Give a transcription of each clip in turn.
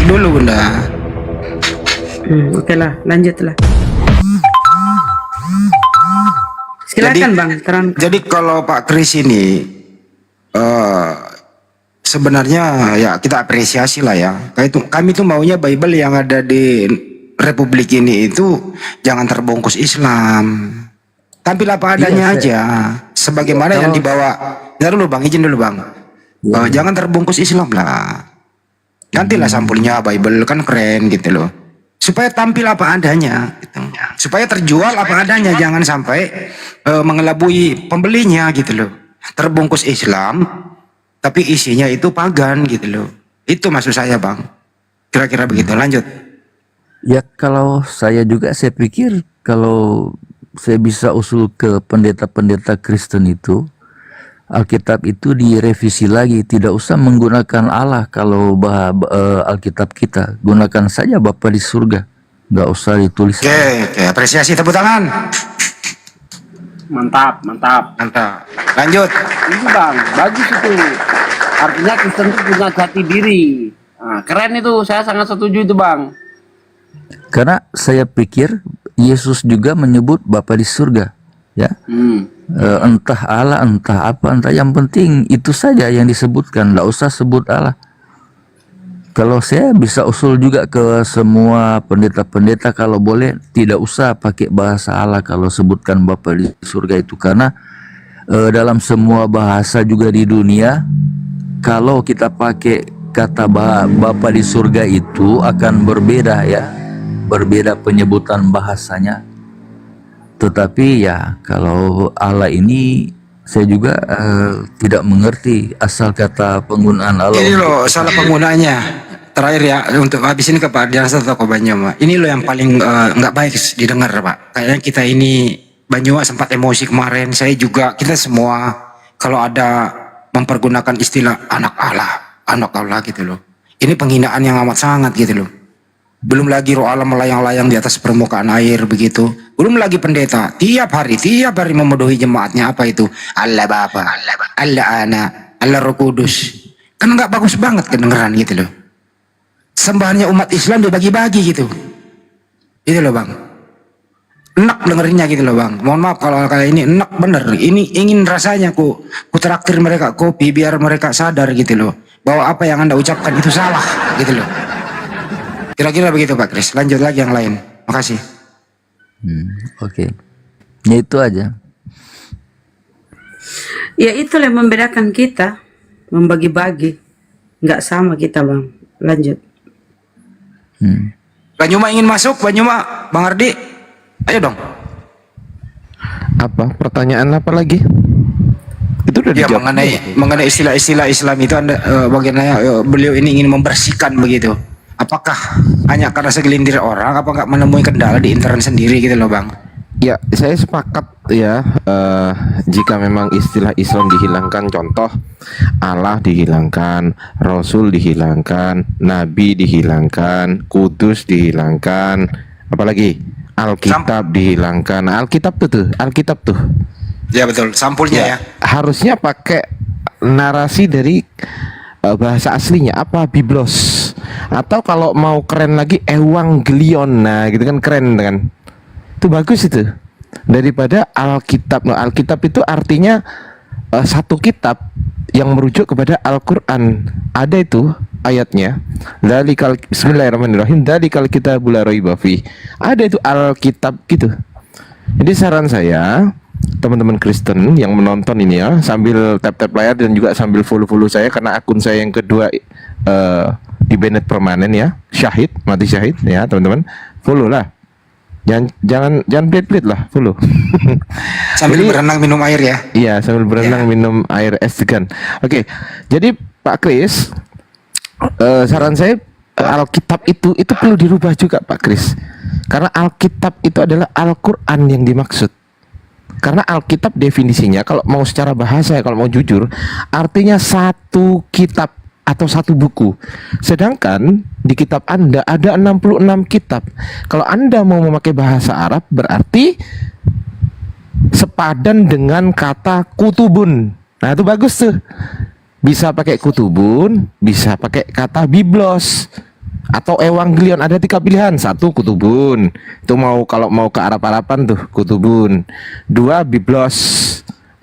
dulu Bunda. Oke lah, lanjutlah. Silakan Bang, terangkan. Jadi kalau Pak Kris ini sebenarnya ya kita apresiasi lah ya. Kami tuh maunya Bible yang ada di Republik ini itu jangan terbungkus Islam. Tampil apa adanya aja. Sebagaimana yang dibawa. Bentar dulu Bang, izin dulu Bang. Jangan terbungkus Islam lah. Gantilah sampulnya Bible, kan keren gitu loh. Supaya tampil apa adanya gitu. Supaya terjual apa adanya, jangan sampai mengelabui pembelinya gitu loh. Terbungkus Islam tapi isinya itu pagan gitu loh. Itu maksud saya Bang. Kira-kira begitu. Lanjut. Ya kalau saya pikir kalau saya bisa usul ke pendeta-pendeta Kristen itu, Alkitab itu direvisi lagi, tidak usah menggunakan Allah kalau Alkitab kita, gunakan saja Bapa di surga, nggak usah ditulis. Oke, apresiasi, tepuk tangan. Mantap, mantap. Mantap. Lanjut. Itu Bang, bagus itu. Artinya Kristen itu punya jati diri. Nah, keren itu, saya sangat setuju itu Bang. Karena saya pikir Yesus juga menyebut Bapa di surga, ya. Entah Allah, entah apa, entah, yang penting itu saja yang disebutkan, nggak usah sebut Allah. Kalau saya bisa usul juga ke semua pendeta-pendeta, kalau boleh tidak usah pakai bahasa Allah kalau sebutkan Bapa di surga itu, karena dalam semua bahasa juga di dunia, kalau kita pakai kata Bapa di surga itu akan berbeda ya, berbeda penyebutan bahasanya. Tetapi ya kalau Allah ini saya juga tidak mengerti asal kata penggunaan Allah. Ini loh salah penggunaannya. Terakhir ya untuk habis ini ke Pak Diansa atau ke Banyuma. Ini loh yang paling nggak baik didengar Pak. Kayaknya kita ini Banyuma sempat emosi kemarin. Saya juga, kita semua kalau ada mempergunakan istilah anak Allah gitu loh. Ini penghinaan yang amat sangat gitu loh. Belum lagi roh Allah melayang-layang di atas permukaan air begitu. Belum lagi pendeta tiap hari memenuhi jemaatnya apa itu? Allah Bapa, Allah Anak, Allah Roh Kudus. Kan nggak bagus banget kedengeran gitu loh. Sembahannya umat Islam dibagi-bagi gitu. Gitu loh Bang. Enak dengerinnya gitu loh Bang. Mohon maaf kalau kayak ini enak bener. Ini ingin rasanya ku traktir mereka kopi biar mereka sadar gitu loh. Bahwa apa yang Anda ucapkan itu salah gitu loh. Kira-kira begitu Pak Kris. Lanjut lagi yang lain. Makasih. Oke. Ya itu aja. Ya itulah yang membedakan kita, membagi-bagi. Nggak sama kita Bang. Lanjut. Banyuma ingin masuk, Banyuma, Bang Ardi. Ayo dong. Apa? Pertanyaan apa lagi? Itu udah Ya dijawab. mengenai istilah-istilah Islam itu Anda bagaimana beliau ini ingin membersihkan begitu. Apakah hanya karena segelintir orang, apa nggak menemui kendala di internet sendiri gitu loh Bang? Ya, saya sepakat ya, jika memang istilah Islam dihilangkan, contoh Allah dihilangkan, Rasul dihilangkan, Nabi dihilangkan, Kudus dihilangkan, apalagi Alkitab dihilangkan. Alkitab tuh. Ya betul, sampulnya ya. Harusnya pakai narasi dari bahasa aslinya apa, Biblos, atau kalau mau keren lagi Evangelion. Nah gitu kan, keren kan, itu bagus itu daripada Alkitab. Nah, Alkitab itu artinya satu kitab yang merujuk kepada Al-Quran. Ada itu ayatnya, Bismillahirrahmanirrahim, dalikal kitabul la raiba fi. Ada itu Alkitab gitu. Jadi saran saya, teman-teman Kristen yang menonton ini ya, sambil tap-tap layar dan juga sambil follow saya, karena akun saya yang kedua di Bennett permanen ya, Syahid, mati syahid ya teman-teman, follow lah, jangan pelit-pelit lah, follow. Sambil berenang minum air ya. Iya, sambil berenang minum air es degan. Oke, jadi Pak Kris, saran saya, Alkitab itu perlu dirubah juga Pak Kris, karena Alkitab itu adalah Al-Quran yang dimaksud. Karena Alkitab definisinya, kalau mau secara bahasa ya, kalau mau jujur, artinya satu kitab atau satu buku. Sedangkan di kitab Anda ada 66 kitab. Kalau Anda mau memakai bahasa Arab, berarti sepadan dengan kata kutubun. Nah itu bagus tuh. Bisa pakai kutubun, bisa pakai kata biblos. Atau evangelion, ada 3 pilihan. 1 kutubun. Itu kalau mau ke Arab-Araban tuh kutubun. 2 biblos.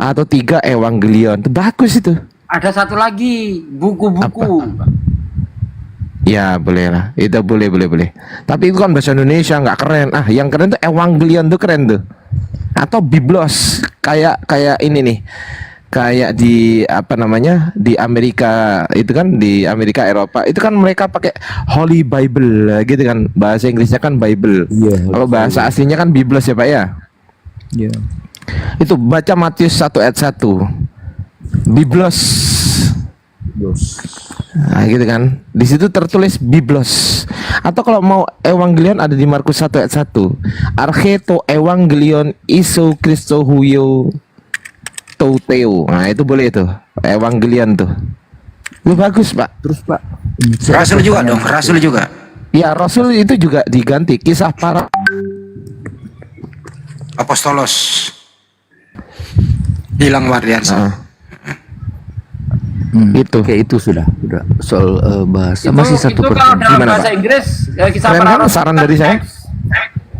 Atau 3 evangelion. Itu bagus itu. Ada satu lagi, buku-buku. Ya boleh lah, itu boleh. Tapi itu kan bahasa Indonesia, nggak keren. Yang keren tuh evangelion tuh keren tuh. Atau biblos, kayak ini nih, kayak di apa namanya, di Amerika itu kan, di Amerika Eropa itu kan mereka pakai Holy Bible gitu kan, bahasa Inggrisnya kan Bible. Iya, Kalau bahasa aslinya kan biblos ya Pak ya. Iya. Itu baca Matius 1 ayat 1. Biblos. Nah, gitu kan. Di situ tertulis biblos. Atau kalau mau evangelion ada di Markus 1 ayat 1. Archeto evangelion iso Kristo huyo touteo. Nah, itu boleh itu. Evangelion tuh. Itu bagus, Pak. Terus Pak, Rasul juga dong, Rasul juga. Ya, Rasul itu juga diganti. Kisah para Apostolos. Hilang Mardiansa. Itu. Oke, itu sudah soal bahasa. Masih satu itu kalau pertanyaan. dalam Gimana, bahasa Pak? Inggris kisah Keren para kan rasul saran kan dari saya? X.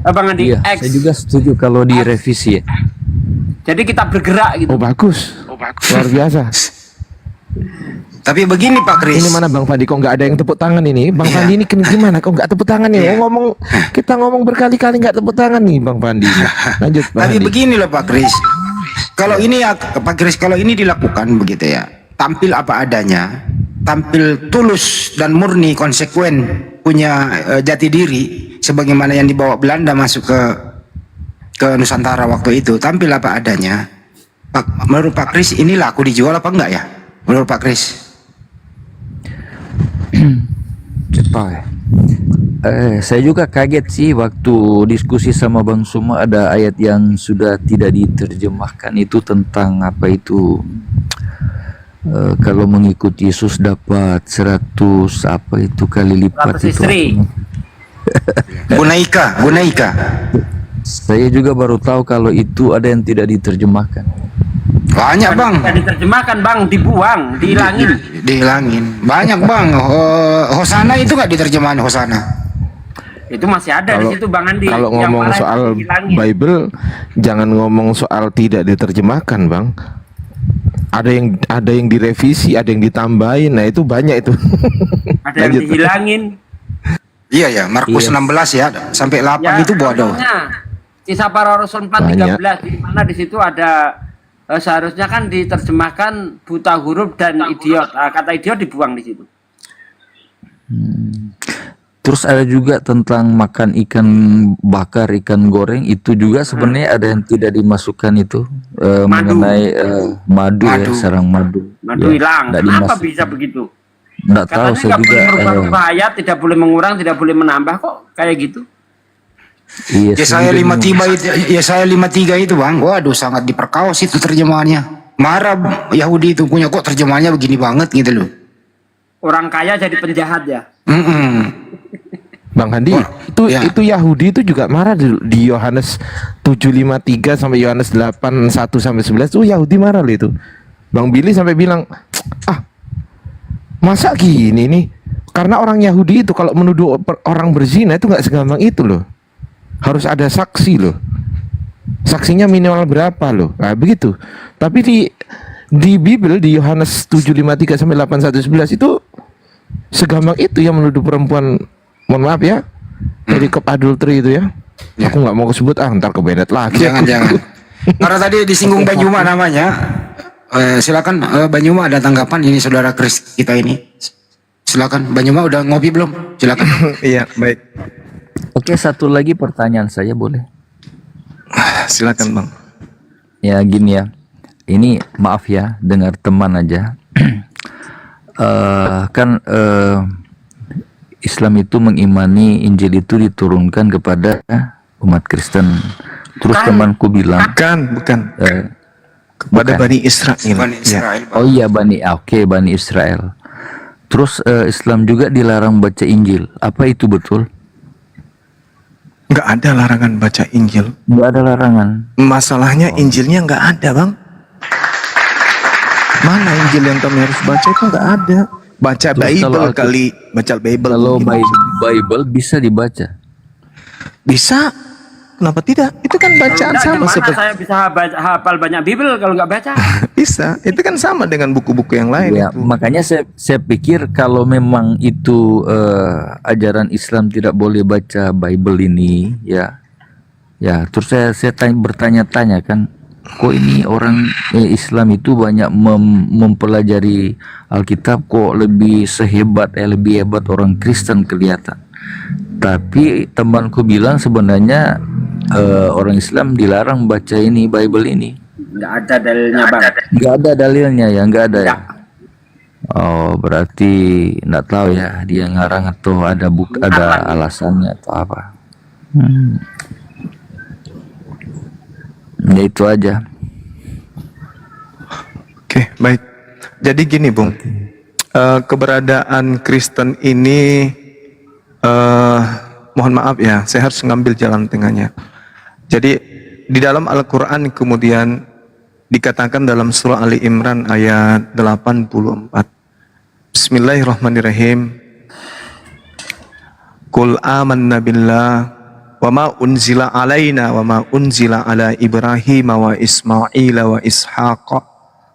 Bang Andi, Iya, X. saya juga setuju kalau direvisi ya. Jadi kita bergerak gitu. Oh, bagus. Luar biasa. Tapi begini Pak Kris. Ini mana Bang Fandi, kok nggak ada yang tepuk tangan ini? Bang Fandi ini gimana? Kok nggak tepuk tangan nih? Kita ngomong berkali-kali nggak tepuk tangan nih Bang Fandi. Lanjut Bang Tapi Fandi. begini loh Pak Kris. Kalau ini Pak Kris, kalau ini dilakukan begitu ya, tampil apa adanya, tampil tulus dan murni, konsekuen, punya jati diri, sebagaimana yang dibawa Belanda masuk ke Nusantara waktu itu, tampil apa adanya. Menurut Pak Kris ini laku dijual apa enggak ya? Menurut Pak Kris? Cepat. Saya juga kaget sih waktu diskusi sama Bang Suma, ada ayat yang sudah tidak diterjemahkan itu tentang apa itu, kalau mengikut Yesus dapat 100 apa itu kali lipat 100 itu. istri. Gunaika. Saya juga baru tahu kalau itu ada yang tidak diterjemahkan. Banyak Bang. Tidak diterjemahkan Bang, dibuang, dihilangin. Dihilangin. Banyak Bang. Hosana itu nggak diterjemahan Hosana. Itu masih ada di situ Bang Andi. Kalau Yang ngomong malah soal dihilangin. Bible, jangan ngomong soal tidak diterjemahkan, Bang. Ada yang direvisi, ada yang ditambahin. Nah, itu banyak itu. Ada yang Lanjut. dihilangin. Iya ya, Markus 16 ya sampai 8 itu bodoh. contohnya, Kisah Para Rasul 4:13 di mana di situ ada seharusnya kan diterjemahkan buta huruf dan idiot. Kata idiot dibuang di situ. Terus ada juga tentang makan ikan bakar, ikan goreng, itu juga sebenarnya ada yang tidak dimasukkan itu, mengenai madu ya, sarang madu. Madu Ya, hilang. nggak Kenapa dimasuk. bisa begitu? Nggak tahu, Katanya saya nggak juga. boleh merubah ayat, tidak boleh mengurang, tidak boleh menambah, kok kayak gitu. Iya, Yesaya juga 53 itu, Yesaya 53 itu Bang. Waduh, sangat diperkaos itu terjemahannya. Marah Yahudi itu punya, kok terjemahannya begini banget gitu loh. Orang kaya jadi penjahat ya. Bang Handi, ya. itu Yahudi itu juga marah di Yohanes 7:53 sampai Yohanes 8:1 sampai 11 tuh Yahudi marah loh itu. Bang Billy sampai bilang, masa gini nih? Karena orang Yahudi itu kalau menuduh orang berzina itu nggak segampang itu loh. Harus ada saksi loh. Saksinya minimal berapa loh? Nah, begitu. Tapi di Bible di Yohanes 7:53 sampai 8:1-11 itu segampang itu yang menuduh perempuan, mohon maaf ya, dari cup adultery itu ya. Aku nggak mau sebut, ntar kebenet lagi. Jangan. Karena tadi disinggung Banyuma namanya. Silakan Banyuma, ada tanggapan ini saudara Kris kita ini. Silakan Banyuma, udah ngopi belum? Silakan. Iya, baik. Oke, satu lagi pertanyaan saya boleh? Silakan, Bang. Ya gini ya, ini maaf ya, dengar teman aja. Islam itu mengimani Injil itu diturunkan kepada umat Kristen. Terus temanku bilang, Bukan. Kepada bukan. Bani Israel. Bani Israel. oh iya Bani Israel. Terus Islam juga dilarang baca Injil. Apa itu betul? Nggak ada larangan baca Injil. Nggak ada larangan. Masalahnya Injilnya nggak ada, Bang. Mana Injil yang kami harus baca itu nggak ada. Baca Terus kalau Bible Alkitab- kali, baca Bible. Kalau mungkin. Bible bisa dibaca. Bisa. Kenapa tidak? Itu kan bacaan Enggak, sama gimana seperti saya bisa hafal banyak Bible kalau nggak baca? bisa. Itu kan sama dengan buku-buku yang lain Ya, itu. makanya saya pikir kalau memang itu ajaran Islam tidak boleh baca Bible ini, ya, terus saya bertanya-tanya kan, kok ini orang Islam itu banyak mempelajari Alkitab, kok lebih lebih hebat orang Kristen kelihatan. Tapi temanku bilang sebenarnya orang Islam dilarang baca ini Bible ini. Nggak ada dalilnya, Bang. Nggak ada dalilnya ya, nggak ada ya. Oh, berarti nggak tahu ya dia ngarang atau ada alasannya atau apa. Ya itu aja. Oke, baik. Jadi gini, Bung. Keberadaan Kristen ini mohon maaf ya, saya harus ngambil jalan tengahnya. Jadi di dalam Al-Qur'an kemudian dikatakan dalam surah Ali Imran ayat 84. Bismillahirrahmanirrahim. Qul amanna billah wa ma unzila alaina wa ma unzila ala Ibrahim wa Ismail wa Ishaq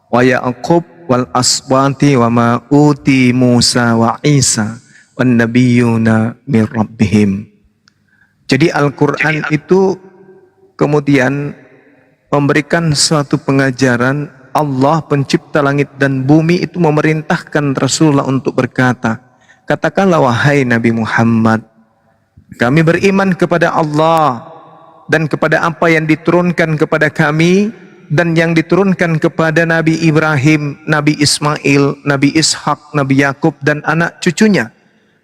wa Yaqub wal asbati wa ma uti Musa wa Isa wan nabiyuna min rabbihim. Jadi Al-Qur'an itu kemudian memberikan suatu pengajaran. Allah pencipta langit dan bumi itu memerintahkan Rasulullah untuk berkata, katakanlah wahai Nabi Muhammad, kami beriman kepada Allah dan kepada apa yang diturunkan kepada kami dan yang diturunkan kepada Nabi Ibrahim, Nabi Ismail, Nabi Ishak, Nabi Yakub dan anak cucunya,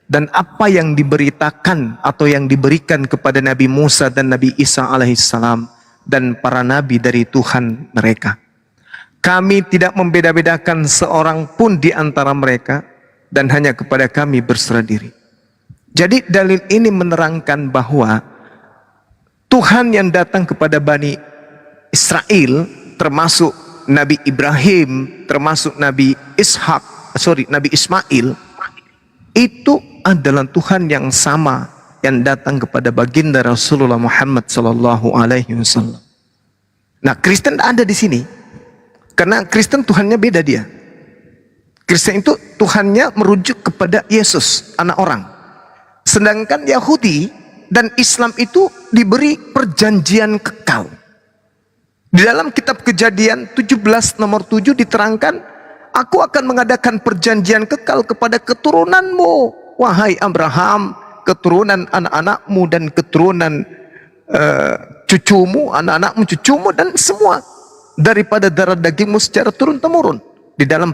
dan apa yang diberitakan atau yang diberikan kepada Nabi Musa dan Nabi Isa alaihissalam dan para nabi dari Tuhan mereka. Kami tidak membeda-bedakan seorang pun di antara mereka dan hanya kepada kami berserah diri. Jadi dalil ini menerangkan bahwa Tuhan yang datang kepada Bani Israel, termasuk Nabi Ibrahim, termasuk Nabi Nabi Ismail, itu adalah Tuhan yang sama yang datang kepada baginda Rasulullah Muhammad sallallahu alaihi wasallam. Nah, Kristen ada di sini. Karena Kristen Tuhannya beda dia. Kristen itu Tuhannya merujuk kepada Yesus, anak orang. Sedangkan Yahudi dan Islam itu diberi perjanjian kekal. Di dalam kitab Kejadian 17 nomor 7 diterangkan, aku akan mengadakan perjanjian kekal kepada keturunanmu, wahai Abraham, keturunan anak-anakmu dan keturunan cucumu, anak-anakmu, cucumu dan semua daripada darah dagingmu secara turun-temurun. Di dalam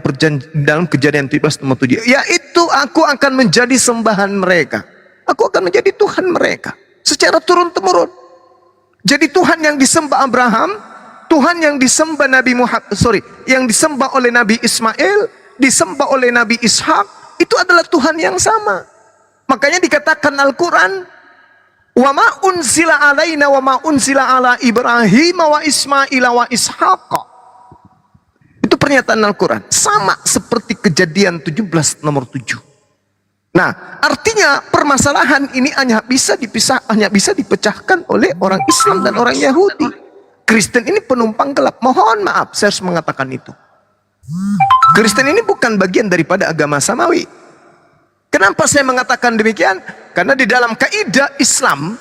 Kejadian 17 nomor 7, yaitu aku akan menjadi sembahan mereka, aku akan menjadi Tuhan mereka secara turun-temurun. Jadi Tuhan yang disembah Abraham, Tuhan yang disembah yang disembah oleh Nabi Ismail, disembah oleh Nabi Ishak, itu adalah Tuhan yang sama. Makanya dikatakan Al-Quran, wa ma unzila alaina wa ma unzila ala Ibrahim wa Ismail wa Ishaq. Itu pernyataan Al-Quran, sama seperti Kejadian 17 nomor 7. Nah, artinya permasalahan ini hanya bisa dipecahkan oleh orang Islam dan orang Yahudi. Kristen ini penumpang gelap. Mohon maaf, saya harus mengatakan itu. Kristen ini bukan bagian daripada agama samawi. Kenapa saya mengatakan demikian? Karena di dalam kaidah Islam,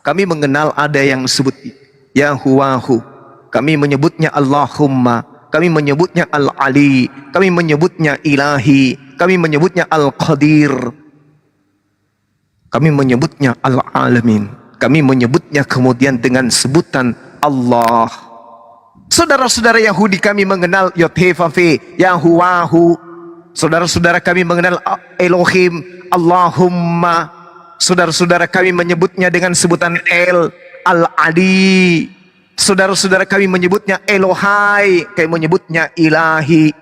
kami mengenal ada yang disebut Yahuwahu. Kami menyebutnya Allahumma. Kami menyebutnya Al-Ali. Kami menyebutnya Ilahi. Kami menyebutnya Al-Qadir. Kami menyebutnya Al-Alamin. Kami menyebutnya kemudian dengan sebutan Allah. Saudara-saudara Yahudi kami mengenal Yod-He-Vav-He, Yahuwahu. Saudara-saudara kami mengenal Elohim, Allahumma. Saudara-saudara kami menyebutnya dengan sebutan Al-Ali. Saudara-saudara kami menyebutnya Elohai, kami menyebutnya Ilahi.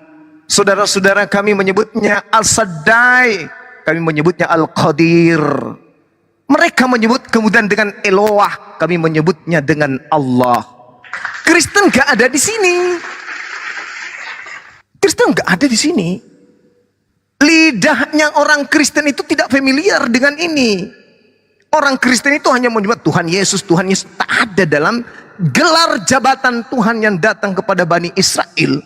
Saudara-saudara kami menyebutnya Al-Saddai, kami menyebutnya Al-Qadir. Mereka menyebut kemudian dengan Eloah, kami menyebutnya dengan Allah. Kristen gak ada di sini. Kristen gak ada di sini. Lidahnya orang Kristen itu tidak familiar dengan ini. Orang Kristen itu hanya menyebut Tuhan Yesus, Tuhan Yesus. Tak ada dalam gelar jabatan Tuhan yang datang kepada Bani Israel.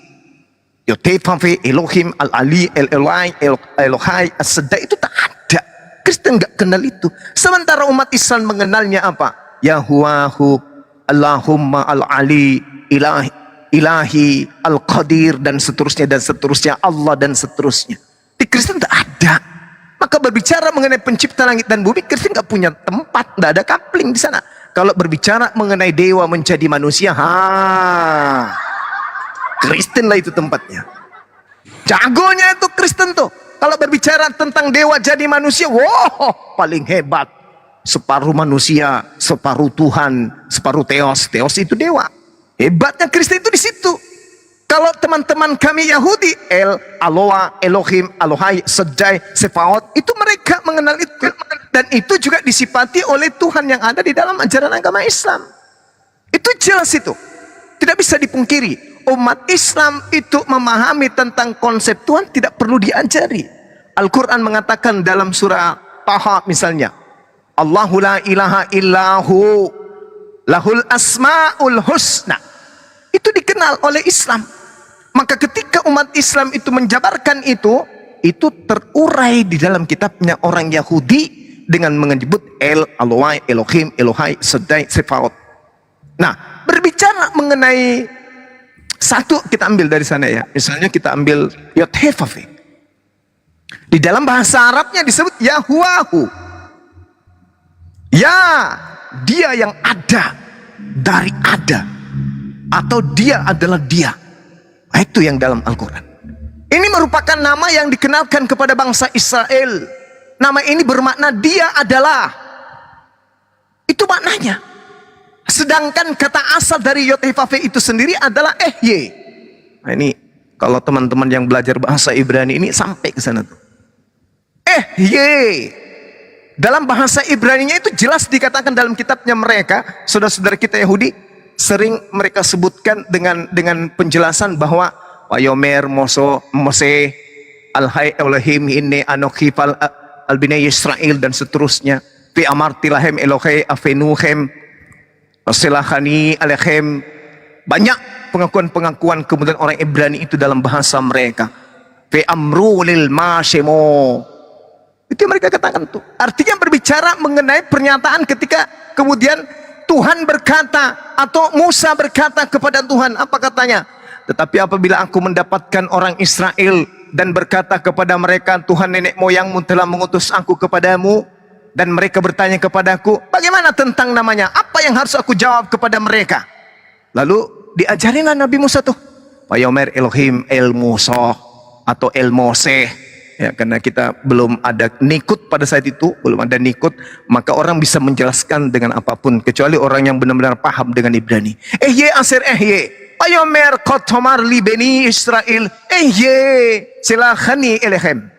Yotefave, Elohim, Al-Ali, El-Elai, Elohai, As-Sedai, itu tak ada. Kristen nggak kenal itu. Sementara umat Islam mengenalnya apa? Yahuwahu, Allahumma Al-Ali, Ilahi, Al-Qadir, dan seterusnya, Allah dan seterusnya. Di Kristen tak ada. Maka berbicara mengenai pencipta langit dan bumi, Kristen nggak punya tempat, nggak ada kapling di sana. Kalau berbicara mengenai dewa menjadi manusia, Kristen lah itu tempatnya. Jagonya itu Kristen tuh. Kalau berbicara tentang dewa jadi manusia, wow, paling hebat. Separuh manusia, separuh Tuhan, separuh Theos. Theos itu dewa. Hebatnya Kristen itu di situ. Kalau teman-teman kami Yahudi, Aloha, Elohim, Elohai, Sedai, Sefaot, itu mereka mengenal itu. Dan itu juga disifati oleh Tuhan yang ada di dalam ajaran agama Islam. Itu jelas itu. Tidak bisa dipungkiri. Umat Islam itu memahami tentang konsep Tuhan tidak perlu diajari. Al-Quran mengatakan dalam surah Taha misalnya, Allahu la ilaha illahu lahul asma'ul husna. Itu dikenal oleh Islam. Maka ketika umat Islam itu menjabarkan itu terurai di dalam kitabnya orang Yahudi dengan menyebut Elohai, Elohim, Elohai, Sedai, Sefaot. Nah, berbicara mengenai satu, kita ambil dari sana ya. Misalnya kita ambil Yot-Heh-Vaveh. Di dalam bahasa Arabnya disebut Yahuwahu. Ya, dia yang ada dari ada. Atau dia adalah dia. Nah, itu yang dalam Al-Quran. Ini merupakan nama yang dikenalkan kepada bangsa Israel. Nama ini bermakna dia adalah. Itu maknanya. Sedangkan kata asal dari Yot-Heh-Vaveh itu sendiri adalah Ehye. Nah ini kalau teman-teman yang belajar bahasa Ibrani ini sampai ke sana tuh. Ehye. Dalam bahasa Ibraninya itu jelas dikatakan dalam kitabnya mereka, saudara-saudara kita Yahudi, sering mereka sebutkan dengan penjelasan bahwa Wayomer Mose Al-Hai Elohim Inne Anochi Fal Albinai Israel dan seterusnya. Fi amartilahem Elohei Afenuhem Silahani Alechem. Banyak pengakuan-pengakuan kemudian orang Ibrani itu dalam bahasa mereka. Fi amru lil mashemo. Itu yang mereka katakan tuh. Artinya berbicara mengenai pernyataan ketika kemudian Tuhan berkata atau Musa berkata kepada Tuhan, apa katanya? Tetapi apabila aku mendapatkan orang Israel dan berkata kepada mereka, Tuhan nenek moyangmu telah mengutus aku kepadamu, dan mereka bertanya kepadaku, bagaimana tentang namanya? Apa yang harus aku jawab kepada mereka? Lalu diajarinlah Nabi Musa tuh, Wayomer Elohim El Musa atau El Mose. Ya, karena kita belum ada nikut pada saat itu, belum ada nikut, maka orang bisa menjelaskan dengan apapun kecuali orang yang benar-benar paham dengan Ibrani. Ehye asir ehye, Wayomer kotomar libeni Israel, ehye silahani elehem.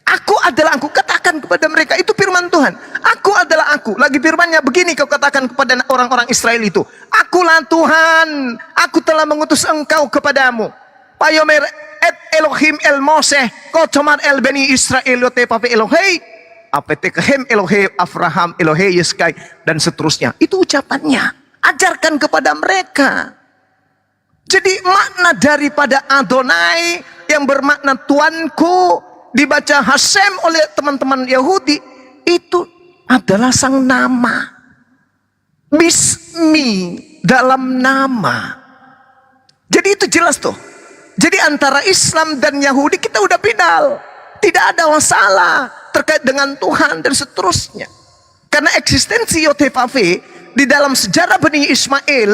Aku adalah aku, katakan kepada mereka, itu firman Tuhan. Aku adalah aku. Lagi firmannya begini kau katakan kepada orang-orang Israel itu, akulah Tuhan, aku telah mengutus engkau kepadamu. Payomer et Elohim el Moseh, kotomar el beni Israel yote pape Elohei, apetekhem Elohei Abraham Elohei Yeskai, dan seterusnya. Itu ucapannya. Ajarkan kepada mereka. Jadi makna daripada Adonai yang bermakna Tuanku, dibaca Hashem oleh teman-teman Yahudi, itu adalah sang nama. Bismi, dalam nama. Jadi itu jelas tuh. Jadi antara Islam dan Yahudi kita udah final. Tidak ada masalah terkait dengan Tuhan dan seterusnya. Karena eksistensi Yot-Heh-Vaveh di dalam sejarah Bani Ismail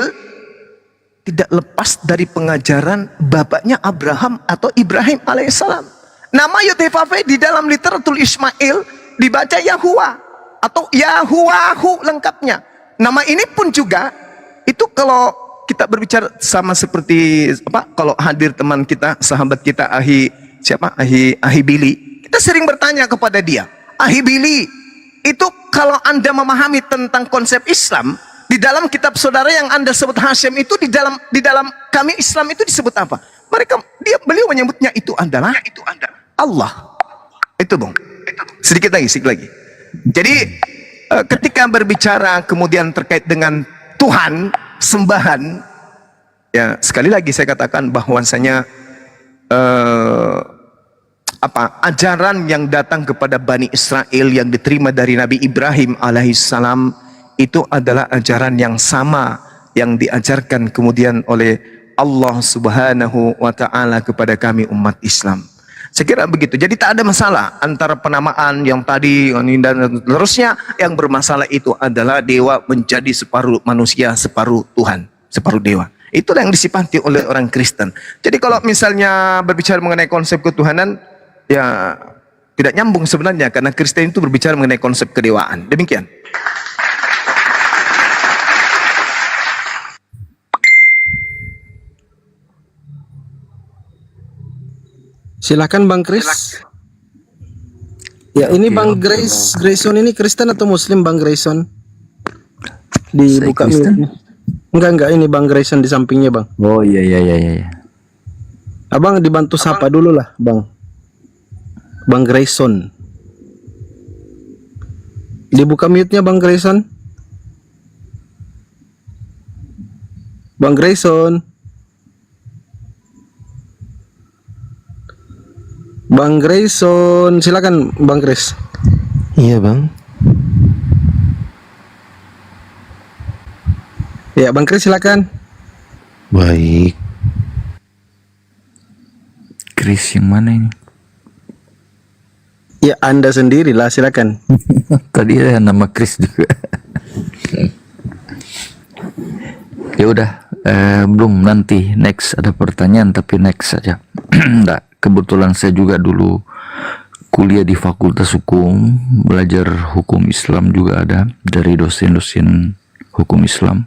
tidak lepas dari pengajaran bapaknya Abraham atau Ibrahim alaihissalam. Nama Yot-Heh-Vaveh di dalam literatur Ismail dibaca Yahuwah atau Yahuwahu lengkapnya. Nama ini pun juga itu kalau kita berbicara sama seperti apa? Kalau hadir teman kita, sahabat kita Ahi Billy, kita sering bertanya kepada dia, Ahi Billy, itu kalau Anda memahami tentang konsep Islam, di dalam kitab saudara yang Anda sebut Hashem itu di dalam kami Islam itu disebut apa? Beliau menyebutnya itu adalah Allah. Itu Bung. Sedikit lagi. Jadi ketika berbicara kemudian terkait dengan Tuhan, sembahan, ya sekali lagi saya katakan bahwasanya ajaran yang datang kepada Bani Israel yang diterima dari Nabi Ibrahim alaihissalam itu adalah ajaran yang sama yang diajarkan kemudian oleh Allah Subhanahu wa taala kepada kami umat Islam. Saya kira begitu. Jadi tak ada masalah antara penamaan yang tadi dan seterusnya. Yang bermasalah itu adalah dewa menjadi separuh manusia, separuh Tuhan, separuh dewa. Itulah yang disifati oleh orang Kristen. Jadi kalau misalnya berbicara mengenai konsep ketuhanan, ya tidak nyambung sebenarnya, karena Kristen itu berbicara mengenai konsep kedewaan. Demikian. Silakan Bang Chris. Ya, ini Bang Grayson ini Kristen atau Muslim Bang Grayson? Dibuka Kristen? Enggak, ini Bang Grayson di sampingnya Bang. Oh iya. Abang dibantu sapa dulu lah Bang. Bang Grayson. Dibuka mute-nya Bang Grayson. Bang Grayson. Bang Grayson, silakan Bang Chris. Iya Bang. Ya Bang Chris silakan. Baik. Chris yang mana ini? Ya Anda sendirilah silakan. Tadi ada nama Chris juga. Ya udah, belum, nanti next ada pertanyaan tapi next saja. Enggak, kebetulan saya juga dulu kuliah di Fakultas Hukum, belajar hukum Islam juga ada dari dosen-dosen hukum Islam.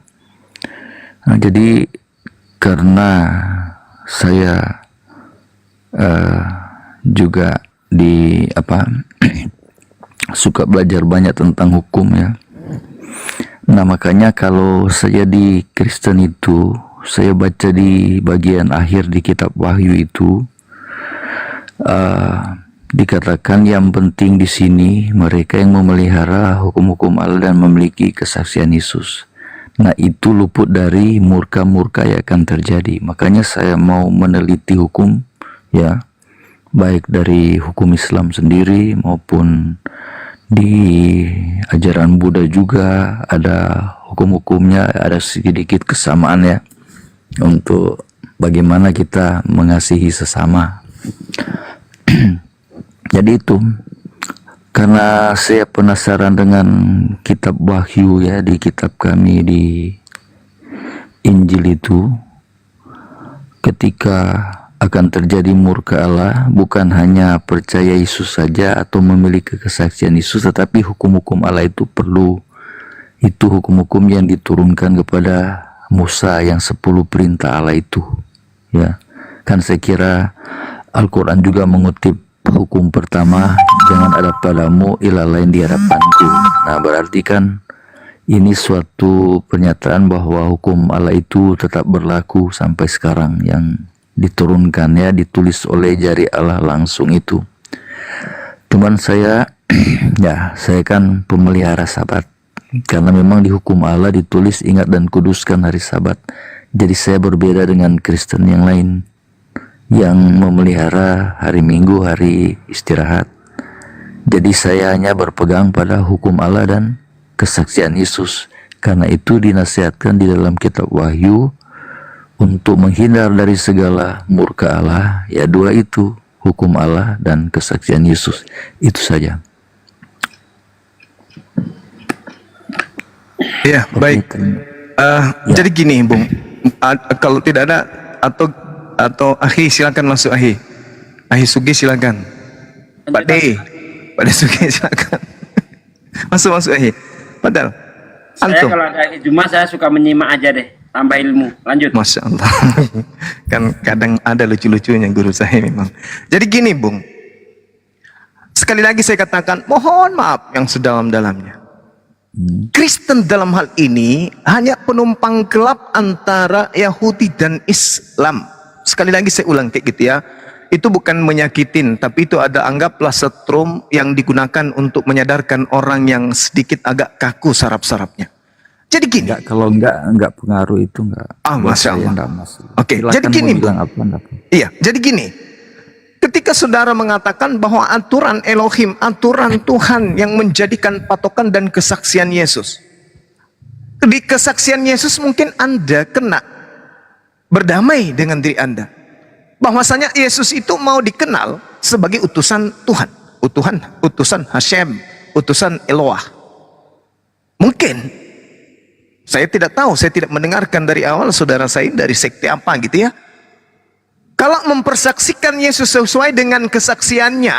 Nah, jadi karena saya juga suka belajar banyak tentang hukum ya. Nah makanya kalau saya di Kristen itu, saya baca di bagian akhir di kitab Wahyu itu dikatakan yang penting di sini mereka yang memelihara hukum-hukum Allah dan memiliki kesaksian Yesus. Nah itu luput dari murka-murka yang akan terjadi. Makanya saya mau meneliti hukum ya, baik dari hukum Islam sendiri maupun di ajaran Buddha juga ada hukum-hukumnya, ada sedikit kesamaan ya, untuk bagaimana kita mengasihi sesama. Jadi itu, karena saya penasaran dengan kitab Wahyu ya, di kitab kami di Injil itu, ketika akan terjadi murka Allah, bukan hanya percaya Yesus saja atau memiliki kesaksian Yesus, tetapi hukum-hukum Allah itu perlu. Itu hukum-hukum yang diturunkan kepada Musa, yang 10 perintah Allah itu ya. Kan saya kira Al-Quran juga mengutip hukum pertama, jangan ada padamu ilah lain di hadapanku. Nah berarti kan ini suatu pernyataan bahwa hukum Allah itu tetap berlaku sampai sekarang, yang diturunkan ya, ditulis oleh jari Allah langsung itu. Cuman saya ya, saya kan pemelihara Sabat, karena memang di hukum Allah ditulis ingat dan kuduskan hari Sabat. Jadi saya berbeda dengan Kristen yang lain yang memelihara hari Minggu, hari istirahat. Jadi saya hanya berpegang pada hukum Allah dan kesaksian Yesus. Karena itu dinasihatkan di dalam kitab Wahyu untuk menghindar dari segala murka Allah, ya dua itu, hukum Allah dan kesaksian Yesus. Itu saja. Ya, baik. Jadi gini, Bung. Kalau tidak ada atau Ahi silakan masuk Ahi. Ahi Sugi silakan. Pak D Sugi silakan. masuk Ahi. Padahal Saya kalau ada di Jumat saya suka menyimak aja deh, tambah ilmu. Lanjut. Masya Allah. Kan kadang ada lucu-lucunya guru saya memang. Jadi gini Bung, sekali lagi saya katakan mohon maaf yang sedalam-dalamnya. Kristen dalam hal ini hanya penumpang gelap antara Yahudi dan Islam. Sekali lagi saya ulang kayak gitu ya. itu bukan menyakitin, tapi itu ada anggaplah setrum yang digunakan untuk menyadarkan orang yang sedikit agak kaku saraf-sarafnya. Jadi gini. Enggak, kalau enggak pengaruh itu enggak. Ah, Buat Masya saya Allah. enggak masalah. Oke, Silakan jadi gini, mau Bu. bilang apa enggak apa. Iya, jadi gini. Ketika saudara mengatakan bahwa aturan Elohim, aturan Tuhan yang menjadikan patokan dan kesaksian Yesus. Di kesaksian Yesus mungkin Anda kena berdamai dengan diri Anda. Bahwasanya Yesus itu mau dikenal sebagai utusan Tuhan. Utusan Hashem, utusan Eloah. Mungkin, saya tidak tahu, saya tidak mendengarkan dari awal saudara saya dari sekte apa gitu ya. Kalau mempersaksikan Yesus sesuai dengan kesaksiannya,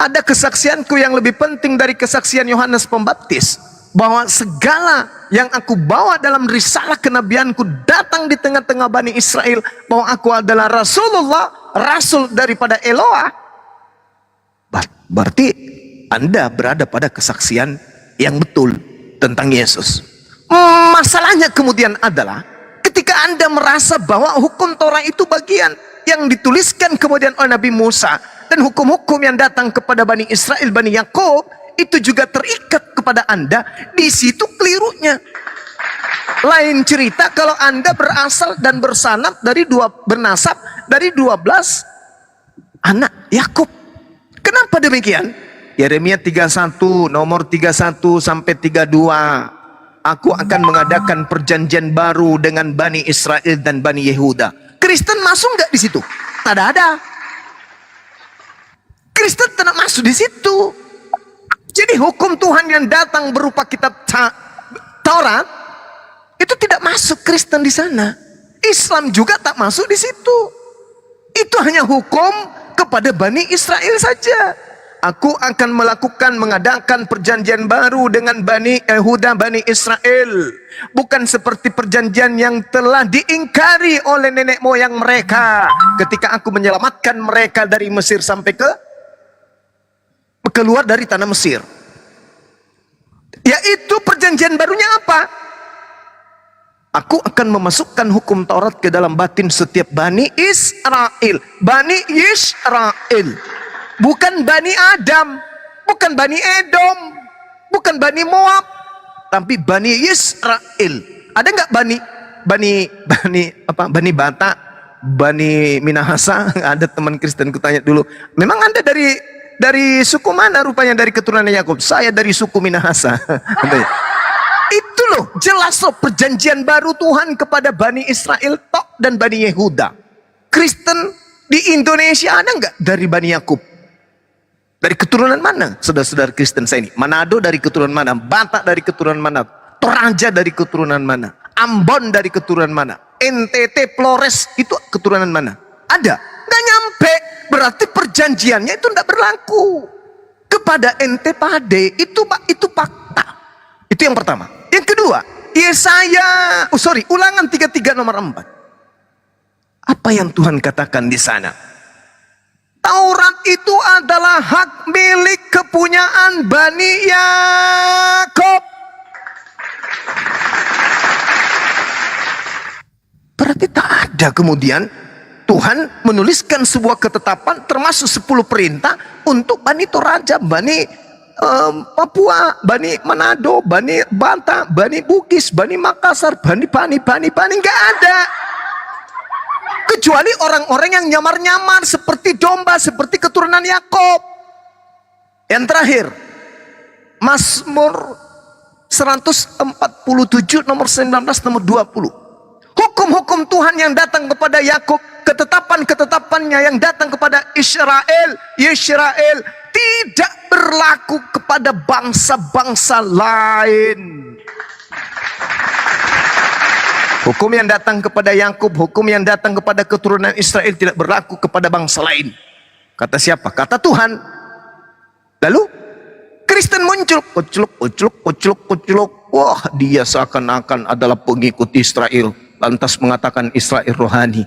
ada kesaksianku yang lebih penting dari kesaksian Yohanes Pembaptis, bahwa segala yang aku bawa dalam risalah kenabianku datang di tengah-tengah Bani Israel, bahwa aku adalah Rasulullah, Rasul daripada Eloah. Berarti Anda berada pada kesaksian yang betul tentang Yesus. Masalahnya kemudian adalah ketika Anda merasa bahwa hukum Torah itu bagian yang dituliskan kemudian oleh Nabi Musa, dan hukum-hukum yang datang kepada Bani Israel, Bani Yakub, itu juga terikat kepada Anda, di situ kelirunya. Lain cerita kalau Anda berasal dan bernasab dari 12 anak Yakub. Kenapa demikian? Yeremia 31 nomor 31 sampai 32. Aku akan mengadakan perjanjian baru dengan Bani Israel dan Bani Yehuda. Kristen masuk nggak di situ? Tidak ada. Kristen tidak masuk di situ. Jadi hukum Tuhan yang datang berupa kitab Taurat itu tidak masuk Kristen di sana. Islam juga tak masuk di situ. Itu hanya hukum kepada Bani Israel saja. Aku akan mengadakan perjanjian baru dengan Bani Yehuda, Bani Israel. Bukan seperti perjanjian yang telah diingkari oleh nenek moyang mereka ketika aku menyelamatkan mereka dari Mesir sampai keluar dari tanah Mesir. Yaitu perjanjian barunya apa? Aku akan memasukkan hukum Taurat ke dalam batin setiap Bani Israel. Bani Israel. Bukan Bani Adam, bukan Bani Edom, bukan Bani Moab, tapi Bani Israel. Ada nggak Bani Bata, Bani Minahasa? Ada teman Kristen kutanya dulu, memang Anda dari suku mana? Rupanya dari keturunan Yakub. Saya dari suku Minahasa. Itu loh, jelas loh perjanjian baru Tuhan kepada Bani Israel tok dan Bani Yehuda. Kristen di Indonesia ada nggak dari Bani Yakub? Dari keturunan mana? Saudara-saudara Kristen saya ini. Manado dari keturunan mana? Batak dari keturunan mana? Toraja dari keturunan mana? Ambon dari keturunan mana? NTT, Flores itu keturunan mana? Ada? Nggak nyampe. Berarti perjanjiannya itu tidak berlaku. Kepada ente pade itu fakta. Itu yang pertama. Yang kedua, Ulangan 33 nomor 4. Apa yang Tuhan katakan di sana? Taurat itu adalah hak milik kepunyaan Bani Yakub. Berarti tak ada kemudian Tuhan menuliskan sebuah ketetapan termasuk 10 perintah untuk Bani Toraja, Bani Papua, Bani Manado, Bani Banta, Bani Bugis, Bani Makassar, Bani nggak ada. Kecuali orang-orang yang nyamar-nyamar seperti domba, seperti keturunan Yakub. Yang terakhir, Mazmur 147 nomor 19 nomor 20. Hukum-hukum Tuhan yang datang kepada Yakub, ketetapan-ketetapannya yang datang kepada Israel tidak berlaku kepada bangsa-bangsa lain. Hukum yang datang kepada Yakub, hukum yang datang kepada keturunan Israel tidak berlaku kepada bangsa lain. Kata siapa? Kata Tuhan. Lalu Kristen muncul, kuculuk. Wah, dia seakan-akan adalah pengikut Israel, lantas mengatakan Israel rohani.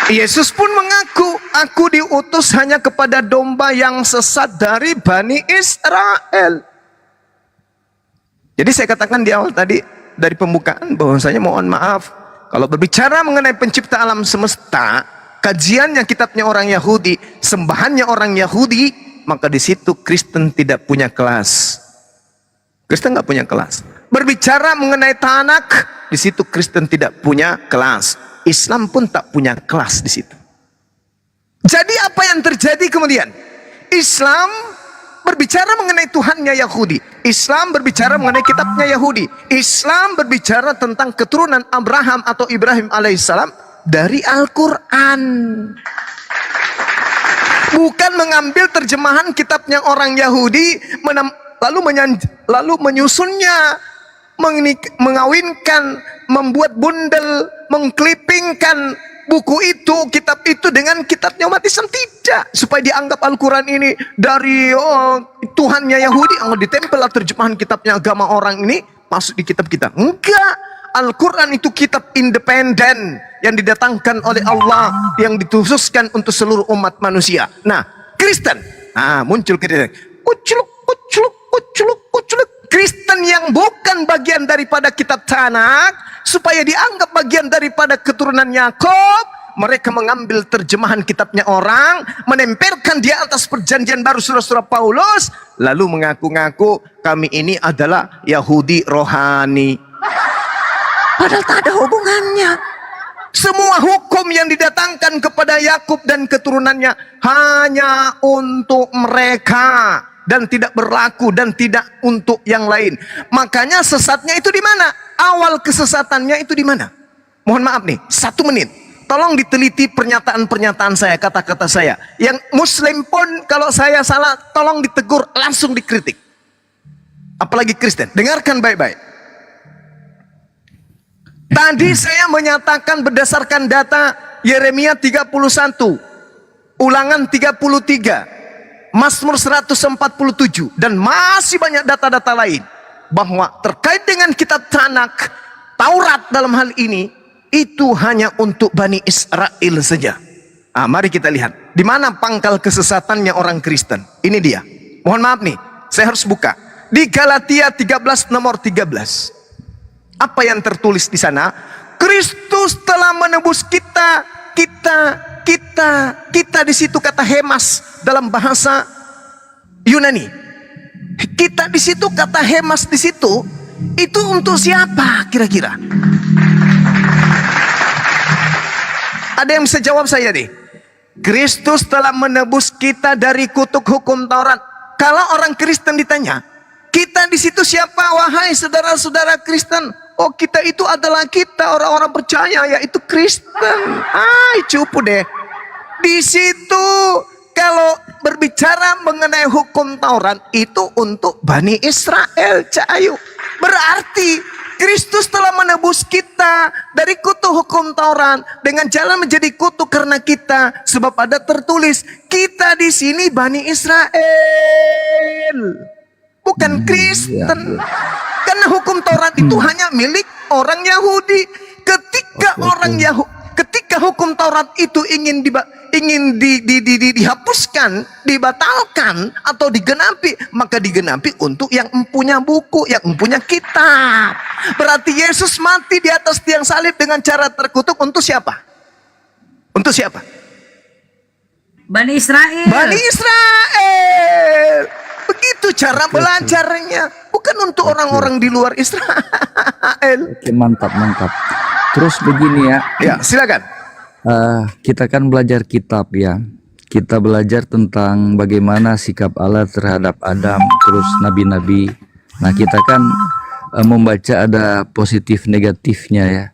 Yesus pun mengaku, aku diutus hanya kepada domba yang sesat dari Bani Israel. Jadi saya katakan di awal tadi, dari pembukaan, bahwasanya mohon maaf, kalau berbicara mengenai pencipta alam semesta, kajiannya kitabnya orang Yahudi, sembahannya orang Yahudi, maka di situ Kristen tidak punya kelas. Kristen nggak punya kelas. Berbicara mengenai Tanak, di situ Kristen tidak punya kelas. Islam pun tak punya kelas di situ. Jadi apa yang terjadi kemudian? Islam berbicara mengenai Tuhannya Yahudi. Islam berbicara mengenai kitabnya Yahudi. Islam berbicara tentang keturunan Abraham atau Ibrahim alaihissalam dari Al-Quran. Bukan mengambil terjemahan kitabnya orang Yahudi, lalu menyusunnya, mengawinkan, membuat bundel, mengklipingkan buku itu, kitab itu dengan kitabnya umat Islam. Tidak, supaya dianggap Al-Quran ini dari Tuhannya Yahudi, ditempel terjemahan kitabnya agama orang ini masuk di kitab kita. Enggak, Al-Quran itu kitab independen yang didatangkan oleh Allah, yang dikhususkan untuk seluruh umat manusia. Nah, Kristen, muncul Kristen, kuculuk. Kristen yang bukan bagian daripada kitab Tanak, supaya dianggap bagian daripada keturunan Yakub, mereka mengambil terjemahan kitabnya orang, menempelkan di atas perjanjian baru surah-surah Paulus, lalu mengaku-ngaku kami ini adalah Yahudi rohani. Padahal tak ada hubungannya. Semua hukum yang didatangkan kepada Yakub dan keturunannya hanya untuk mereka dan tidak berlaku dan tidak untuk yang lain. Makanya sesatnya itu di mana? Awal kesesatannya itu di mana? Mohon maaf nih, 1 menit. Tolong diteliti pernyataan-pernyataan saya, kata-kata saya. Yang Muslim pun kalau saya salah, tolong ditegur, langsung dikritik. Apalagi Kristen. Dengarkan baik-baik. Tadi saya menyatakan berdasarkan data Yeremia 31, Ulangan 33, Mazmur 147, dan masih banyak data-data lain, bahwa terkait dengan kitab Tanak, Taurat dalam hal ini, itu hanya untuk Bani Israel saja. Mari kita lihat di mana pangkal kesesatannya orang Kristen. Ini dia. Mohon maaf nih, saya harus buka di Galatia 13 nomor 13. Apa yang tertulis di sana? Kristus telah menebus kita di situ kata hemas dalam bahasa Yunani. Kita di situ kata hemas di situ itu untuk siapa kira-kira? Ada yang bisa jawab saya nih? Kristus telah menebus kita dari kutuk hukum Taurat. Kalau orang Kristen ditanya, kita di situ siapa wahai saudara-saudara Kristen? Oh, kita itu adalah kita orang-orang percaya, yaitu Kristen. Cukup deh. Di situ kalau berbicara mengenai hukum Taurat itu untuk Bani Israel, Cahayu. Berarti Kristus telah menebus kita dari kutuk hukum Taurat dengan jalan menjadi kutuk karena kita, sebab ada tertulis kita di sini Bani Israel, bukan Kristen. Karena hukum Taurat itu hanya milik orang Yahudi. Ketika hukum Taurat itu ingin dihapuskan, dibatalkan atau digenapi, maka digenapi untuk yang mempunyai buku, yang mempunyai kitab. Berarti Yesus mati di atas tiang salib dengan cara terkutuk untuk siapa? Untuk siapa? Bani Israel. Bani Israel. Begitu cara belajarnya. Bukan untuk orang-orang di luar Israel. Oke, mantap. Terus begini ya. Ya, silakan. Kita kan belajar kitab ya. Kita belajar tentang bagaimana sikap Allah terhadap Adam, terus nabi-nabi. Nah, kita kan membaca ada positif negatifnya ya.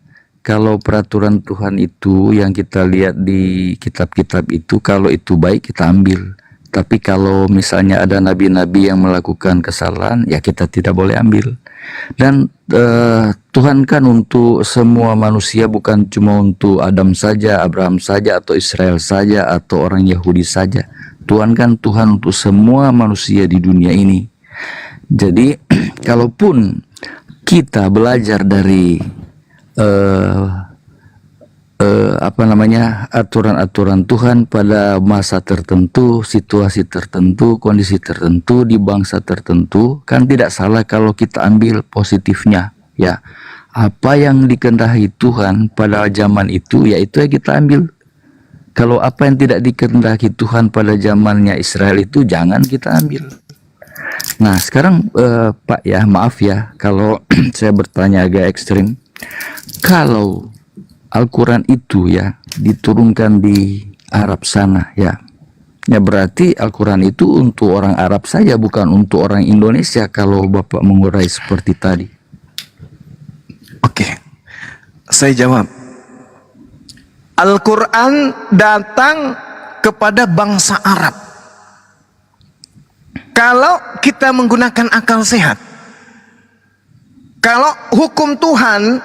Kalau peraturan Tuhan itu yang kita lihat di kitab-kitab itu, kalau itu baik kita ambil. Tapi kalau misalnya ada nabi-nabi yang melakukan kesalahan, ya kita tidak boleh ambil. Dan Tuhan kan untuk semua manusia, bukan cuma untuk Adam saja, Abraham saja, atau Israel saja, atau orang Yahudi saja. Tuhan kan Tuhan untuk semua manusia di dunia ini. Jadi kalaupun kita belajar dari aturan-aturan Tuhan pada masa tertentu, situasi tertentu, kondisi tertentu, di bangsa tertentu, kan tidak salah kalau kita ambil positifnya ya. Apa yang dikehendaki Tuhan pada zaman itu, ya itu yang kita ambil. Kalau apa yang tidak dikehendaki Tuhan pada zamannya Israel itu jangan kita ambil. Nah sekarang Pak ya, maaf ya kalau saya bertanya agak ekstrim. Kalau Al-Quran itu ya diturunkan di Arab sana ya, ya berarti Al-Quran itu untuk orang Arab saja, bukan untuk orang Indonesia kalau Bapak mengurai seperti tadi. Oke, saya jawab. Al-Quran datang kepada bangsa Arab. Kalau kita menggunakan akal sehat, kalau hukum Tuhan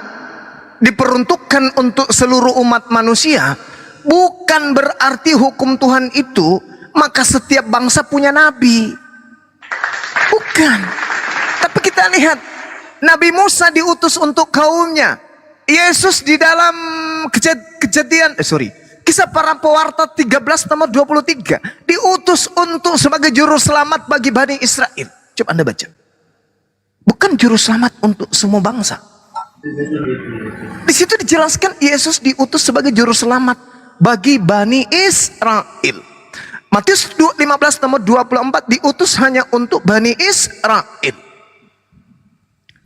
diperuntukkan untuk seluruh umat manusia, bukan berarti hukum Tuhan itu maka setiap bangsa punya nabi. Bukan. Tapi kita lihat, Nabi Musa diutus untuk kaumnya. Yesus di dalam Kisah Para Pewarta 13 nomor 23 diutus untuk sebagai juru selamat bagi Bani Israel. Coba Anda baca. Bukan juru selamat untuk semua bangsa. Di situ dijelaskan Yesus diutus sebagai juru selamat bagi Bani Israel. Matius 15 nomor 24 diutus hanya untuk Bani Israel.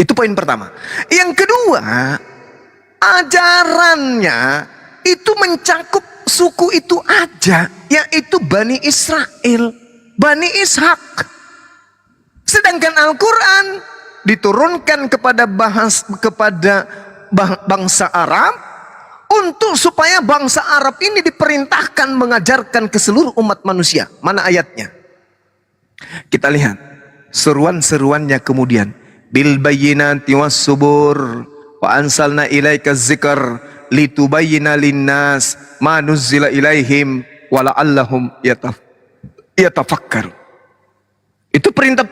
Itu poin pertama. Yang kedua, ajarannya itu mencakup suku itu aja, yaitu Bani Israel, Bani Ishak. Sedangkan Al-Quran diturunkan kepada bangsa Arab untuk supaya bangsa Arab ini diperintahkan mengajarkan ke seluruh umat manusia. Mana ayatnya? Kita lihat seruan-seruannya kemudian. Bil bayyinati was subur wa ansalna ilaika dzikr litubayyana linnas ma nuzzila ilaihim wa la'allahum yatafakkaru. Itu perintah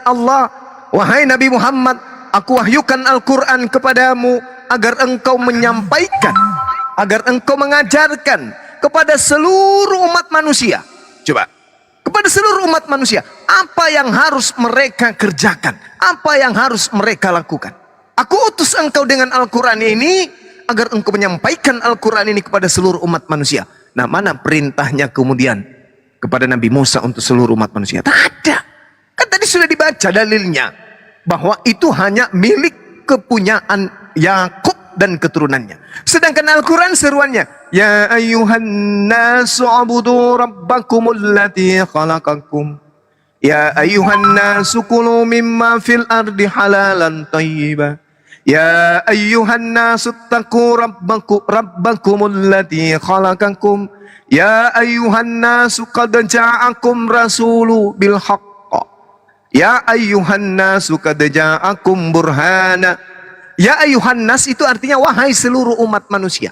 Allah. Wahai Nabi Muhammad, aku wahyukan Al-Quran kepadamu agar engkau menyampaikan, agar engkau mengajarkan kepada seluruh umat manusia. Coba, kepada seluruh umat manusia, apa yang harus mereka kerjakan, apa yang harus mereka lakukan. Aku utus engkau dengan Al-Quran ini agar engkau menyampaikan Al-Quran ini kepada seluruh umat manusia. Nah, mana perintahnya kemudian kepada Nabi Musa untuk seluruh umat manusia? Tak ada. Kan tadi sudah dibaca dalilnya bahwa itu hanya milik kepunyaan Yakub dan keturunannya. Sedangkan Al-Quran seruannya, ya ayyuhan nasu abudu rabbakumul lati khalaqakum, ya ayyuhan nasu kulu mimma fil ardi halalan tayyiba, ya ayyuhan nasu taqu rabbakumul lati khalaqakum, ya ayyuhan nasu qad ja'akum rasulu bil haqq, ya ayyuhan nasu qad ja'akum burhana. Ya ayyuhan nas itu artinya wahai seluruh umat manusia.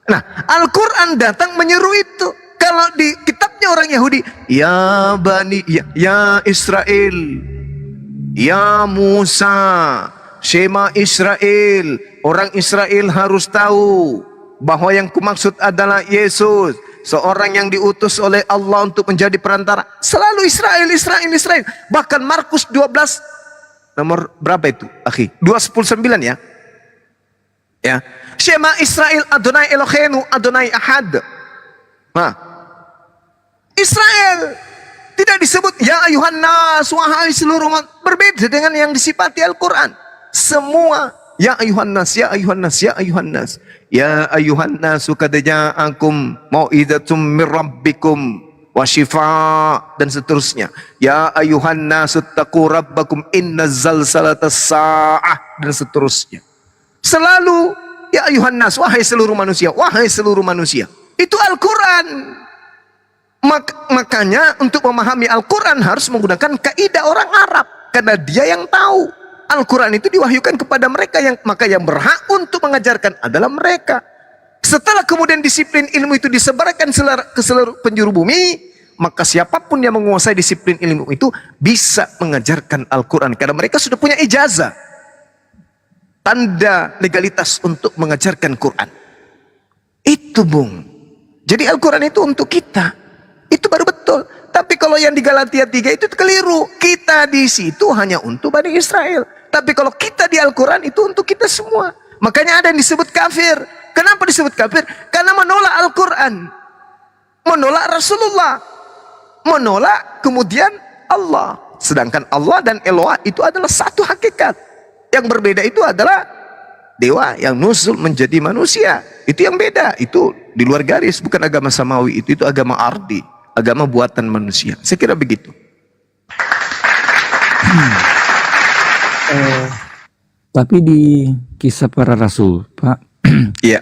Nah, Al-Quran datang menyeru itu. Kalau di kitabnya orang Yahudi, ya Bani, ya Israel, ya Musa, Shema Israel. Orang Israel harus tahu bahwa yang kumaksud adalah Yesus, seorang yang diutus oleh Allah untuk menjadi perantara. Selalu Israel, Israel, Israel. Bahkan Markus 12 nomor berapa itu, akhi? 219 ya. Ya. Shema Israel Adonai Eloheinu Adonai Ahad. Nah, Israel tidak disebut ya ayuhan nas, wahai seluruh umat. Berbeda dengan yang disifati Al-Quran. Semua ya ayuhan nas, ya ayuhan nas, ya ayuhan nas, ya ayuhan nas qad ja'akum mau'izatum mir rabbikum wa shifa, dan seterusnya. Ya ayuhan nasu taqu rabbakum inna zalzalatas sa'ah, dan seterusnya. Selalu ya ayuhan nas, wahai seluruh manusia, wahai seluruh manusia. Itu Al-Quran. Makanya untuk memahami Al-Quran harus menggunakan kaidah orang Arab, karena dia yang tahu. Al-Quran itu diwahyukan kepada mereka, maka yang berhak untuk mengajarkan adalah mereka. Setelah kemudian disiplin ilmu itu disebarkan ke seluruh penjuru bumi, maka siapapun yang menguasai disiplin ilmu itu bisa mengajarkan Al-Quran, karena mereka sudah punya ijazah, tanda legalitas untuk mengajarkan Quran. Itu bung. Jadi Al-Quran itu untuk kita, itu baru betul. Tapi kalau yang di Galatia 3 itu keliru. Kita di situ hanya untuk Bani Israel, tapi kalau kita di Al-Quran itu untuk kita semua. Makanya ada yang disebut kafir. Kenapa disebut kafir? Karena menolak Al-Quran, menolak Rasulullah, menolak kemudian Allah. Sedangkan Allah dan Eloah itu adalah satu hakikat. Yang berbeda itu adalah dewa yang nuzul menjadi manusia. Itu yang beda. Itu di luar garis, bukan agama samawi. Itu agama ardi, agama buatan manusia. Saya kira begitu. Tapi di kisah para rasul, Pak, Iya.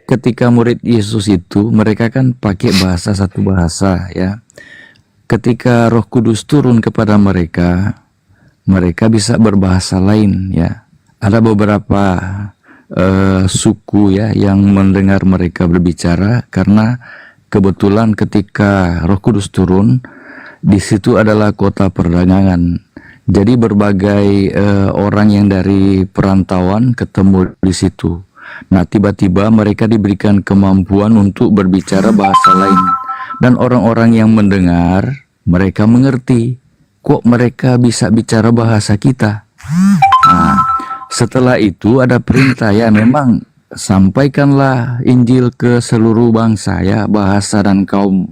ketika murid Yesus itu, mereka kan pakai satu bahasa ya. Ketika Roh Kudus turun kepada mereka, mereka bisa berbahasa lain ya. Ada beberapa suku ya yang mendengar mereka berbicara karena kebetulan ketika Roh Kudus turun, di situ adalah kota perdagangan. Jadi berbagai orang yang dari perantauan ketemu di situ. Nah, tiba-tiba mereka diberikan kemampuan untuk berbicara bahasa lain. Dan orang-orang yang mendengar, mereka mengerti. Kok mereka bisa bicara bahasa kita? Nah, setelah itu ada perintah ya, memang sampaikanlah Injil ke seluruh bangsa ya, bahasa dan kaum.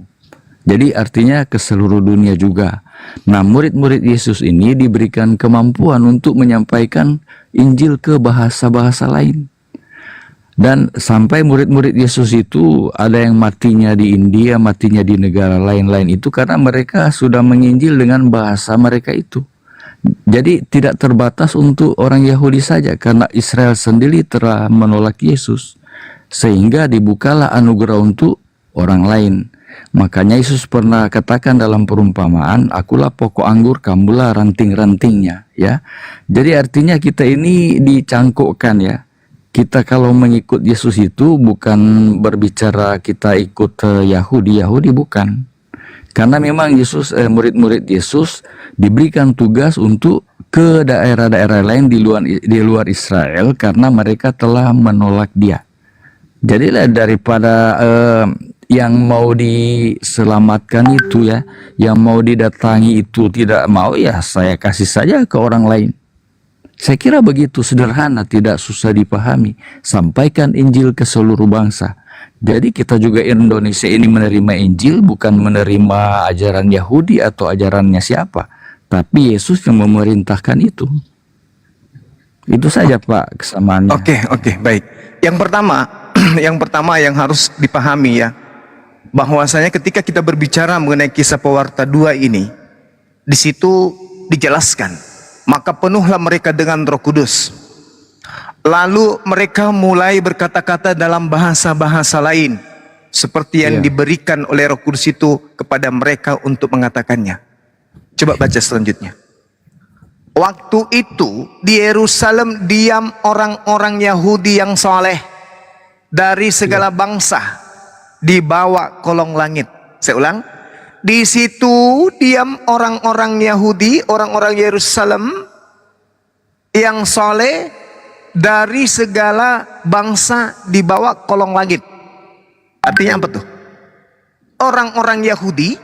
Jadi artinya ke seluruh dunia juga. Nah, murid-murid Yesus ini diberikan kemampuan untuk menyampaikan Injil ke bahasa-bahasa lain. Dan sampai murid-murid Yesus itu ada yang matinya di India, matinya di negara lain-lain itu karena mereka sudah menginjil dengan bahasa mereka itu. Jadi tidak terbatas untuk orang Yahudi saja, karena Israel sendiri telah menolak Yesus. Sehingga dibukalah anugerah untuk orang lain. Makanya Yesus pernah katakan dalam perumpamaan, akulah pokok anggur, kamulah ranting-rantingnya. Ya. Jadi artinya kita ini dicangkokkan ya. Kita kalau mengikut Yesus itu bukan berbicara kita ikut Yahudi bukan. Karena memang Yesus, murid-murid Yesus diberikan tugas untuk ke daerah-daerah lain di luar Israel karena mereka telah menolak Dia. Jadilah daripada yang mau diselamatkan itu ya, yang mau didatangi itu tidak mau, ya saya kasih saja ke orang lain. Saya kira begitu sederhana, tidak susah dipahami. Sampaikan Injil ke seluruh bangsa. Jadi kita juga Indonesia ini menerima Injil bukan menerima ajaran Yahudi atau ajarannya siapa, tapi Yesus yang memerintahkan itu. Itu saja Pak kesamaannya. Oke, baik. Yang pertama yang harus dipahami ya, bahwasanya ketika kita berbicara mengenai kisah pewarta 2 ini, di situ dijelaskan, maka penuhlah mereka dengan Roh Kudus. Lalu mereka mulai berkata-kata dalam bahasa-bahasa lain, seperti yang diberikan oleh Roh Kudus itu kepada mereka untuk mengatakannya. Coba baca selanjutnya. Waktu itu di Yerusalem diam orang-orang Yahudi yang soleh dari segala bangsa di bawah kolong langit. Saya ulang. Di situ diam orang-orang Yahudi, orang-orang Yerusalem yang soleh dari segala bangsa di bawah kolong langit. Artinya apa tuh? Orang-orang Yahudi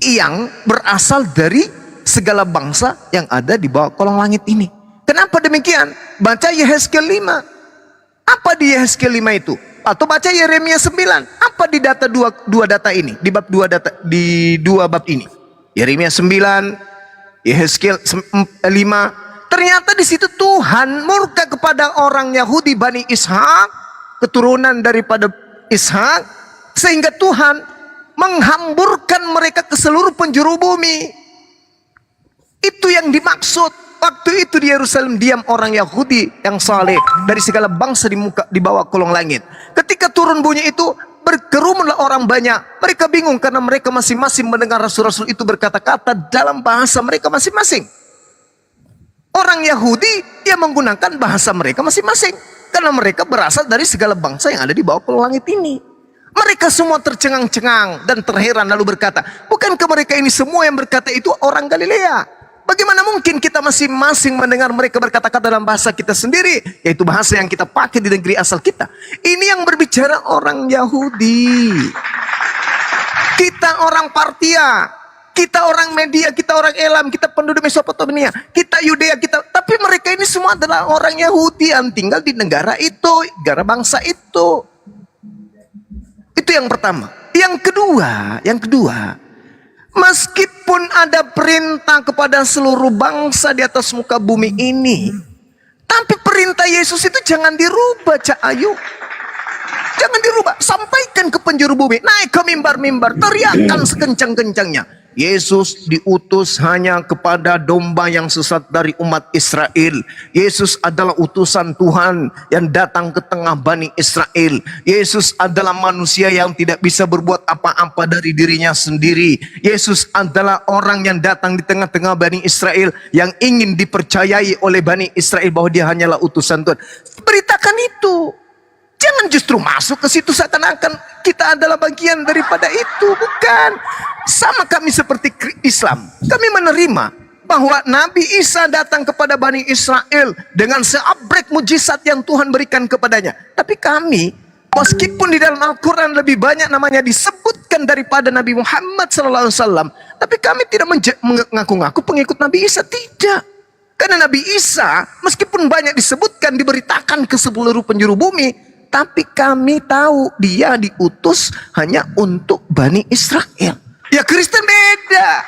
yang berasal dari segala bangsa yang ada di bawah kolong langit ini. Kenapa demikian? Baca Yehezkiel 5. Apa di Yehezkiel 5 itu? Atau baca Yeremia 9. Apa di data dua data ini? Di bab 2 data di 2 bab ini. Yeremia 9, Yehezkiel 5. Ternyata di situ Tuhan murka kepada orang Yahudi Bani Ishak, keturunan daripada Ishak, sehingga Tuhan menghamburkan mereka ke seluruh penjuru bumi. Itu yang dimaksud. Waktu itu di Yerusalem diam orang Yahudi yang saleh dari segala bangsa di bawah kolong langit. Ketika turun bunyi itu, berkerumunlah orang banyak. Mereka bingung karena mereka masing-masing mendengar rasul-rasul itu berkata-kata dalam bahasa mereka masing-masing. Orang Yahudi yang menggunakan bahasa mereka masing-masing karena mereka berasal dari segala bangsa yang ada di bawah kolong langit ini. Mereka semua tercengang-cengang dan terheran lalu berkata, bukankah mereka ini semua yang berkata itu orang Galilea? Bagaimana mungkin kita masing-masing mendengar mereka berkata-kata dalam bahasa kita sendiri, yaitu bahasa yang kita pakai di negeri asal kita. Ini yang berbicara orang Yahudi. Kita orang Partia, kita orang Media, kita orang Elam, kita penduduk Mesopotamia, kita Yudea, tapi mereka ini ini semua adalah orang Yahudi yang tinggal di negara itu, negara bangsa itu. Itu yang pertama. Yang kedua, meskipun ada perintah kepada seluruh bangsa di atas muka bumi ini, tapi perintah Yesus itu jangan dirubah, Cak Ayu. Jangan dirubah. Sampaikan ke penjuru bumi. Naik ke mimbar-mimbar. Teriakan sekencang-kencangnya. Yesus diutus hanya kepada domba yang sesat dari umat Israel. Yesus adalah utusan Tuhan yang datang ke tengah Bani Israel. Yesus adalah manusia yang tidak bisa berbuat apa-apa dari dirinya sendiri. Yesus adalah orang yang datang di tengah-tengah Bani Israel, yang ingin dipercayai oleh Bani Israel bahwa dia hanyalah utusan Tuhan. Beritakan itu. Jangan justru masuk ke situ seakan-akan kita adalah bagian daripada itu. Bukan. Sama kami seperti Islam. Kami menerima bahwa Nabi Isa datang kepada Bani Israel dengan seabrek mujizat yang Tuhan berikan kepadanya. Tapi kami, meskipun di dalam Al-Quran lebih banyak namanya disebutkan daripada Nabi Muhammad SAW, tapi kami tidak mengaku-ngaku pengikut Nabi Isa. Tidak. Karena Nabi Isa, meskipun banyak disebutkan, diberitakan ke seluruh penjuru bumi, tapi kami tahu dia diutus hanya untuk Bani Israel. Ya Kristen beda.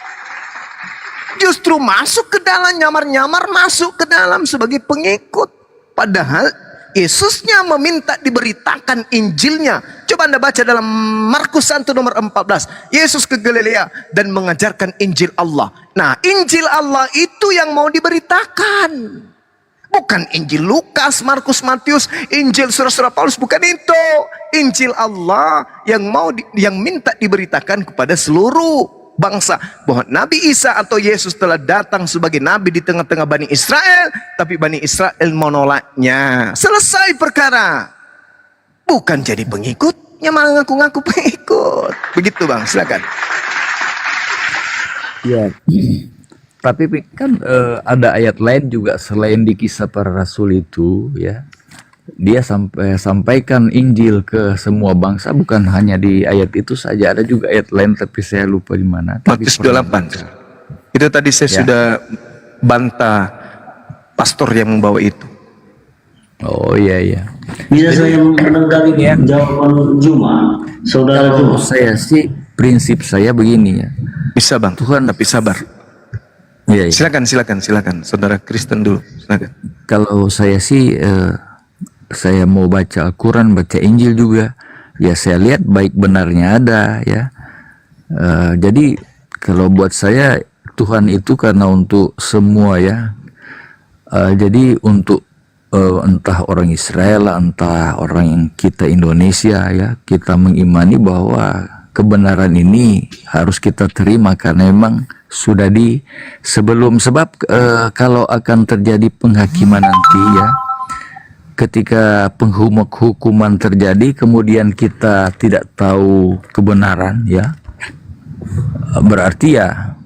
Justru masuk ke dalam, nyamar-nyamar masuk ke dalam sebagai pengikut. Padahal Yesusnya meminta diberitakan Injilnya. Coba Anda baca dalam Markus 1 nomor 14. Yesus ke Galilea dan mengajarkan Injil Allah. Nah, Injil Allah itu yang mau diberitakan. Bukan Injil Lukas, Markus, Matius, Injil surah-surah Paulus, bukan itu. Injil Allah yang minta diberitakan kepada seluruh bangsa bahwa Nabi Isa atau Yesus telah datang sebagai nabi di tengah-tengah Bani Israel, tapi Bani Israel menolaknya. Selesai perkara. Bukan jadi pengikutnya, malah ngaku-ngaku pengikut. Begitu Bang, silakan. Ya. Tapi kan ada ayat lain juga selain di Kisah Para Rasul itu, ya. Dia sampaikan Injil ke semua bangsa, bukan hanya di ayat itu saja, ada juga ayat lain tapi saya lupa di mana. Matius 28. Itu tadi saya sudah bantah pastor yang membawa itu. Oh iya. Bisa saya menanggapi jawaban Juma, saudara Kalau Juma? saya sih, prinsip saya begini ya. Bisa Bang, Tuhan, tapi sabar. Iya. Silakan, saudara Kristen dulu, silakan. Kalau saya sih, saya mau baca Al-Quran, baca Injil juga, ya saya lihat baik benarnya ada ya. Jadi kalau buat saya Tuhan itu karena untuk semua ya. Jadi untuk entah orang Israel, entah orang yang kita Indonesia ya, kita mengimani bahwa kebenaran ini harus kita terima karena memang sudah sebab kalau akan terjadi penghakiman nanti ya, ketika penghukuman terjadi kemudian kita tidak tahu kebenaran ya, berarti ya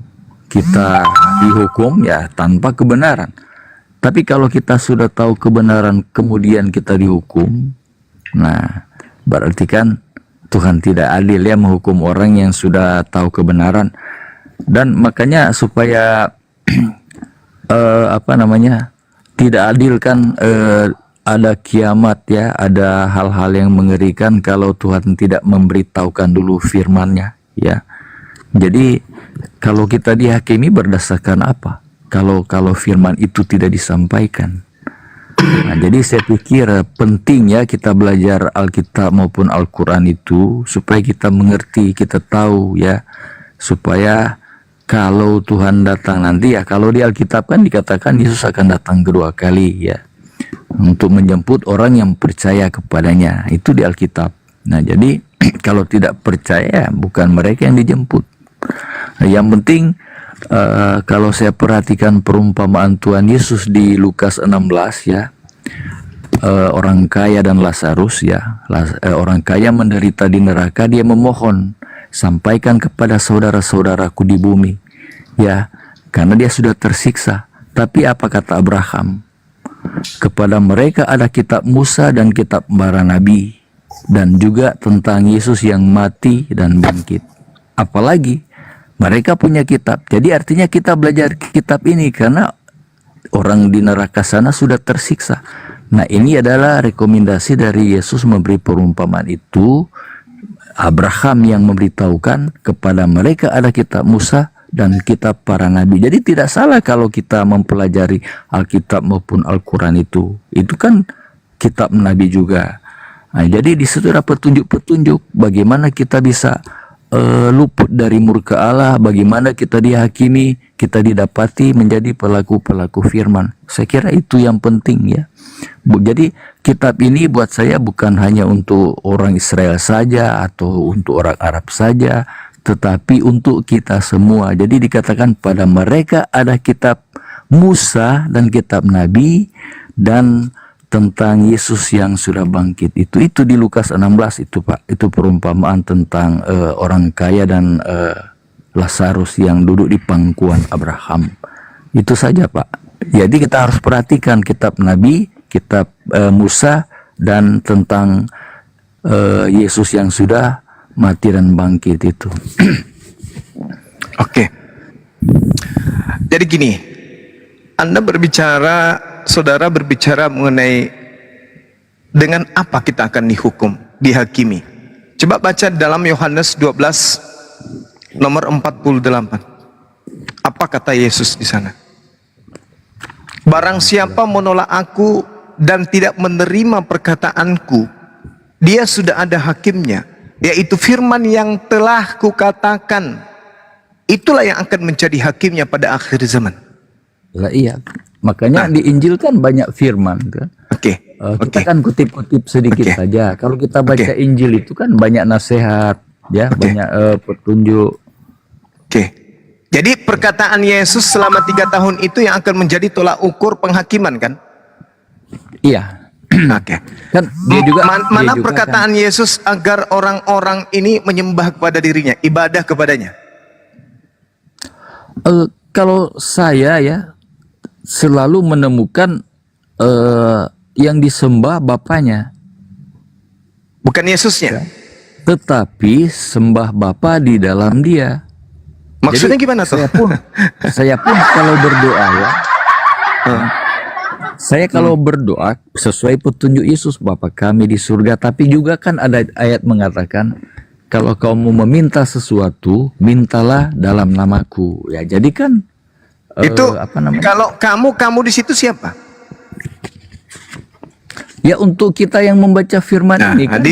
kita dihukum ya tanpa kebenaran. Tapi kalau kita sudah tahu kebenaran kemudian kita dihukum, nah berarti kan Tuhan tidak adil ya menghukum orang yang sudah tahu kebenaran. Dan makanya supaya tidak adil kan, ada kiamat ya, ada hal-hal yang mengerikan kalau Tuhan tidak memberitahukan dulu firman-Nya ya. Jadi kalau kita dihakimi berdasarkan apa? Kalau firman itu tidak disampaikan. Nah, jadi saya pikir penting ya kita belajar Alkitab maupun Al-Quran itu supaya kita mengerti, kita tahu ya, supaya kalau Tuhan datang nanti ya, kalau di Alkitab kan dikatakan Yesus akan datang kedua kali ya, untuk menjemput orang yang percaya kepadanya, itu di Alkitab. Nah jadi kalau tidak percaya bukan mereka yang dijemput. Nah, yang penting kalau saya perhatikan perumpamaan Tuhan Yesus di Lukas 16 ya, orang kaya dan Lazarus ya, orang kaya menderita di neraka, dia memohon, sampaikan kepada saudara-saudaraku di bumi ya, karena dia sudah tersiksa. Tapi apa kata Abraham? Kepada mereka ada kitab Musa dan kitab para nabi, dan juga tentang Yesus yang mati dan bangkit. Apalagi mereka punya kitab. Jadi artinya kita belajar kitab ini karena orang di neraka sana sudah tersiksa. Nah, ini adalah rekomendasi dari Yesus memberi perumpamaan itu. Abraham yang memberitahukan kepada mereka ada kitab Musa dan kitab para nabi. Jadi tidak salah kalau kita mempelajari Alkitab maupun Al-Quran itu. Itu kan kitab nabi juga. Nah, jadi di situ ada petunjuk-petunjuk bagaimana kita bisa luput dari murka Allah, bagaimana kita dihakimi, kita didapati menjadi pelaku-pelaku firman. Saya kira itu yang penting ya. Jadi kitab ini buat saya bukan hanya untuk orang Israel saja atau untuk orang Arab saja, tetapi untuk kita semua. Jadi dikatakan pada mereka ada kitab Musa dan kitab Nabi, dan tentang Yesus yang sudah bangkit itu di Lukas 16 itu Pak. Itu perumpamaan tentang orang kaya dan Lazarus yang duduk di pangkuan Abraham. Itu saja Pak. Jadi kita harus perhatikan kitab Nabi, kitab Musa, dan tentang Yesus yang sudah mati dan bangkit itu. Oke. Jadi gini, saudara berbicara mengenai dengan apa kita akan dihukum, dihakimi. Coba baca dalam Yohanes 12 nomor 48. Apa kata Yesus di sana? Barang siapa menolak aku dan tidak menerima perkataanku, dia sudah ada hakimnya, yaitu firman yang telah kukatakan. Itulah yang akan menjadi hakimnya pada akhir zaman. Lah iya, makanya di Injil kan banyak firman kan. Kita kan kutip-kutip sedikit saja. Kalau kita baca Injil itu kan banyak nasihat, ya, banyak petunjuk. Jadi perkataan Yesus selama 3 tahun itu yang akan menjadi tolak ukur penghakiman kan? Iya. Kan dia juga mana dia juga perkataan Yesus agar orang-orang ini menyembah kepada dirinya, ibadah kepadanya? Kalau saya ya selalu menemukan yang disembah Bapaknya, bukan Yesusnya. Tetapi sembah Bapa di dalam dia. Maksudnya jadi, gimana tuh? Saya pun kalau berdoa ya, saya kalau berdoa sesuai petunjuk Yesus, Bapa kami di surga. Tapi juga kan ada ayat mengatakan, kalau kamu meminta sesuatu, mintalah dalam namaku. Ya, jadi kan itu apa namanya? Kalau kamu di situ siapa? Ya untuk kita yang membaca firman ini kan. Di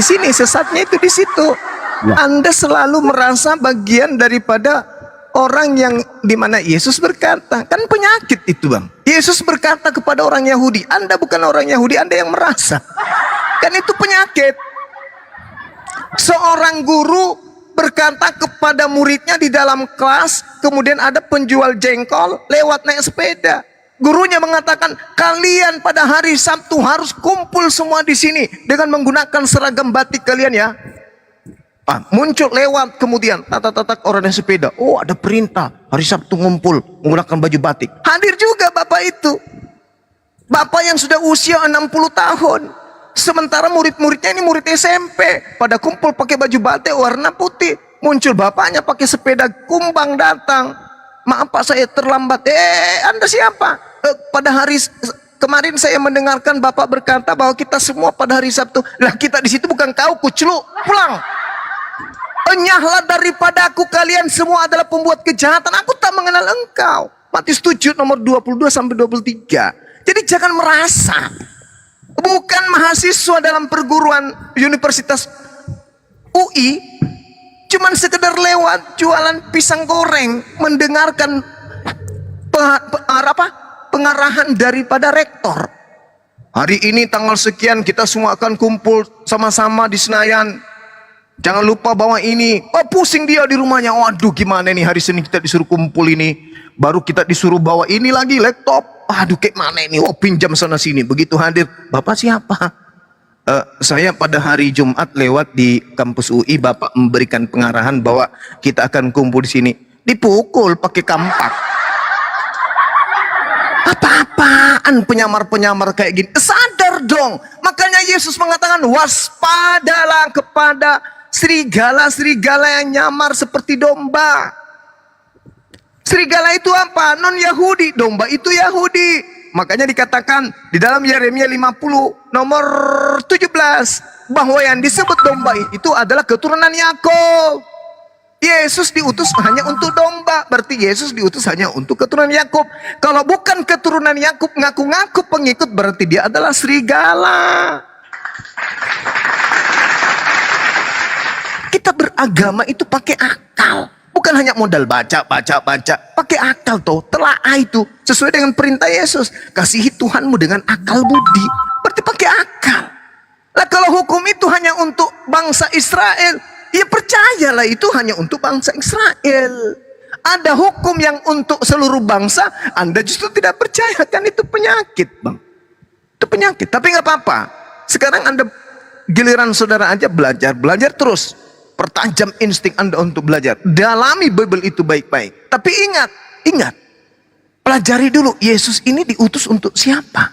sini sesatnya itu di situ. Anda selalu merasa bagian daripada orang yang dimana Yesus berkata, kan penyakit itu Bang. Yesus berkata kepada orang Yahudi, Anda bukan orang Yahudi, Anda yang merasa. Kan itu penyakit. Seorang guru berkata kepada muridnya di dalam kelas, kemudian ada penjual jengkol lewat naik sepeda. Gurunya mengatakan, kalian pada hari Sabtu harus kumpul semua di sini dengan menggunakan seragam batik kalian ya. Muncul lewat kemudian tatak-tatak orang yang sepeda. Oh, ada perintah hari Sabtu ngumpul menggunakan baju batik. Hadir juga bapak itu. Bapak yang sudah usia 60 tahun. Sementara murid-muridnya ini murid SMP. Pada kumpul pakai baju batik warna putih. Muncul bapaknya pakai sepeda kumbang datang. Maaf Pak, saya terlambat. Anda siapa? Pada hari kemarin saya mendengarkan bapak berkata bahwa kita semua pada hari Sabtu. Lah kita di situ bukan kau kuceluk. Pulang. Enyahlah daripadaku, kalian semua adalah pembuat kejahatan. Aku tak mengenal engkau. Matius 7 nomor 22 sampai 23. Jadi jangan merasa bukan mahasiswa dalam perguruan Universitas UI, cuman sekedar lewat jualan pisang goreng, mendengarkan pengarahan daripada rektor. Hari ini tanggal sekian kita semua akan kumpul sama-sama di Senayan. Jangan lupa bawa ini. Pusing dia di rumahnya. Waduh, gimana nih hari Senin kita disuruh kumpul ini. Baru kita disuruh bawa ini lagi laptop. Aduh, kayak mana ini? Pinjam sana sini. Begitu hadir, Bapak siapa? Saya pada hari Jumat lewat di kampus UI, Bapak memberikan pengarahan bahwa kita akan kumpul di sini. Dipukul pakai kampak. Apa-apaan penyamar-penyamar kayak gini? Sadar dong. Makanya Yesus mengatakan, waspadalah kepada serigala-serigala yang nyamar seperti domba. Serigala itu apa? Non-Yahudi. Domba itu Yahudi. Makanya dikatakan di dalam Yeremia 50 nomor 17 bahwa yang disebut domba itu adalah keturunan Yakub. Yesus diutus hanya untuk domba, berarti Yesus diutus hanya untuk keturunan Yakub. Kalau bukan keturunan Yakub ngaku-ngaku pengikut, berarti dia adalah serigala. Kita beragama itu pakai akal, bukan hanya modal baca, pakai akal toh, telaah itu sesuai dengan perintah Yesus. Kasihi Tuhanmu dengan akal budi, berarti pakai akal. Lah kalau hukum itu hanya untuk bangsa Israel, ya percayalah itu hanya untuk bangsa Israel. Ada hukum yang untuk seluruh bangsa, Anda justru tidak percaya, kan itu penyakit, Bang. Itu penyakit, tapi nggak apa-apa. Sekarang Anda giliran saudara aja belajar terus. Pertajam insting Anda untuk belajar. Dalami Bible itu baik-baik. Tapi ingat, pelajari dulu Yesus ini diutus untuk siapa?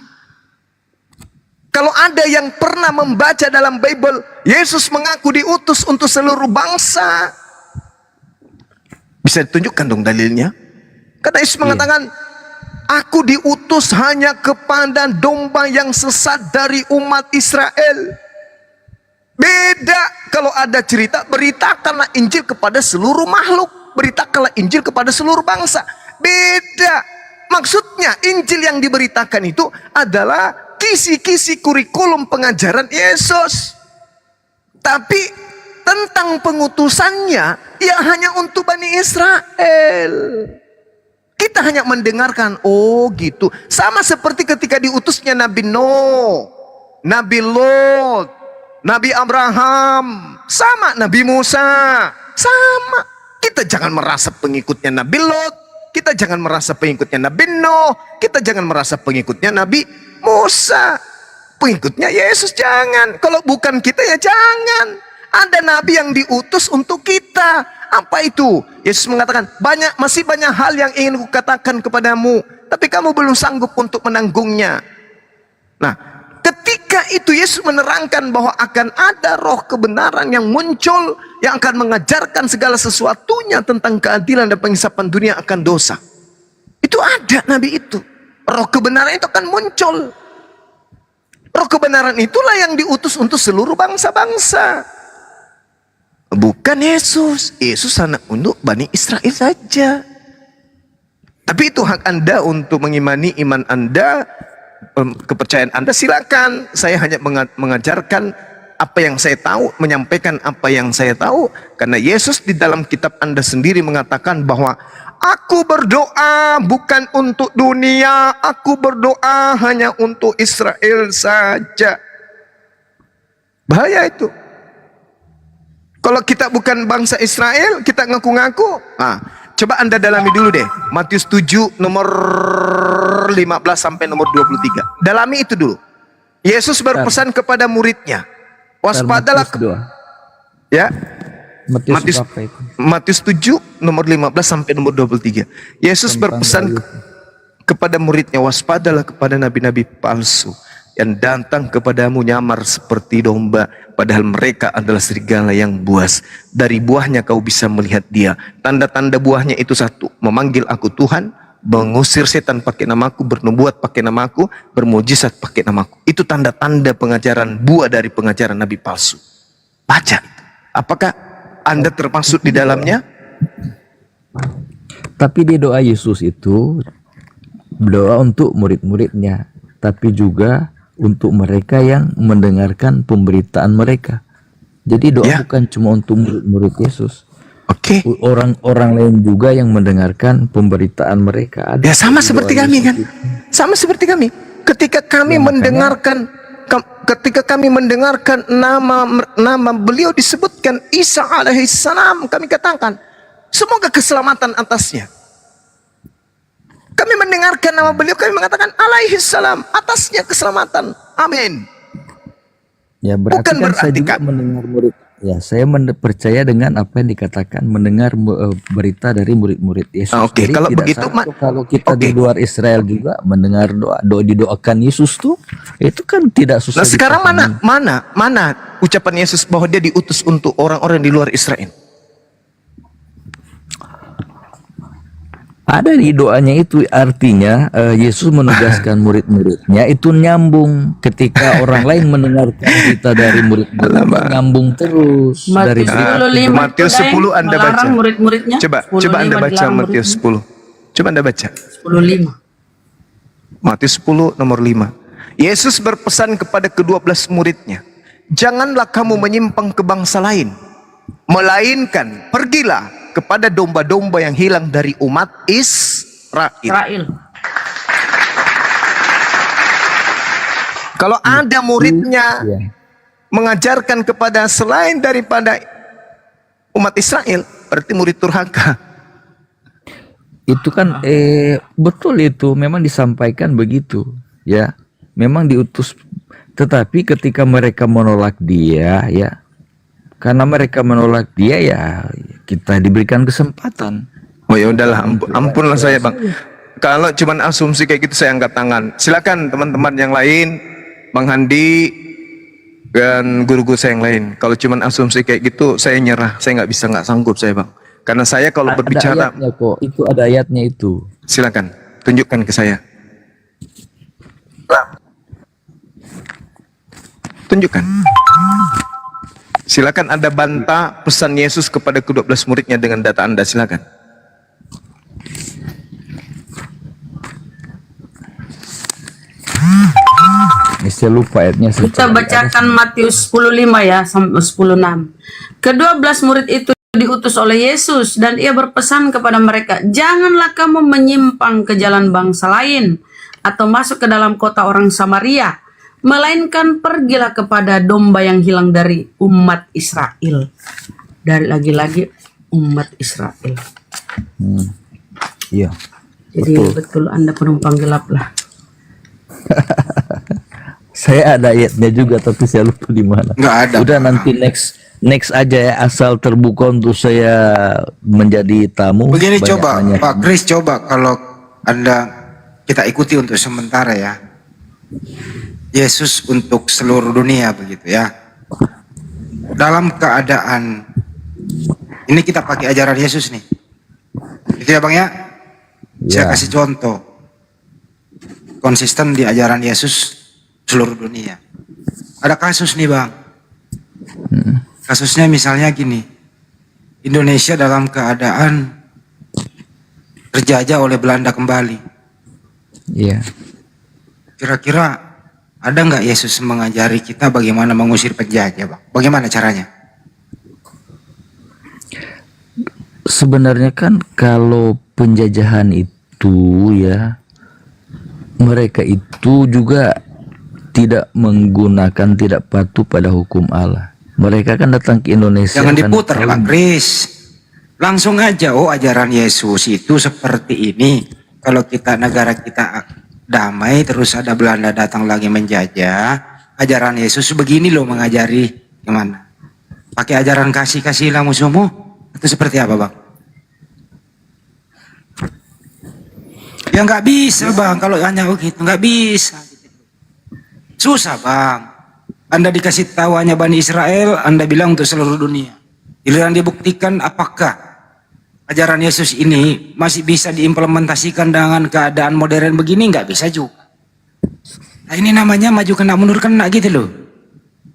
Kalau ada yang pernah membaca dalam Bible, Yesus mengaku diutus untuk seluruh bangsa. Bisa ditunjukkan dong dalilnya? Karena Yesus mengatakan, aku diutus hanya kepada domba yang sesat dari umat Israel. Beda kalau ada cerita, beritakanlah Injil kepada seluruh makhluk. Beritakanlah Injil kepada seluruh bangsa. Beda. Maksudnya Injil yang diberitakan itu adalah kisi-kisi kurikulum pengajaran Yesus. Tapi tentang pengutusannya, ya hanya untuk Bani Israel. Kita hanya mendengarkan, oh gitu. Sama seperti ketika diutusnya Nabi Nuh, Nabi Lot, Nabi Abraham, sama Nabi Musa, sama. Kita jangan merasa pengikutnya Nabi Lot, kita jangan merasa pengikutnya Nabi Nuh, kita jangan merasa pengikutnya Nabi Musa. Pengikutnya Yesus jangan. Kalau bukan kita ya jangan. Ada nabi yang diutus untuk kita. Apa itu? Yesus mengatakan, masih banyak hal yang ingin kukatakan kepadamu, tapi kamu belum sanggup untuk menanggungnya. Nah, ketika itu Yesus menerangkan bahwa akan ada roh kebenaran yang muncul, yang akan mengajarkan segala sesuatunya tentang keadilan dan pengisapan dunia akan dosa. Itu ada nabi itu. Roh kebenaran itu akan muncul. Roh kebenaran itulah yang diutus untuk seluruh bangsa-bangsa. Bukan Yesus. Yesus hanya untuk Bani Israel saja. Tapi itu hak Anda untuk mengimani iman Anda, kepercayaan Anda, silakan. Saya hanya mengajarkan apa yang saya tahu, menyampaikan apa yang saya tahu. Karena Yesus di dalam kitab Anda sendiri mengatakan bahwa aku berdoa bukan untuk dunia, aku berdoa hanya untuk Israel saja. Bahaya itu. Kalau kita bukan bangsa Israel, kita ngaku-ngaku. Coba Anda dalami dulu deh. Matius 7 nomor 15 sampai nomor 23. Dalami itu dulu. Yesus berpesan kepada muridnya, waspadalah. Ya. Matius 7 nomor 15 sampai nomor 23. Yesus berpesan kepada muridnya, waspadalah kepada nabi-nabi palsu yang datang kepadamu nyamar seperti domba, padahal mereka adalah serigala yang buas. Dari buahnya kau bisa melihat dia. Tanda-tanda buahnya itu satu, memanggil aku Tuhan, mengusir setan pakai namaku, bernubuat pakai namaku, bermujizat pakai namaku. Itu tanda-tanda pengajaran, buah dari pengajaran nabi palsu. Baca. Apakah Anda termasuk di dalamnya? Tapi di doa Yesus itu doa untuk murid-muridnya, tapi juga untuk mereka yang mendengarkan pemberitaan mereka. Jadi doa bukan cuma untuk murid-murid Yesus. Oke. Orang-orang lain juga yang mendengarkan pemberitaan mereka. Ada ya sama seperti kami kan? Sama seperti kami. Ketika kami mendengarkan nama beliau disebutkan Isa alaihissalam, kami katakan semoga keselamatan atasnya. Kami mendengarkan nama beliau, kami mengatakan alaihissalam, atasnya keselamatan. Amin. Ya berarti bukan kan saya juga mendengar murid. Ya saya percaya dengan apa yang dikatakan, mendengar berita dari murid-murid Yesus. Oke, kalau begitu kalau kita di luar Israel juga mendengar doa didoakan Yesus tuh, itu kan tidak susah. Nah sekarang mana ucapan Yesus bahwa dia diutus untuk orang-orang di luar Israel? Ada di doanya itu, artinya Yesus menugaskan murid-muridnya itu nyambung. Ketika orang lain mendengarkan kita dari murid-murid, nyambung terus dari Matius 10:5 Matius 10 Anda baca. melarang murid-muridnya. Coba 10:5 Anda baca dilarang Matius 10. Coba Anda baca. 10:5. Matius 10 nomor 5. Yesus berpesan kepada ke-12 muridnya, janganlah kamu menyimpang ke bangsa lain, melainkan pergilah kepada domba-domba yang hilang dari umat Israel. Israel. Kalau ada muridnya ya. mengajarkan kepada selain daripada umat Israel, berarti murid durhaka. Itu kan betul, itu memang disampaikan begitu, ya. Memang diutus, tetapi ketika mereka menolak dia, ya, karena mereka menolak dia, ya kita diberikan kesempatan. Oh ya udahlah, ampunlah saya bang. Kalau cuman asumsi kayak gitu saya angkat tangan. Silakan teman-teman yang lain, Bang Handi dan guru-guru saya yang lain. Kalau cuman asumsi kayak gitu saya nyerah, saya nggak sanggup saya bang. Karena saya kalau berbicara, Ada ayatnya kok, itu ada ayatnya itu. silakan tunjukkan ke saya. Tunjukkan. Silakan Anda bantah pesan Yesus kepada ke-12 muridnya dengan data Anda, silakan. Ini saya lupa ayatnya. Kita bacakan Matius 10:5 ya sampai 10:6. Ke-12 murid itu diutus oleh Yesus dan ia berpesan kepada mereka, janganlah kamu menyimpang ke jalan bangsa lain atau masuk ke dalam kota orang Samaria, melainkan pergilah kepada domba yang hilang dari umat Israel. Dari lagi-lagi umat Israel. Iya. Jadi betul Anda penumpang gelap lah. Saya ada ayatnya juga tapi saya lupa di mana. Nggak ada. Udah nanti next aja ya, asal terbuka untuk saya menjadi tamu. Begini Banyak coba nanya. Pak Kris, coba kalau Anda kita ikuti untuk sementara ya. Yesus untuk seluruh dunia begitu ya. Dalam keadaan ini kita pakai ajaran Yesus nih. Itu ya Bang ya. Saya Ya. kasih contoh. Konsisten di ajaran Yesus seluruh dunia. Ada kasus nih Bang. Kasusnya misalnya gini. Indonesia dalam keadaan terjajah oleh Belanda kembali. Iya. Kira-kira ada nggak Yesus mengajari kita bagaimana mengusir penjajah, Bang? Bagaimana caranya? Sebenarnya kan kalau penjajahan itu ya, mereka itu juga tidak menggunakan, tidak patuh pada hukum Allah. Mereka kan datang ke Indonesia. Jangan kan diputar, tahu- Pak Kris. Langsung aja, oh ajaran Yesus itu seperti ini. Kalau kita negara kita damai, terus ada Belanda datang lagi menjajah, ajaran Yesus begini loh mengajari gimana? Pakai ajaran kasih-kasihilah musuhmu? Itu seperti apa Bang? Ya nggak bisa Bang, kalau hanya begitu nggak bisa. Susah Bang. Anda dikasih tahu hanya Bani Israel, Anda bilang untuk seluruh dunia. Giliran dibuktikan apakah ajaran Yesus ini masih bisa diimplementasikan dengan keadaan modern begini, nggak bisa juga. Nah ini namanya maju kena mundur kena gitu loh.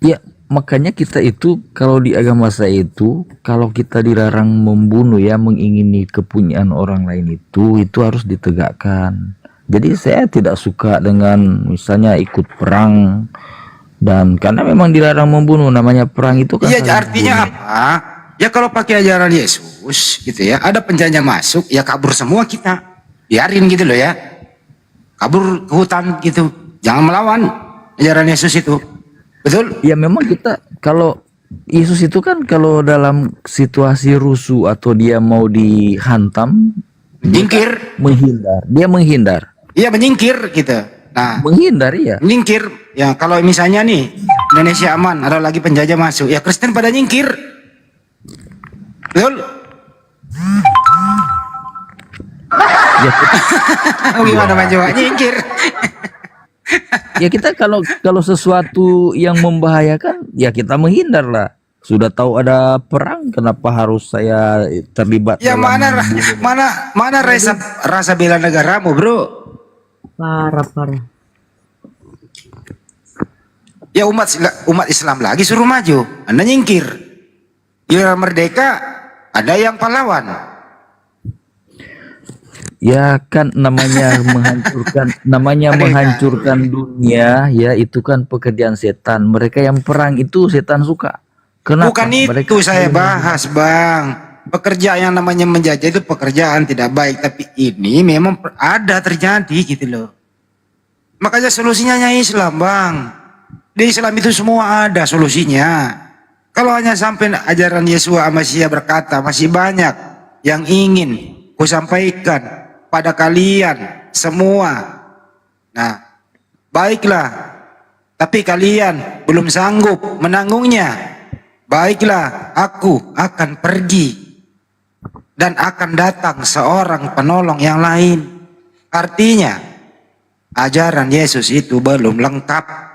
Ya, makanya kita itu kalau di agama saya itu, kalau kita dilarang membunuh ya, mengingini kepunyaan orang lain itu harus ditegakkan. Jadi saya tidak suka dengan misalnya ikut perang, dan karena memang dilarang membunuh, namanya perang itu kan. Iya saling artinya bunuh. apa? Ya kalau pakai ajaran Yesus gitu ya, ada penjajah masuk, ya kabur semua kita. Biarin gitu loh ya. Kabur ke hutan gitu. Jangan melawan ajaran Yesus itu. Betul? Ya memang kita kalau Yesus itu kan kalau dalam situasi rusuh atau dia mau dihantam, Menyingkir. menghindar. Dia menghindar. Iya menyingkir gitu. Nah, Menghindar ya. menyingkir. Ya kalau misalnya nih Indonesia aman, ada lagi penjajah masuk, ya Kristen pada nyingkir. Betul? Ya, Gimana maju nyingkir? ya kita kalau sesuatu yang membahayakan ya kita menghindar lah. Sudah tahu ada perang, kenapa harus saya terlibat Ya dalam mana rasa bela negaramu, bro? Parah. Ya umat Islam lagi suruh maju, Anda nyingkir. Ya merdeka, ada yang pahlawan. Ya kan namanya menghancurkan dunia, ya itu kan pekerjaan setan. Mereka yang perang itu setan suka. Kenapa? Bukan itu saya bahas, Bang. Pekerjaan yang namanya menjajah itu pekerjaan tidak baik, tapi ini memang ada terjadi gitu loh. Makanya solusinya hanya Islam, Bang. Di Islam itu semua ada solusinya. Kalau hanya sampai ajaran Yesus Masih berkata, masih banyak yang ingin kusampaikan pada kalian semua. Nah, baiklah. Tapi kalian belum sanggup menanggungnya. Baiklah, aku akan pergi dan akan datang seorang penolong yang lain. Artinya, ajaran Yesus itu belum lengkap.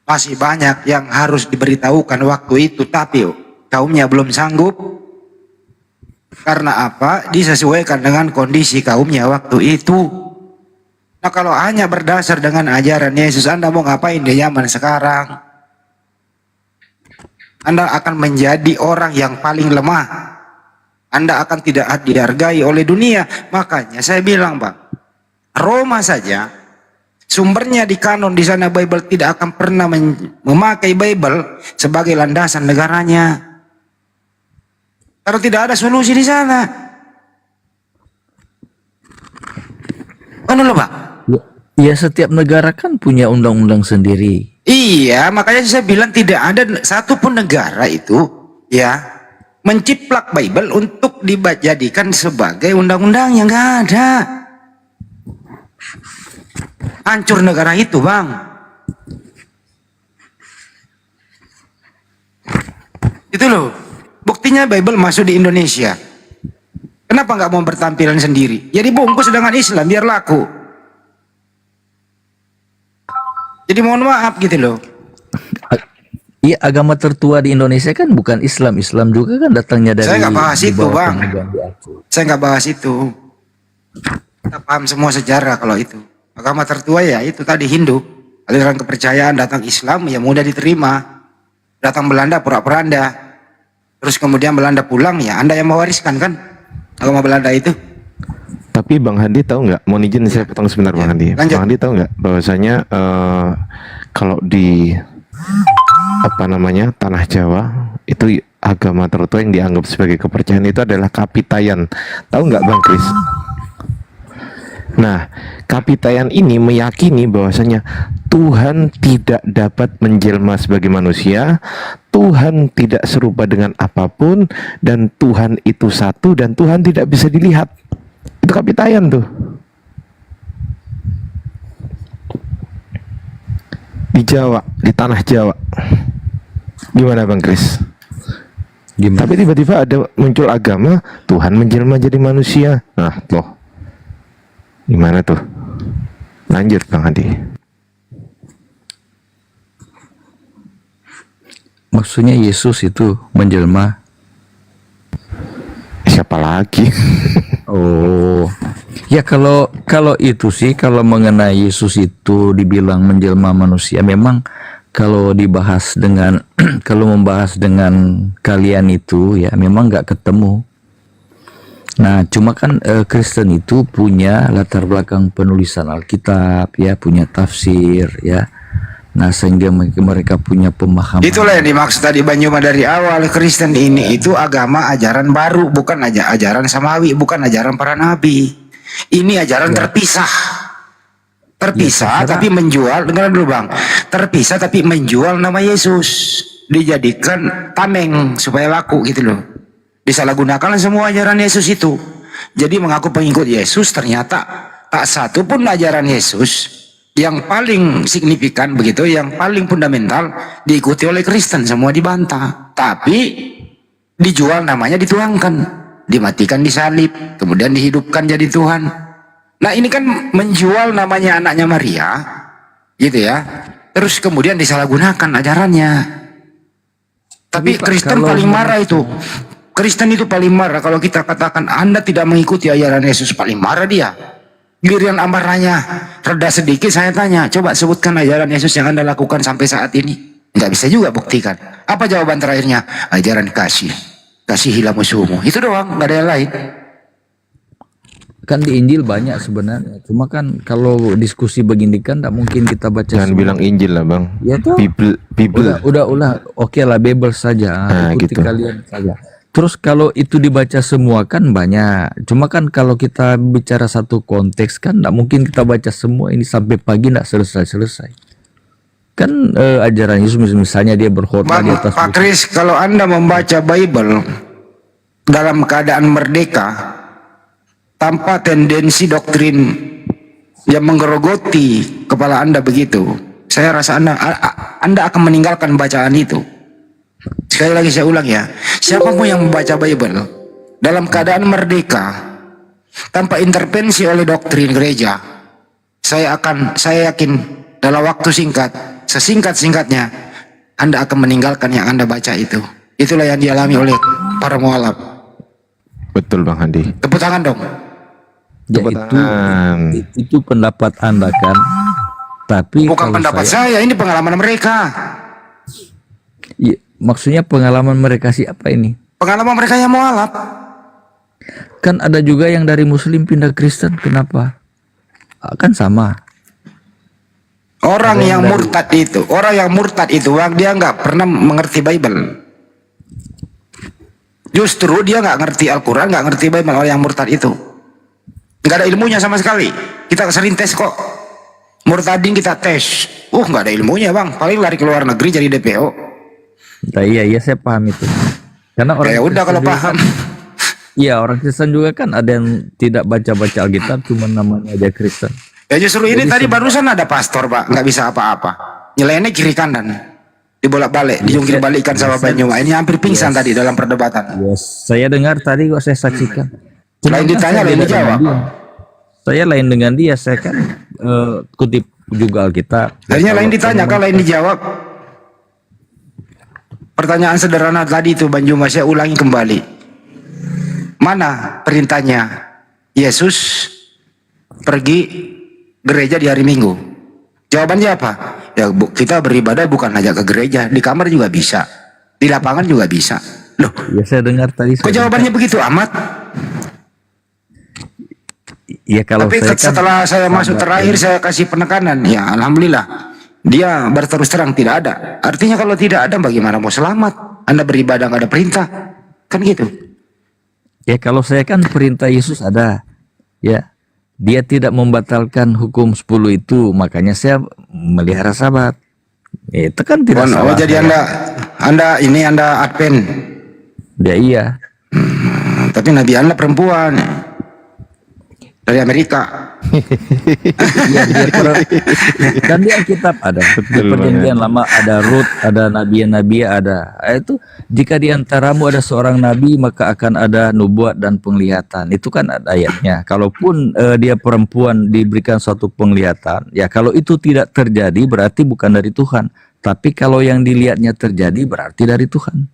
Masih banyak yang harus diberitahukan waktu itu, tapi kaumnya belum sanggup. Karena apa? Disesuaikan dengan kondisi kaumnya waktu itu. Nah, kalau hanya berdasar dengan ajaran Yesus, Anda mau ngapain di zaman sekarang? Anda akan menjadi orang yang paling lemah. Anda akan tidak dihargai oleh dunia. Makanya saya bilang, Bang, Roma saja sumbernya di kanon di sana Bible tidak akan pernah memakai Bible sebagai landasan negaranya. Karena tidak ada solusi di sana. Mana loh, Pak? Ya setiap negara kan punya undang-undang sendiri. Iya, makanya saya bilang tidak ada satupun negara itu ya menciplak Bible untuk dijadikan sebagai undang-undang, yang nggak ada. Hancur negara itu, Bang. Itu loh. Buktinya Bible masuk di Indonesia. Kenapa nggak mau bertampilan sendiri? Jadi bungkus dengan Islam biar laku. Jadi mohon maaf gitu loh. Iya, agama tertua di Indonesia kan bukan Islam. Islam juga kan datangnya dari. Saya nggak bahas di itu, bawah Bang. pemegang di Aceh. Saya nggak bahas itu. Kita paham semua sejarah kalau itu. Agama tertua ya itu tadi Hindu. Aliran kepercayaan, datang Islam ya mudah diterima. Datang Belanda pura-pura Anda. Terus kemudian Belanda pulang, ya Anda yang mewariskan kan agama Belanda itu. Tapi Bang Handi tahu nggak? Mohon izin saya potong sebentar, Bang Handi. Lanjut. Bang Handi tahu nggak bahwasanya kalau di tanah Jawa itu agama tertua yang dianggap sebagai kepercayaan itu adalah Kapitayan. Tahu nggak, Bang Kris? Nah, Kapitayan ini meyakini bahwasanya Tuhan tidak dapat menjelma sebagai manusia, Tuhan tidak serupa dengan apapun, dan Tuhan itu satu dan Tuhan tidak bisa dilihat. Itu Kapitayan tuh. Di Jawa, di tanah Jawa. Gimana, Bang Kris? Gimana? Tapi tiba-tiba ada muncul agama Tuhan menjelma jadi manusia. Nah, loh. Gimana tuh? Lanjut, Bang Hadi. Maksudnya Yesus itu menjelma. Siapa lagi? Oh, ya kalau itu sih, kalau mengenai Yesus itu dibilang menjelma manusia, memang kalau dibahas dengan kalau membahas dengan kalian itu ya memang nggak ketemu. Nah, cuma kan Kristen itu punya latar belakang penulisan Alkitab, ya punya tafsir, ya. Nah, sehingga mereka punya pemahaman. Itulah yang dimaksud tadi Banyuma dari awal. Kristen ini itu agama ajaran baru, bukan ajaran samawi, bukan ajaran para nabi. Ini ajaran terpisah. Terpisah tapi menjual, dengar dulu Bang. Terpisah tapi menjual nama Yesus. Dijadikan tameng supaya laku gitu loh. Disalahgunakan semua ajaran Yesus itu. Jadi mengaku pengikut Yesus, ternyata tak satu pun ajaran Yesus yang paling signifikan begitu, yang paling fundamental diikuti oleh Kristen, semua dibantah. Tapi dijual namanya, dituangkan, dimatikan, disalib, kemudian dihidupkan jadi Tuhan. Nah ini kan menjual namanya anaknya Maria, gitu ya. Terus kemudian disalahgunakan ajarannya. Tapi Pak, Kristen kalau paling marah itu. Kristen itu paling marah kalau kita katakan Anda tidak mengikuti ajaran Yesus, paling marah dia. Giliran amarahnya reda sedikit, saya tanya, coba sebutkan ajaran Yesus yang Anda lakukan sampai saat ini. Nggak bisa juga buktikan. Apa jawaban terakhirnya? Ajaran kasih. Kasihilah musuhmu. Itu doang, nggak ada yang lain. kan di Injil banyak sebenarnya. Cuma kan kalau diskusi begini kan tidak mungkin kita baca Jangan semua. bilang Injil lah bang. Ya toh. Bible. Udah, oke lah, Bible saja, ikuti gitu. kalian saja. Terus kalau itu dibaca semua kan banyak. Cuma kan kalau kita bicara satu konteks kan tidak mungkin kita baca semua ini sampai pagi tidak selesai. Kan ajaran Yesus misalnya dia berkhotbah di atas Pak Kris, kalau Anda membaca Bible dalam keadaan merdeka tanpa tendensi doktrin yang menggerogoti kepala Anda begitu, saya rasa Anda akan meninggalkan bacaan itu. Sekali lagi saya ulang ya, siapapun yang membaca Bible dalam keadaan merdeka tanpa intervensi oleh doktrin gereja, saya yakin dalam waktu singkat, sesingkat-singkatnya Anda akan meninggalkan yang Anda baca itu. Itulah yang dialami oleh para mualaf. Betul bang Handi. Tepuk tangan dong. Ya, itu pendapat Anda kan. Tapi Bukan kalau pendapat saya, ini pengalaman mereka. Ya, maksudnya pengalaman mereka siapa ini? Pengalaman mereka yang mualaf. Kan ada juga yang dari Muslim pindah Kristen, kenapa? Kan sama. Orang yang murtad itu, Bang, dia nggak pernah mengerti Bible. Justru dia nggak ngerti Al-Quran, nggak ngerti Bible. Orang yang murtad itu nggak ada ilmunya sama sekali. Kita sering tes kok. Murtadin kita tes. Nggak ada ilmunya bang. Paling lari ke luar negeri jadi DPO. Nah, iya saya paham itu. Karena orang Ya udah kalau juga paham. Iya, orang Kristen juga kan ada yang tidak baca Alkitab, cuma namanya aja Kristen. Ya justru ini tadi barusan ada pastor pak, nggak bisa apa-apa. Nyelainnya kiri kanan, dibolak-balik, dijungkir balikan sama Banyuma. Ini hampir pingsan tadi dalam perdebatan. Yes, saya dengar tadi kok saya saksikan. Lain ditanya, lain dijawab. Saya lain dengan dia, saya kan kutip juga Alkitab. Akhirnya lain ditanya, kan lain dijawab. Pertanyaan sederhana tadi itu Banyuma, saya ulangi kembali. Mana perintahnya Yesus pergi gereja di hari Minggu? Jawabannya apa? Ya kita beribadah bukan hanya ke gereja, di kamar juga bisa, di lapangan juga bisa. Loh, Ya saya dengar tadi. kok jawabannya begitu amat? Ya kalau Tapi saya kan setelah saya masuk terakhir saya kasih penekanan, ya alhamdulillah dia berterus terang tidak ada. Artinya kalau tidak ada bagaimana mau selamat? Anda beribadah nggak ada perintah, kan gitu. Ya kalau saya kan perintah Yesus ada. Ya. Dia tidak membatalkan hukum 10 itu, makanya saya melihara Sabat. Itu kan tidak salah. Jadi Anda Advent. Ya iya. Tapi Nabi Anda perempuan dari Amerika. Ya, dan di Alkitab ada, di Perjanjian Lama ada Rut, ada nabi ada. Itu jika di antaramu ada seorang nabi maka akan ada nubuat dan penglihatan. Itu kan ada ayatnya. Kalaupun dia perempuan diberikan suatu penglihatan, ya kalau itu tidak terjadi berarti bukan dari Tuhan. Tapi kalau yang dilihatnya terjadi berarti dari Tuhan.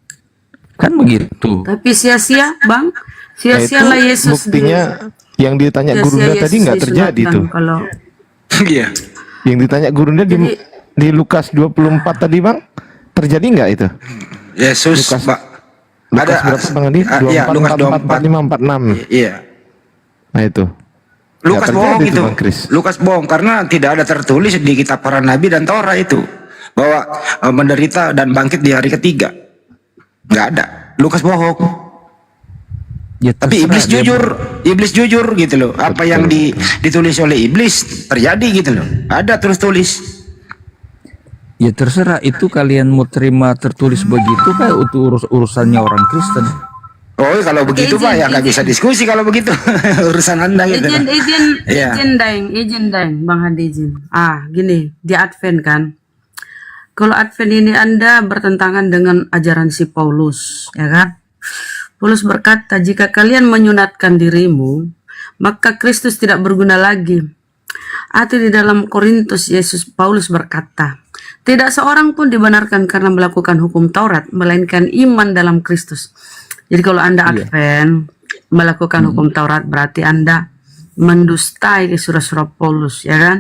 Kan begitu. Tapi sia-sia, Bang. Sia-sialah Yesus. Buktinya yang ditanya Sia-sia Gurunda Yesus tadi nggak terjadi disunatkan. tuh. Kalau Iya. Yang ditanya Gurunda di Lukas 24 tadi bang, terjadi nggak itu? Yesus Lukas- Pak. Lukas berapa bang Andi? Iya, Lukas 24, 45, 46. Iya. Nah itu. Lukas Nggak bohong terjadi itu. tuh, Bang Kris. Lukas bohong karena tidak ada tertulis di kitab para nabi dan Taurat itu bahwa menderita dan bangkit di hari ketiga. Nggak ada. Lukas bohong. Ya, Tapi terserah iblis jujur gitu loh. Apa yang ditulis oleh iblis terjadi gitu loh. Ada terus tulis. Ya terserah, itu kalian mau terima tertulis begitu kayak itu urusannya orang Kristen. Oh kalau begitu Pak ya nggak bisa diskusi kalau begitu. Urusan Anda gitu. Iya. izin daeng, Bang Hadi izin. Gini, di Advent kan. Kalau Advent ini Anda bertentangan dengan ajaran si Paulus, ya kan? Paulus berkata, jika kalian menyunatkan dirimu, maka Kristus tidak berguna lagi. Atau di dalam Korintus, Paulus berkata, Tidak seorang pun dibenarkan karena melakukan hukum Taurat, melainkan iman dalam Kristus. Jadi kalau Anda Advent melakukan hukum Taurat, berarti Anda mendustai surat-surat Paulus, ya kan?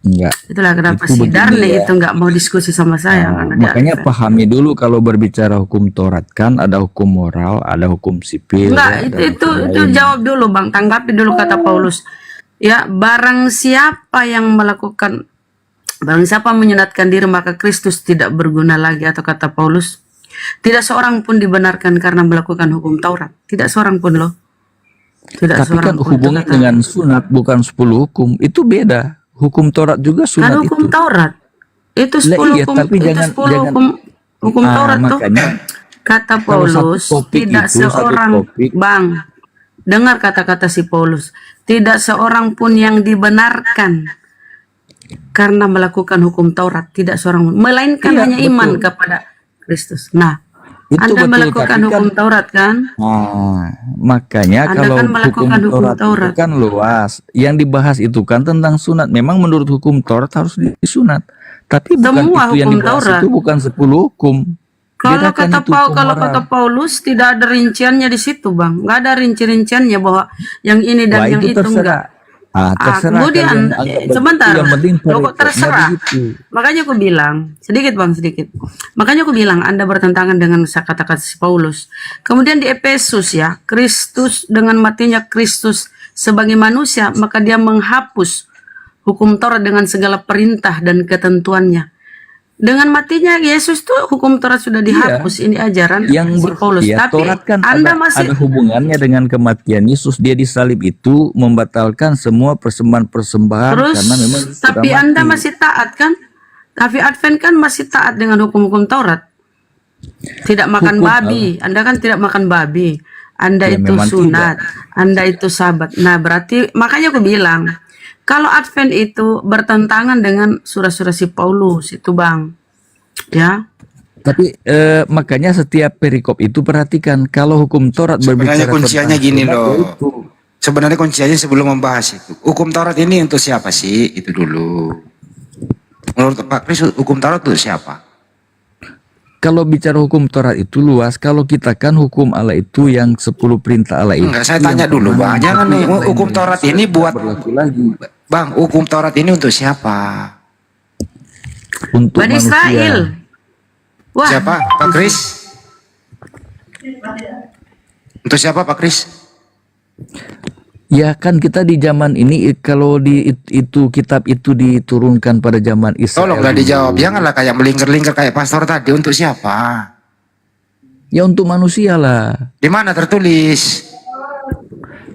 Enggak. Itulah kenapa Itu si begini Darle ya. itu nggak mau diskusi sama saya. karena dia Makanya Advent. pahami dulu kalau berbicara hukum Taurat kan ada hukum moral, ada hukum sipil. Enggak, ya, ada itu hukum itu lain. jawab dulu Bang, tanggapi dulu kata Paulus. Ya, barang siapa yang melakukan, barang siapa menyunatkan diri maka Kristus tidak berguna lagi, atau kata Paulus, tidak seorang pun dibenarkan karena melakukan hukum Taurat. Tidak seorang pun loh. Tidak Tapi seorang kan pun. Itu hubungan kata- dengan sunat bukan 10 hukum. Itu beda. Hukum Taurat juga kan sunat hukum itu. Taurat. Itu Lah 10 iya, hukum, tapi itu jangan- 10 jangan- hukum Taurat tuh. makanya Kata kalau satu Paulus, topik tidak itu, satu seorang, topik- Bang, dengar kata-kata si Paulus, tidak seorang pun yang dibenarkan karena melakukan hukum Taurat, tidak seorang pun, melainkan Iya, hanya iman betul. kepada Kristus. Nah, Itu Anda betul, melakukan tapi kan- hukum Taurat kan? Makanya Anda kalau kan hukum melakukan hukum Taurat Taurat. itu kan luas. Yang dibahas itu kan tentang sunat. Memang menurut hukum Taurat harus disunat. Tapi bukan Semua itu yang hukum dibahas Taurat. itu bukan 10 hukum. Kalau Bedakan kata itu hukum kalau moral. kata Paulus tidak ada rinciannya di situ, Bang. Nggak ada rinci-rinciannya bahwa yang ini dan Wah, yang itu terserah. enggak. Terserah Kemudian kalian anggap begitu. sebentar, Yang penting lo kok perikop. Nggak terserah. begitu. Makanya aku bilang sedikit Bang, sedikit. Makanya aku bilang Anda bertentangan dengan kata-kata si Paulus. Kemudian di Efesus ya, Kristus dengan matinya Kristus sebagai manusia, maka dia menghapus hukum Taurat dengan segala perintah dan ketentuannya. Dengan matinya Yesus tuh hukum Taurat sudah dihapus. Ini ajaran Yang si Paulus. ya, Tapi Taurat kan Anda ada masih hubungannya dengan kematian Yesus. Dia disalib itu membatalkan semua persembahan-persembahan terus, karena memang Yesus tapi sudah Anda mati. masih taat kan? Tapi Advent kan masih taat dengan hukum-hukum Taurat. Tidak makan Hukum babi. Anda kan tidak makan babi. Anda Ya, itu memang sunat. Anda itu sabat. Nah, berarti makanya aku bilang, kalau Advent itu bertentangan dengan surah-surah si Paulus itu, Bang. Ya. Tapi makanya setiap perikop itu perhatikan kalau hukum Taurat Sebenarnya berbicara kunciannya tentang gini sunat, loh. yaitu Sebenarnya kunciannya sebelum membahas itu, hukum Taurat ini untuk siapa sih? Itu dulu. Menurut Pak Kris, hukum Taurat untuk siapa? kalau bicara hukum Taurat itu luas. Kalau kita kan hukum Allah itu yang 10 perintah Allah itu. Enggak, saya tanya yang dulu, pertama, Bang. Jangan itu nih, yang hukum lain Taurat bisa ini buat berlaku lagi Bang, hukum Taurat ini untuk siapa? untuk Bani manusia. Israel. Wah, Siapa? Pak Kris? Untuk siapa Pak Kris? Ya kan kita di zaman ini kalau itu kitab itu diturunkan pada zaman Israel. Tolonglah dulu. dijawab. Janganlah kayak melingkar-lingkar kayak pastor tadi. Untuk siapa? Ya untuk manusia lah. Di mana tertulis?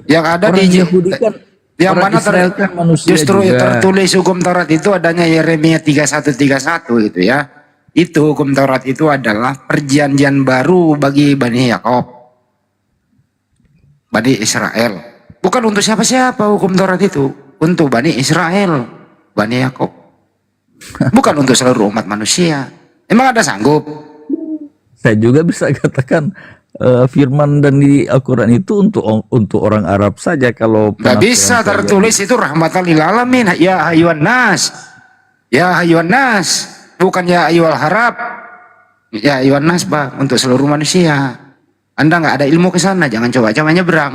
Yang ada Orang di Yahudi kan yang orang mana Israel kan manusia justru juga. tertulis hukum Taurat itu adanya Yeremia 31:31 gitu ya. Itu hukum Taurat itu adalah perjanjian baru bagi Bani Yakob, Bani Israel. Bukan untuk siapa-siapa hukum Taurat itu, untuk Bani Israel, Bani Yakob. Bukan untuk seluruh umat manusia. Emang ada sanggup? Saya juga bisa katakan firman dan di Al-Quran itu untuk orang Arab saja kalau Gak bisa penafsiran tertulis itu rahmatan lil alamin. Ya hayuan nas. Ya hayuan nas. Bukan ya ayyuhal harap. Ya hayuan nas, Bang, untuk seluruh manusia. Anda nggak ada ilmu ke sana, jangan coba-coba nyebrang.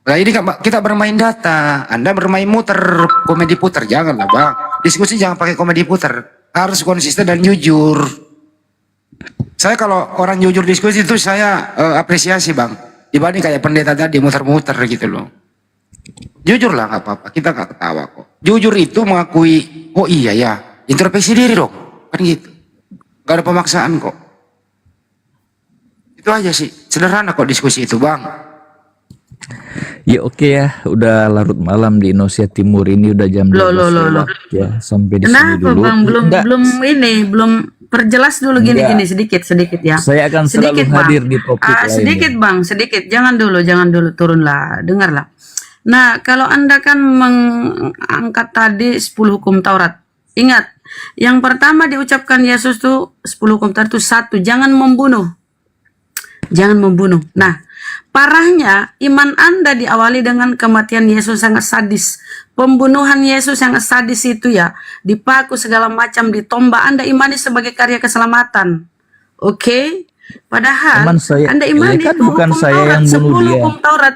Nah ini kita bermain data. Anda bermain muter, komedi puter. Janganlah, Bang. Diskusi jangan pakai komedi puter. Harus konsisten dan jujur. Saya kalau orang jujur diskusi itu saya apresiasi, Bang. Dibanding kayak pendeta tadi muter-muter gitu loh. Jujur lah, nggak apa-apa. Kita nggak ketawa kok. Jujur itu mengakui, oh iya ya, introspeksi diri dong, kan gitu. Gak ada pemaksaan kok. Itu aja sih, sederhana kok diskusi itu, Bang. Ya oke ya, udah larut malam di Indonesia Timur ini udah jam 12 Loh. ya sampai di sini Kenapa dulu. Bang? Enggak, Belum perjelas dulu Enggak. gini sedikit ya. Saya akan selalu Bang. hadir di topik lainnya. Sedikit Bang, sedikit. Jangan dulu turunlah, dengarlah. Nah, kalau Anda kan mengangkat tadi 10 hukum Taurat. Ingat, yang pertama diucapkan Yesus tuh 10 hukum Taurat itu 1, jangan membunuh. Jangan membunuh. Nah, Parahnya, iman Anda diawali dengan kematian Yesus sangat sadis. Pembunuhan Yesus sangat sadis itu ya, dipaku segala macam, ditombak. Anda imani sebagai karya keselamatan. Oke? Padahal Teman saya, Anda imani kan itu bukan hukum saya Taurat, yang bunuh 10 dia. hukum Taurat.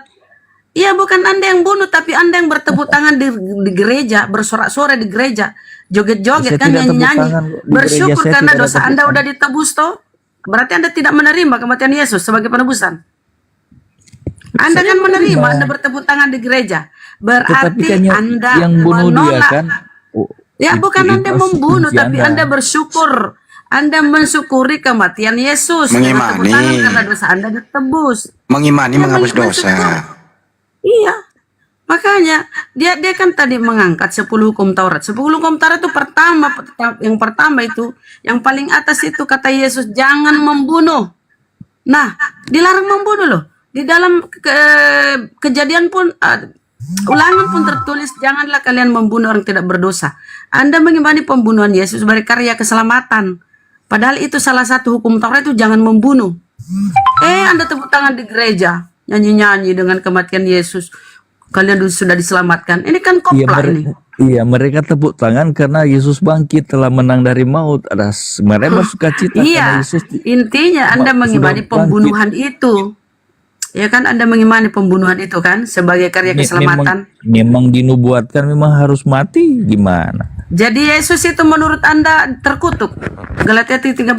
Iya, bukan Anda yang bunuh, tapi Anda yang bertepuk tangan di gereja, bersorak-sorai di gereja, joget-joget Saya kan, tidak tepuk nyanyi-nyanyi. tangan kok. Di Bersyukur gereja saya karena tidak ada dosa tepuk Anda tangan. udah ditebus toh. Berarti Anda tidak menerima kematian Yesus sebagai penebusan. Anda kan menerima, Anda bertepuk tangan di gereja. Tetapi Berarti kan Anda yang bunuh dia menolak. kan. Oh, Ya, bukan Anda yang membunuh, asumsi tapi Anda bersyukur. Anda mensyukuri kematian Yesus. Dengan tepuk Mengimani. tangan karena dosa Anda ditebus. Mengimani Ya, menghapus dosa. Iya. Makanya dia kan tadi mengangkat 10 hukum Taurat. 10 hukum Taurat itu yang pertama itu, yang paling atas itu kata Yesus, jangan membunuh. Nah, dilarang membunuh loh. Di dalam kejadian pun ulangan pun tertulis, janganlah kalian membunuh orang tidak berdosa. Anda mengimani pembunuhan Yesus sebagai karya keselamatan. Padahal itu salah satu hukum Taurat, itu jangan membunuh. Anda tepuk tangan di gereja, nyanyi-nyanyi dengan kematian Yesus. Kalian sudah diselamatkan. Ini kan kopla ini. Mereka tepuk tangan karena Yesus bangkit telah menang dari maut. Mereka bersuka cita karena Iya, Yesus intinya Anda sudah mengimani bangkit. pembunuhan itu. Ya kan, Anda mengimani pembunuhan itu kan sebagai karya keselamatan. Memang dinubuatkan memang harus mati, gimana? Jadi Yesus itu menurut Anda terkutuk. Galatia 13.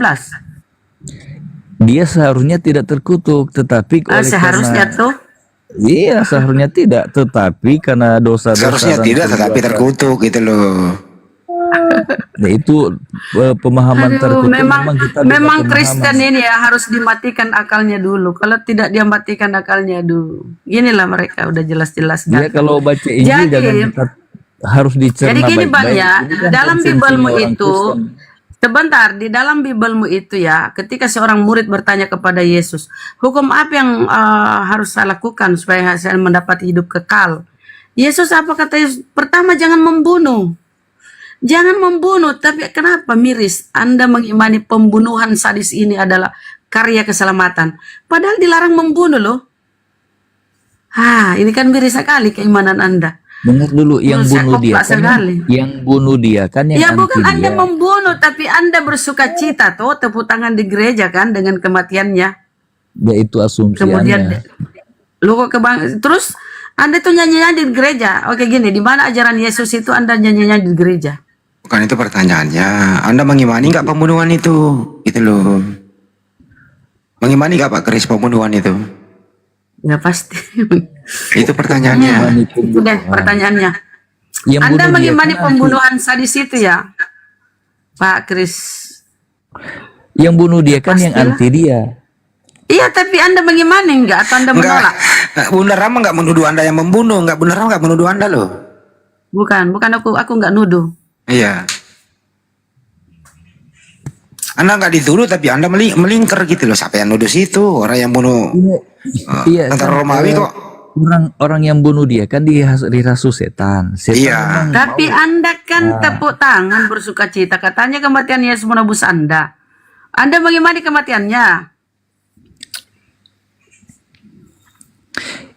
Dia seharusnya tidak terkutuk, tetapi oleh Seharusnya karena tuh. iya seharusnya tidak, tetapi karena dosa-dosa Seharusnya dan tidak, tetapi perbuatan- terkutuk gitu loh. Nah, itu pemahaman Aduh, terkutuk memang kita beda memang pemahaman. Kristen ini ya harus dimatikan akalnya dulu. Kalau tidak dia matikan akalnya dulu. Inilah mereka udah jelas-jelas. Dia kalau baca Injil Jadi- jangan harus dicerna Jadi gini baik-baik. Bang ya, Ini kan dalam konsepsinya Biblemu orang itu, Kristen. sebentar, di dalam Biblemu itu ya, ketika seorang murid bertanya kepada Yesus, hukum apa yang harus saya lakukan supaya saya mendapat hidup kekal? Yesus apa kata Yesus? Pertama, jangan membunuh. Jangan membunuh, tapi kenapa miris? Anda mengimani pembunuhan sadis ini adalah karya keselamatan. Padahal dilarang membunuh loh. Ini kan miris sekali keimanan Anda. Dengar dulu, yang Menurut saya bunuh dia kopla kan, sekali. yang bunuh dia kan yang Ya anti bukan Anda dia. membunuh, tapi Anda bersuka cita tuh, tepuk tangan di gereja kan dengan kematiannya. Ya itu asumsi Kemudian Anda. lu kok terus Anda tuh nyanyi-nyanyi di gereja. Oke gini, di mana ajaran Yesus itu Anda nyanyi-nyanyi di gereja? Bukan itu pertanyaannya. Anda mengimani nggak pembunuhan itu? Gitu loh. Mengimani nggak Pak Kris pembunuhan itu? Ya pasti. Itu pertanyaannya. Itu deh pertanyaannya. Yang Anda bunuh dia mengimani kan pembunuhan sadis itu ya, Pak Kris? yang bunuh dia kan yang pastilah. anti dia. Iya, tapi Anda mengimani enggak atau Anda Enggak. menolak? Bunda Rama nggak menuduh Anda yang membunuh. Nggak, Bunda Rama nggak menuduh Anda loh. Bukan aku enggak nuduh. Iya. Anda nggak dituduh tapi Anda melingkar gitu loh. Siapa yang nuduh situ? Orang yang bunuh Iya, tentara kan, Romawi kok. orang yang bunuh dia kan dirasu setan. Setan Iya. memang Tapi Anda kan tepuk tangan bersuka cita. Katanya kematian Yesus menebus Anda. Anda mengimani kematiannya.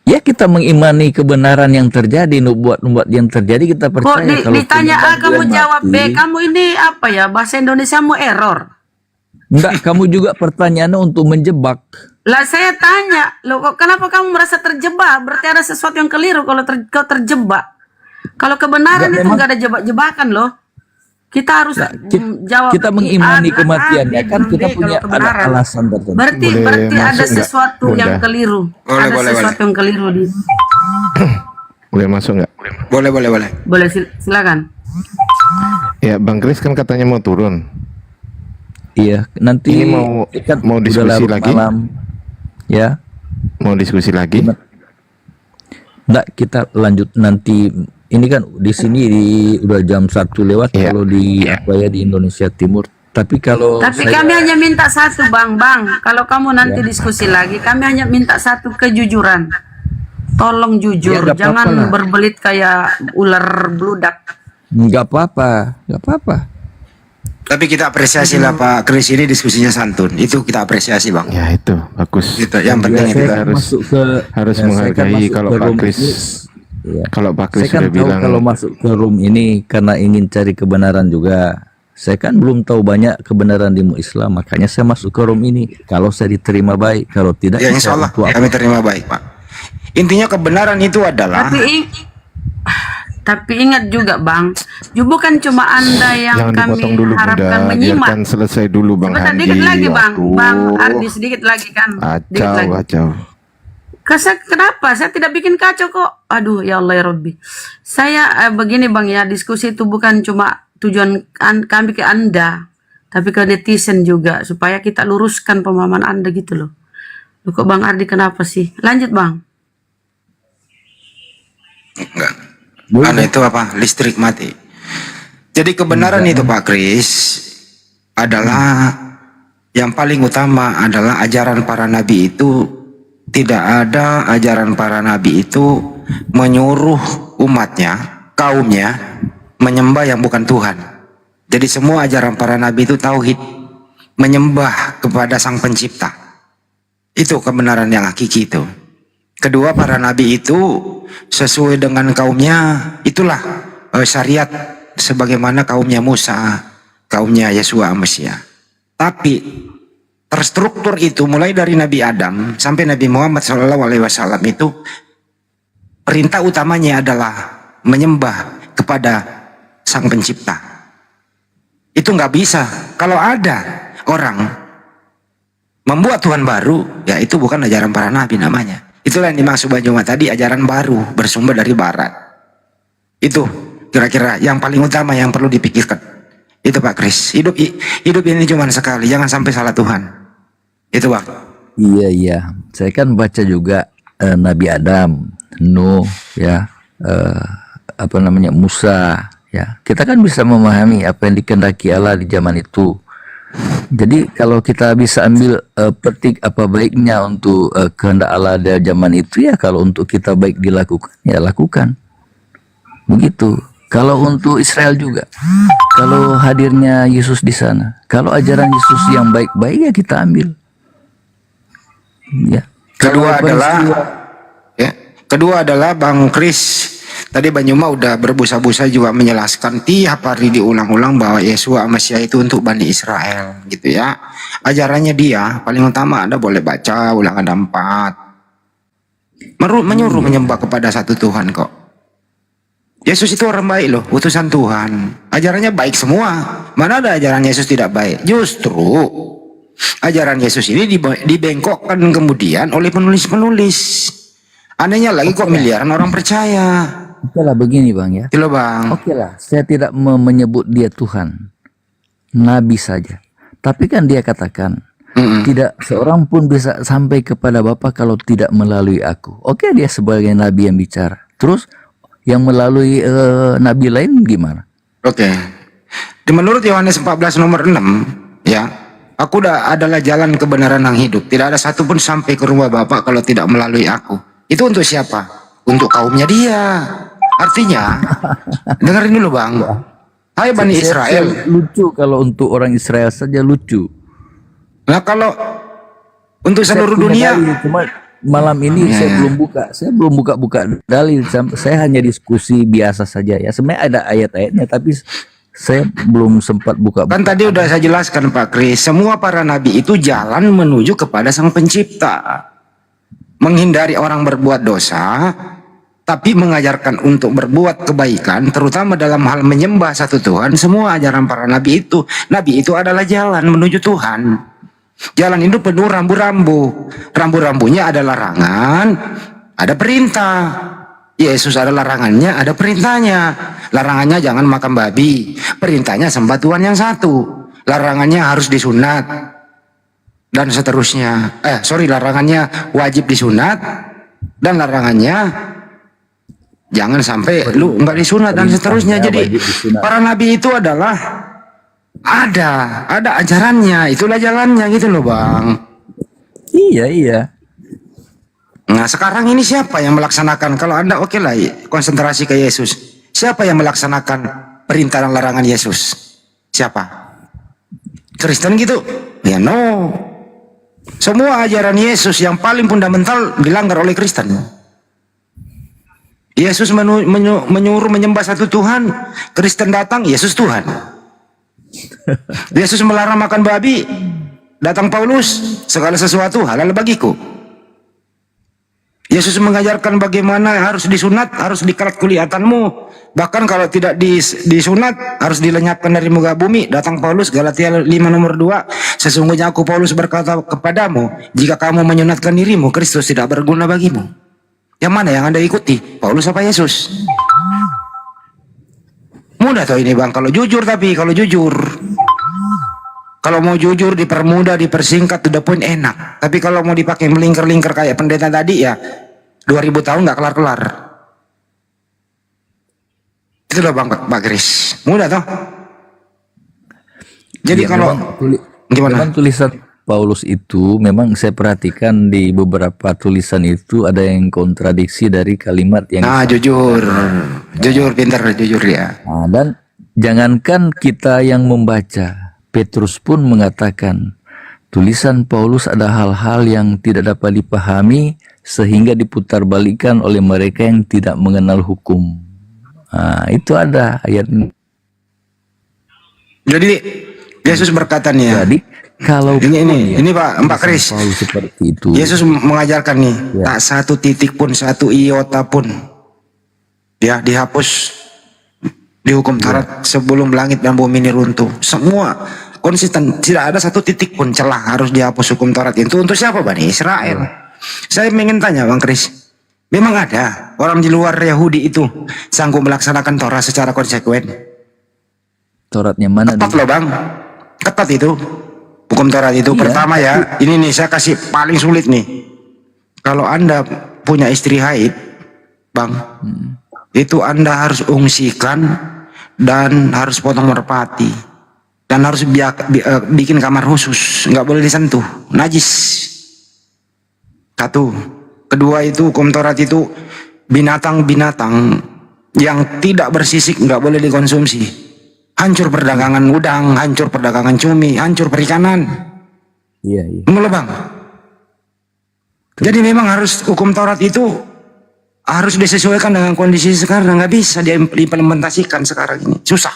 ya kita mengimani kebenaran yang terjadi, nubuat-nubuat yang terjadi kita Kok percaya. Kalau ditanya A kebenaran kamu dia jawab B. mati, Kamu ini apa ya? Bahasa Indonesiamu error. enggak, kamu juga pertanyaannya untuk menjebak. Lah saya tanya, loh kok kenapa kamu merasa terjebak? Berarti ada sesuatu yang keliru kalau kau terjebak. Kalau kebenaran Enggak, itu memang- enggak ada jebak-jebakan loh. Kita harus jawab Kita A, mengimani A, kematiannya B, kan kita B, punya kalau ada kebenaran. alasan tertentu. Berarti Boleh ada masuk nggak, sesuatu Bunda? yang keliru. Boleh, Ada boleh, sesuatu yang keliru di. Boleh masuk nggak? Boleh, boleh, boleh. Boleh silakan. Ya, Bang Kris kan katanya mau turun. Iya, nanti Ini mau kan udah diskusi larut lagi? malam. Ya, Mau diskusi lagi? enggak, kita lanjut nanti. Ini kan di sini udah jam 1 lewat Iya. kalau di apa ya di Indonesia Timur. Tapi kalau Tapi saya- kami hanya minta satu, Bang. Kalau kamu nanti diskusi lagi, kami hanya minta satu kejujuran. Tolong jujur, Ya, nggak jangan apa-apa lah. berbelit kayak ular bludak. nggak apa-apa, nggak apa-apa. Tapi kita apresiasi lah Pak Kris, ini diskusinya santun. Itu kita apresiasi Bang. Ya itu bagus. Itu yang penting itu. kita harus menghargai kalau Pak Kris. Ya. Kalau Pak Kris Saya kan sudah tahu bilang kalau masuk ke room ini karena ingin cari kebenaran juga. Saya kan belum tahu banyak kebenaran di Islam, makanya saya masuk ke room ini. Kalau saya diterima baik, kalau tidak, Ya insya Allah untuk apa? kami terima baik Pak. Intinya kebenaran itu adalah Tapi ingat juga Bang, bukan cuma Anda yang jangan kami dipotong dulu harapkan Bunda, menyimak. biarkan selesai dulu Bang Sebentar, Handi. dikit lagi Bang, Waduh. Bang Ardi sedikit lagi kan. Dikit Kacau, lagi. kacau. Kenapa? Saya tidak bikin kacau kok. Aduh, ya Allah ya Rabbi. Saya begini Bang ya, diskusi itu bukan cuma tujuan kami ke Anda, tapi ke netizen juga supaya kita luruskan pemahaman Anda gitu loh. Loh kok Bang Ardi kenapa sih? Lanjut Bang. enggak. Karena itu apa? Listrik mati. Jadi kebenaran itu Pak Kris adalah yang paling utama adalah ajaran para nabi itu. Tidak ada ajaran para nabi itu menyuruh umatnya, kaumnya menyembah yang bukan Tuhan. Jadi semua ajaran para nabi itu tauhid, menyembah kepada Sang Pencipta. Itu kebenaran yang hakiki itu. Kedua, para nabi itu sesuai dengan kaumnya, itulah syariat sebagaimana kaumnya Musa, kaumnya Yesua Mesia. Tapi terstruktur itu mulai dari Nabi Adam sampai Nabi Muhammad SAW itu perintah utamanya adalah menyembah kepada Sang Pencipta. Itu nggak bisa. Kalau ada orang membuat Tuhan baru, ya itu bukan ajaran para nabi namanya. Itulah yang dimaksud Bang Joma tadi, ajaran baru bersumber dari barat. Itu kira-kira yang paling utama yang perlu dipikirkan. Itu Pak Kris. Hidup ini cuma sekali, jangan sampai salah Tuhan. Itu Bang. Iya. Saya kan baca juga Nabi Adam, Nuh, ya, Musa, ya. Kita kan bisa memahami apa yang dikehendaki Allah di zaman itu. Jadi kalau kita bisa ambil petik apa baiknya untuk kehendak Allah di zaman itu, ya kalau untuk kita baik dilakukan, ya lakukan. Begitu. Kalau untuk Israel juga, kalau hadirnya Yesus di sana, kalau ajaran Yesus yang baik-baik ya kita ambil. Ya. Kedua adalah Bang Kris. Tadi Bang Joma udah berbusa-busa juga menjelaskan tiap hari diulang-ulang bahwa Yesua Mesia itu untuk Bani Israel gitu ya. Ajarannya dia paling utama Anda boleh baca Ulangan 4. Menyuruh menyembah kepada satu Tuhan kok. Yesus itu orang baik loh, utusan Tuhan. Ajarannya baik semua. Mana ada ajaran Yesus tidak baik? Justru ajaran Yesus ini dibengkokkan kemudian oleh penulis-penulis. Anehnya lagi kok miliaran orang percaya. Oke lah begini Bang ya. Itu Bang. Oke lah, saya tidak menyebut dia Tuhan, Nabi saja. Tapi kan dia katakan, tidak seorang pun bisa sampai kepada Bapa kalau tidak melalui aku. Oke, dia sebagai Nabi yang bicara. Terus yang melalui Nabi lain gimana? Oke. Menurut Yohanes 14 nomor 6, ya, aku adalah jalan kebenaran yang hidup. Tidak ada satupun sampai ke rumah Bapa kalau tidak melalui aku. Itu untuk siapa? Untuk kaumnya dia. Artinya, dengerin dulu Bang. Hai Bani Israel. Lucu kalau untuk orang Israel saja lucu. Nah kalau untuk seluruh Saya punya dunia, dalil, cuma malam ini saya belum buka dalil. Saya hanya diskusi biasa saja ya. Sebenarnya ada ayat-ayatnya, tapi saya belum sempat buka. Kan tadi udah saya jelaskan Pak Kris, semua para nabi itu jalan menuju kepada Sang Pencipta. Menghindari orang berbuat dosa, tapi mengajarkan untuk berbuat kebaikan, terutama dalam hal menyembah satu Tuhan. Semua ajaran para nabi itu adalah jalan menuju Tuhan. Jalan itu penuh rambu-rambu. Rambu-rambunya ada larangan, ada perintah. Yesus ada larangannya, ada perintahnya. Larangannya jangan makan babi, perintahnya sembah Tuhan yang satu. Larangannya harus disunat dan seterusnya. Larangannya wajib disunat dan larangannya jangan sampai lu nggak disunat dan seterusnya. Jadi para nabi itu adalah ada ajarannya, itulah jalannya gitu loh Bang. Iya. Nah sekarang ini siapa yang melaksanakan? Kalau Anda oke lah konsentrasi ke Yesus. Siapa yang melaksanakan perintah dan larangan Yesus? Siapa? Kristen gitu? Ya no. Semua ajaran Yesus yang paling fundamental dilanggar oleh Kristen. Yesus menyuruh menyembah satu Tuhan, Kristen datang, Yesus Tuhan. Yesus melarang makan babi, datang Paulus, segala sesuatu halal bagiku. Yesus mengajarkan bagaimana harus disunat, harus dikelat kuliatanmu. Bahkan kalau tidak disunat, harus dilenyapkan dari muka bumi. Datang Paulus, Galatia 5 nomor 2. Sesungguhnya aku Paulus berkata kepadamu, jika kamu menyunatkan dirimu, Kristus tidak berguna bagimu. Yang mana yang Anda ikuti? Paulus apa Yesus? Mudah toh ini bang, kalau jujur tapi, kalau jujur. Kalau mau jujur dipermudah, dipersingkat, to the point enak. Tapi kalau mau dipakai melingkar-lingkar kayak pendeta tadi ya 2000 tahun nggak kelar-kelar. Itu loh bang Pak Kris. Mudah toh. Jadi Ya, kalau gimana? memang tulisan Paulus itu memang saya perhatikan di beberapa tulisan itu ada yang kontradiksi dari kalimat yang Nah jujur, jujur pintar, jujur ya. Nah, dan jangankan kita yang membaca, Petrus pun mengatakan tulisan Paulus ada hal-hal yang tidak dapat dipahami sehingga diputarbalikkan oleh mereka yang tidak mengenal hukum. Nah, itu ada ayat. Jadi Yesus berkata nih ya. Jadi kalau Ini Pak Kris. Paulus seperti itu, Yesus mengajarkan nih, Ya. tak satu titik pun, satu iota pun ya dihapus di hukum Taurat sebelum langit dan bumi ini runtuh. Semua konsisten, tidak ada satu titik pun celah harus dihapus hukum Taurat itu. Untuk siapa Bani Israel? Saya ingin tanya Bang Kris, memang ada orang di luar Yahudi itu sanggup melaksanakan Taurat secara konsekuen? Tauratnya mana? Ketat loh Bang, ketat itu hukum Taurat itu. Iya. Pertama ya, ini nih saya kasih paling sulit nih. Kalau Anda punya istri haid Bang, itu Anda harus ungsikan dan harus potong merpati dan harus bikin kamar khusus, nggak boleh disentuh, najis. Satu. Kedua itu hukum Taurat itu binatang-binatang yang tidak bersisik nggak boleh dikonsumsi. Hancur perdagangan udang, hancur perdagangan cumi, hancur perikanan. Iya, iya. Mulai Bang. Jadi memang harus hukum Taurat itu harus disesuaikan dengan kondisi sekarang, nggak bisa diimplementasikan sekarang ini, susah.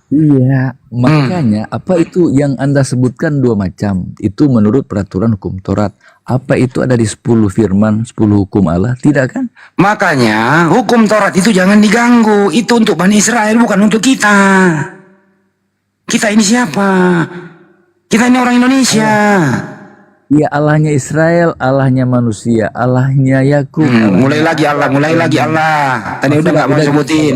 Iya, makanya apa itu yang Anda sebutkan dua macam, itu menurut peraturan hukum Taurat. Apa itu ada di 10 firman, 10 hukum Allah? Tidak kan? Makanya hukum Taurat itu jangan diganggu. Itu untuk Bani Israel, bukan untuk kita. Kita ini siapa? Kita ini orang Indonesia. Iya, Allahnya Israel, Allahnya manusia, Allahnya Yakub. Mulai lagi Allah. Tadi udah nggak mau sebutin.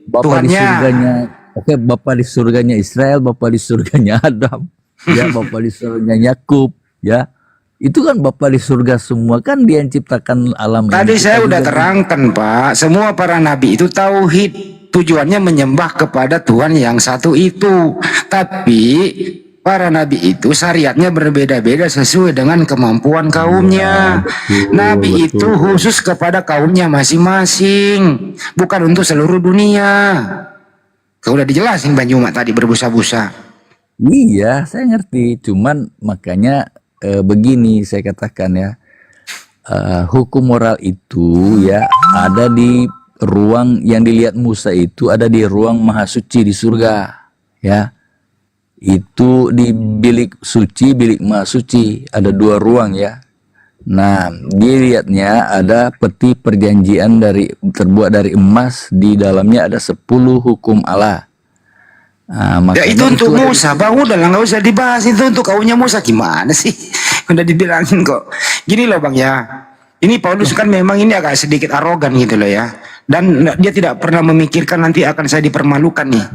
Bapak di Tuhannya. surganya, oke, Bapak di surganya Israel, Bapak di surganya Adam, ya, Bapak di surganya Yakub, ya. Itu kan Bapak di surga semua, kan Dia yang ciptakan alam Tadi ini. saya Kita udah juga- terangkan Pak, semua para nabi itu tauhid, tujuannya menyembah kepada Tuhan yang satu itu. Tapi para nabi itu syariatnya berbeda-beda sesuai dengan kemampuan kaumnya. Nabi itu khusus kepada kaumnya masing-masing, bukan untuk seluruh dunia. Kau udah dijelasin Bang Juma tadi berbusa-busa. Iya, saya ngerti. Cuman makanya begini saya katakan ya, hukum moral itu ya ada di ruang yang dilihat Musa itu ada di ruang maha suci di surga, ya. Itu di bilik suci, bilik maha suci ada 2 ruang ya. Nah, dilihatnya ada peti perjanjian terbuat dari emas, di dalamnya ada 10 hukum Allah. Nah, Ya makanya itu untuk ada di- Musa, Bang, udah lah nggak usah dibahas, itu untuk kaumnya Musa. Gimana sih? Udah dibilangin kok. Gini loh Bang ya, ini Paulus kan memang ini agak sedikit arogan gitu loh ya, dan dia tidak pernah memikirkan nanti akan saya dipermalukan nih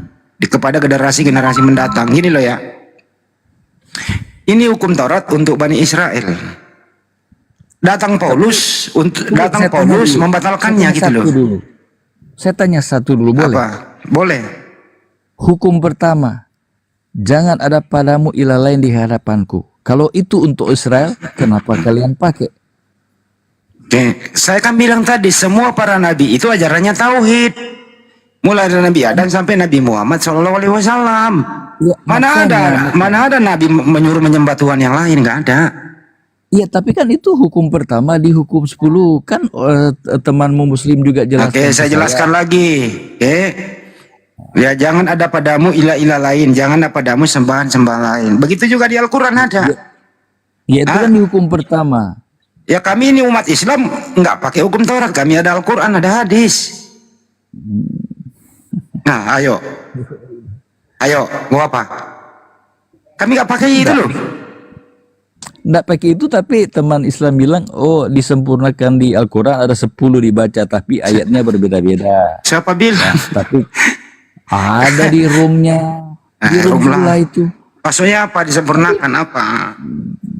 kepada generasi-generasi mendatang. Gini loh ya, ini hukum Taurat untuk Bani Israel. Datang Paulus Saya tanya dulu. membatalkannya Saya tanya gitu satu loh. dulu. Saya tanya satu dulu, boleh? Apa? Boleh. Hukum pertama, jangan ada padamu ilah lain di hadapanku. Kalau itu untuk Israel, kenapa kalian pakai? Oke, saya kan bilang tadi semua para nabi itu ajarannya tauhid. Mulai dari Nabi Adam sampai Nabi Muhammad SAW. Ya, Mana ada nabi menyuruh menyembah Tuhan yang lain, nggak ada. Iya, tapi kan itu hukum pertama di hukum 10 kan temanmu muslim juga jelaskan. Oke, saya ke jelaskan lagi. Oke. Ya, jangan ada padamu ilah-ilah lain, jangan ada padamu sembahan-sembahan lain. Begitu juga di Al-Qur'an ada. Ya itu kan di hukum pertama. Ya, kami ini umat Islam nggak pakai hukum Taurat, kami ada Al-Qur'an, ada hadis. Nah, ayo, mau apa? Kami nggak pakai itu loh. Nggak pakai itu, tapi teman Islam bilang, oh disempurnakan di Al-Quran ada 10 dibaca, tapi ayatnya berbeda-beda. Siapa bilang? Tapi ada di roomnya, di room room lah. pula itu. Maksudnya apa disempurnakan apa?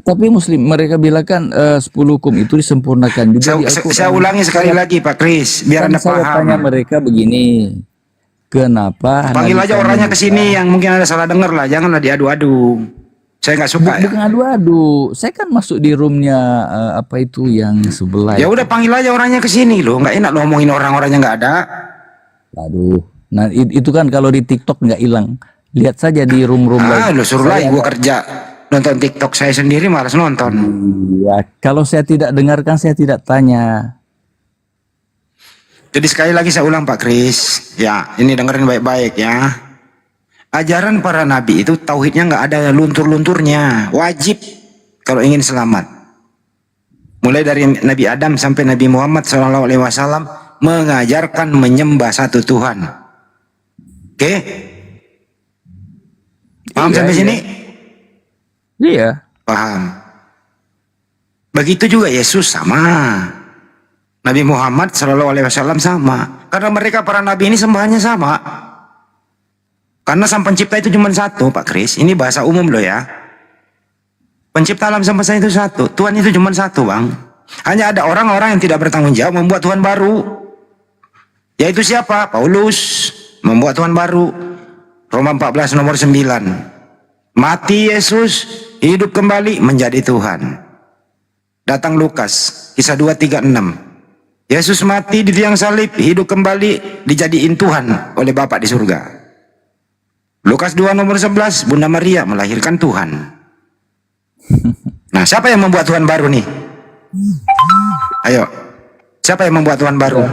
Tapi muslim mereka bilang kan 10 hukum itu disempurnakan juga di Al-Quran. Saya ulangi sekali lagi Pak Kris, biar Kan Anda saya tanya paham. mereka begini, kenapa? Panggil Nabi aja kami orangnya ke Musa- sini yang mungkin ada salah dengar lah, janganlah diadu-adu. Saya nggak suka ya. Bukan adu-adu, saya kan masuk di roomnya apa itu yang sebelah. Ya udah panggil aja orangnya ke sini loh, nggak enak lo ngomongin orang-orang yang nggak ada. Aduh, nah itu kan kalau di TikTok nggak hilang. Lihat saja di room-room lain. Lo suruh lagi gue kerja nonton TikTok, saya sendiri malas nonton. Ya, kalau saya tidak dengarkan, saya tidak tanya. Jadi sekali lagi saya ulang Pak Kris, ya ini dengerin baik-baik ya. Ajaran para nabi itu tauhidnya nggak ada luntur-lunturnya, wajib kalau ingin selamat. Mulai dari Nabi Adam sampai Nabi Muhammad SAW mengajarkan menyembah satu Tuhan. Oke? Paham Iya, sampai iya. sini? Iya. Paham. Begitu juga Yesus sama. Nabi Muhammad SAW sama. Karena mereka para nabi ini sembahannya sama. Karena sang pencipta itu cuma satu Pak Kris. Ini bahasa umum loh ya. Pencipta alam semesta itu satu. Tuhan itu cuma satu Bang. Hanya ada orang-orang yang tidak bertanggung jawab membuat Tuhan baru. Yaitu siapa? Paulus membuat Tuhan baru. Roma 14 nomor 9. Mati Yesus, hidup kembali menjadi Tuhan. Datang Lukas, kisah 2:36. Yesus mati di tiang salib, hidup kembali, dijadiin Tuhan oleh Bapa di surga. Lukas 2 nomor 11, Bunda Maria melahirkan Tuhan. Nah, siapa yang membuat Tuhan baru nih? Ayo, siapa yang membuat Tuhan baru?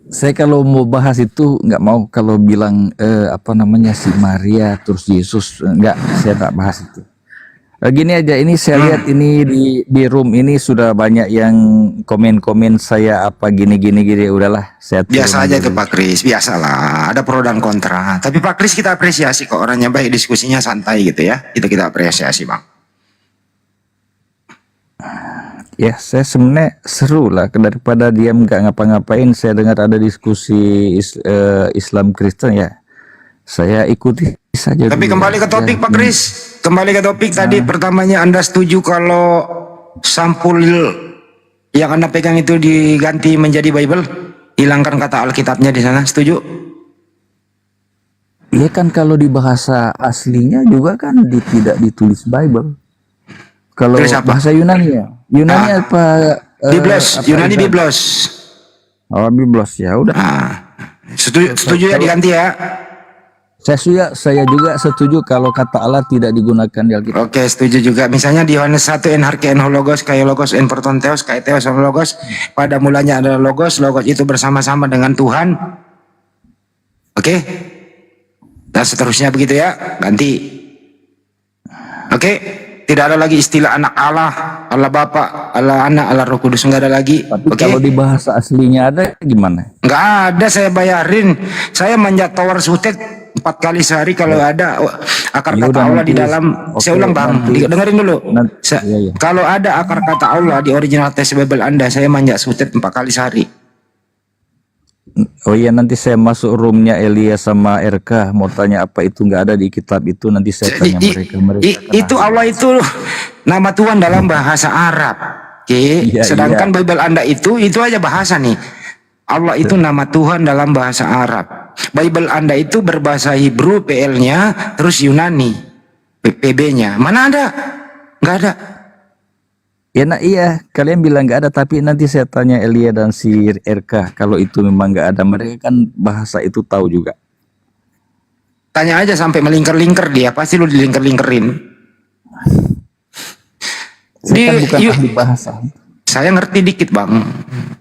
Saya kalau mau bahas itu nggak mau kalau bilang apa namanya si Maria terus Yesus, nggak, saya nggak bahas itu. Gini aja, ini saya lihat ini di room ini sudah banyak yang komen-komen saya apa gini, udahlah saya Biasa turun aja itu dulu. Pak Kris, biasalah. Ada pro dan kontra. Tapi Pak Kris kita apresiasi kok, orangnya baik, diskusinya santai gitu ya. Itu kita apresiasi Bang. Ya, saya sebenarnya seru lah daripada diam nggak ngapa-ngapain. Saya dengar ada diskusi Islam Kristen ya. Saya ikuti saja. Tapi dulu kembali ke ya. topik Pak Kris. Kembali ke topik tadi pertamanya, Anda setuju kalau sampul yang Anda pegang itu diganti menjadi Bible? Hilangkan kata Alkitabnya di sana, setuju? Ya kan kalau di bahasa aslinya juga kan tidak ditulis Bible. Kalau Tulis apa? bahasa Yunani ya. Yunani apa? Biblos, apa Yunani Ibrani? Biblos. Oh, Biblos ya udah. Nah, setuju ya diganti ya? Saya juga setuju kalau kata Allah tidak digunakan di Alkitab. Oke, setuju juga. Misalnya di Yohanes 1, en harke en hologos, kai logos en protonteos, kai theos en logos. Pada mulanya adalah logos, logos itu bersama-sama dengan Tuhan. Oke? Dan seterusnya begitu ya, ganti. Oke? Tidak ada lagi istilah anak Allah, Allah Bapa, Allah Anak, Allah Roh Kudus, enggak ada lagi. Tapi Oke? kalau di bahasa aslinya ada gimana? Enggak ada, saya bayarin. Saya manjat tower sutet 4 kali sehari kalau ada akar Ya kata udah, Allah di nanti- dalam. Saya oke, ulang Bang, nanti- dengerin dulu. iya, iya. Kalau ada akar kata Allah di original teks Bible Anda, saya manjat sutet 4 kali sehari. Oh iya, nanti saya masuk roomnya Elia sama RK mau tanya apa itu nggak ada di kitab itu, nanti saya tanya mereka. Itu Allah itu nama Tuhan dalam bahasa Arab. Oke, Iya, sedangkan Bible Anda itu aja bahasa nih. Allah itu nama Tuhan dalam bahasa Arab. Bible Anda itu berbahasa Hebrew PL-nya, terus Yunani PB-nya. Mana ada? Nggak ada. Ya nah iya, kalian bilang nggak ada, tapi nanti saya tanya Elia dan si RK kalau itu memang nggak ada. Mereka kan bahasa itu tahu juga. Tanya aja sampai melingkar-lingkar dia, pasti lu dilingkar-lingkerin. Saya kan bukan Yuk, ahli bahasa. saya ngerti dikit bang.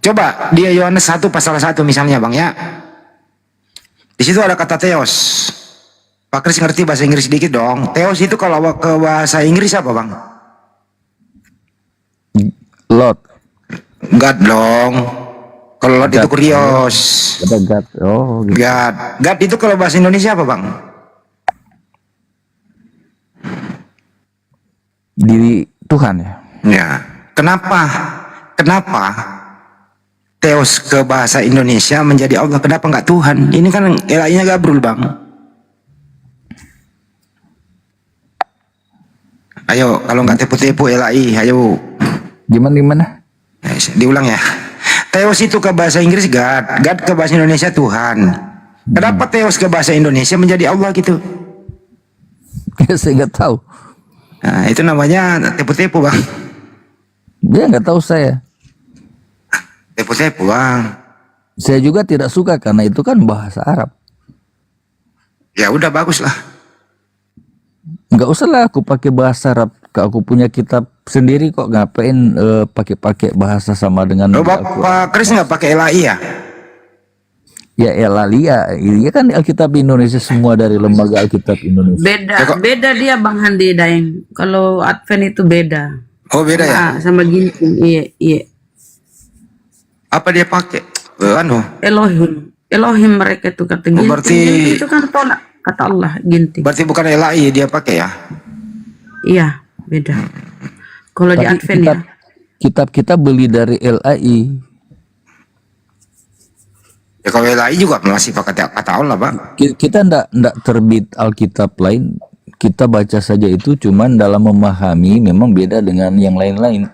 Coba dia Yohanes 1 pasal 1 misalnya bang ya. Di situ ada kata theos. Pak Kris ngerti bahasa Inggris dikit dong. Theos itu kalau ke bahasa Inggris apa bang? Lot. God dong. Kalau Lot itu kurios. Ada God. Oh, gitu. God. God itu kalau bahasa Indonesia apa bang? Diri Tuhan ya. Ya. Kenapa? Kenapa Theos ke bahasa Indonesia menjadi Allah? Kenapa nggak Tuhan? Ini kan elainya Gabrul bang. Ayo, kalau nggak tepu-tepu elai, ayo. Gimana? Diulang ya. Theos itu ke bahasa Inggris God, God ke bahasa Indonesia Tuhan. Kenapa Theos ke bahasa Indonesia menjadi Allah gitu? Saya nggak tahu. Nah, itu namanya tepu-tepu bang. Dia nggak tahu saya. Tepu-tepu bang. Saya juga tidak suka karena itu kan bahasa Arab. Ya udah bagus lah. Nggak usah lah aku pakai bahasa Arab. Aku punya kitab sendiri kok, ngapain pakai bahasa sama dengan Oh, Pak Kris nggak pakai LAI ya? Ya Elalia, ini kan Alkitab Indonesia, semua dari lembaga Alkitab Indonesia. Beda dia Bang Handi Daeng. Kalau Advent itu beda. Oh beda ya? Sama Ginting. Iya. Apa dia pakai? Anu. Elohim mereka itu kata Ginting. berarti- Itu kan tolak kata Allah Ginting. Berarti bukan LAI dia pakai ya? Iya, beda. Kalau di Tapi Advent ya. kitab kita beli dari LAI. Ya kalau LAI juga masih pakai kata Allah bang. Kita ndak terbit Alkitab lain, kita baca saja itu, cuman dalam memahami memang beda dengan yang lain-lain.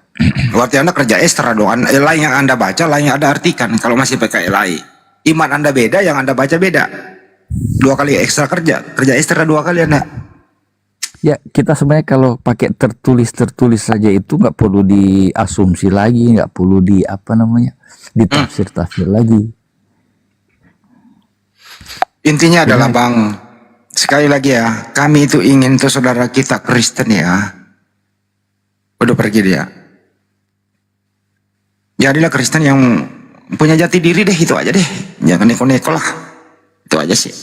Berarti anda kerja ekstra dong. LAI yang anda baca, lain yang anda artikan. Kalau masih pakai LAI, iman anda beda, yang anda baca beda. 2 kali ekstra kerja ekstra 2 kali anda. Ya kita sebenarnya kalau pakai tertulis saja itu nggak perlu diasumsi lagi, nggak perlu ditafsir lagi. Intinya adalah bang, sekali lagi ya, kami itu ingin tuh saudara kita Kristen ya. Udah pergi dia. Jadilah Kristen yang punya jati diri deh, itu aja deh. Jangan neko-neko lah. Itu aja sih.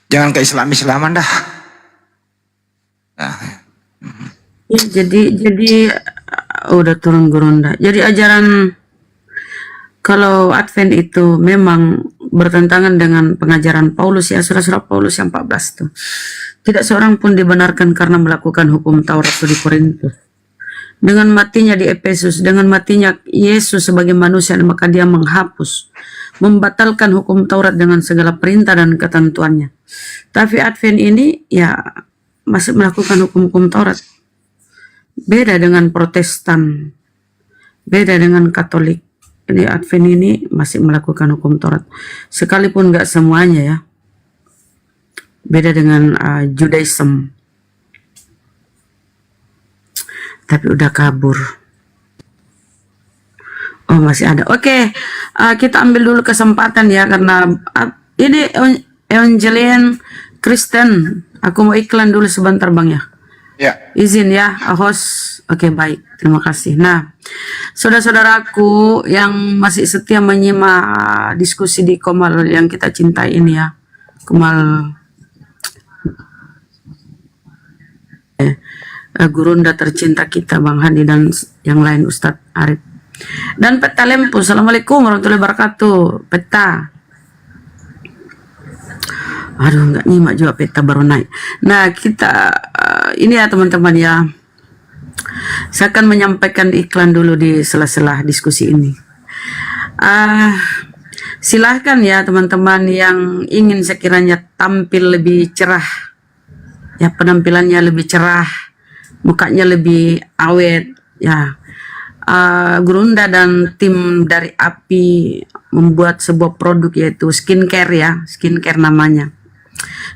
Jangan ke Islam-Islaman dah. Nah. Ya, jadi udah turun gurunda. Jadi ajaran kalau Advent itu memang bertentangan dengan pengajaran Paulus ya, surat-surat Paulus yang 14 tuh. Tidak seorang pun dibenarkan karena melakukan hukum Taurat di Korintus. Dengan matinya di Efesus, dengan matinya Yesus sebagai manusia, maka dia menghapus, membatalkan hukum Taurat dengan segala perintah dan ketentuannya. Tapi Advent ini ya masih melakukan hukum-hukum Taurat. Beda dengan Protestan, beda dengan Katolik. Ini Advent ini masih melakukan hukum Taurat, sekalipun nggak semuanya ya. Beda dengan Judaism, tapi udah kabur. Oh masih ada. Oke, kita ambil dulu kesempatan ya, karena ini Evangeline Kristen. Aku mau iklan dulu sebentar bang ya. Ya. Izin ya, host. Oke, baik. Terima kasih. Nah, saudara-saudaraku yang masih setia menyimak diskusi di Komal yang kita cintai ini ya. Komal gurunda tercinta kita Bang Handi dan yang lain Ustadz Arif. Dan Peta Lempu. Assalamualaikum warahmatullahi wabarakatuh. Peta. Aduh, nggak nyimak juga Peta baru naik. Nah, kita ini ya teman-teman ya. Saya akan menyampaikan iklan dulu di sela-sela diskusi ini. Silahkan ya teman-teman yang ingin sekiranya tampil lebih cerah, ya penampilannya lebih cerah, mukanya lebih awet, ya. Gurunda dan tim dari API membuat sebuah produk yaitu skincare ya, skincare namanya.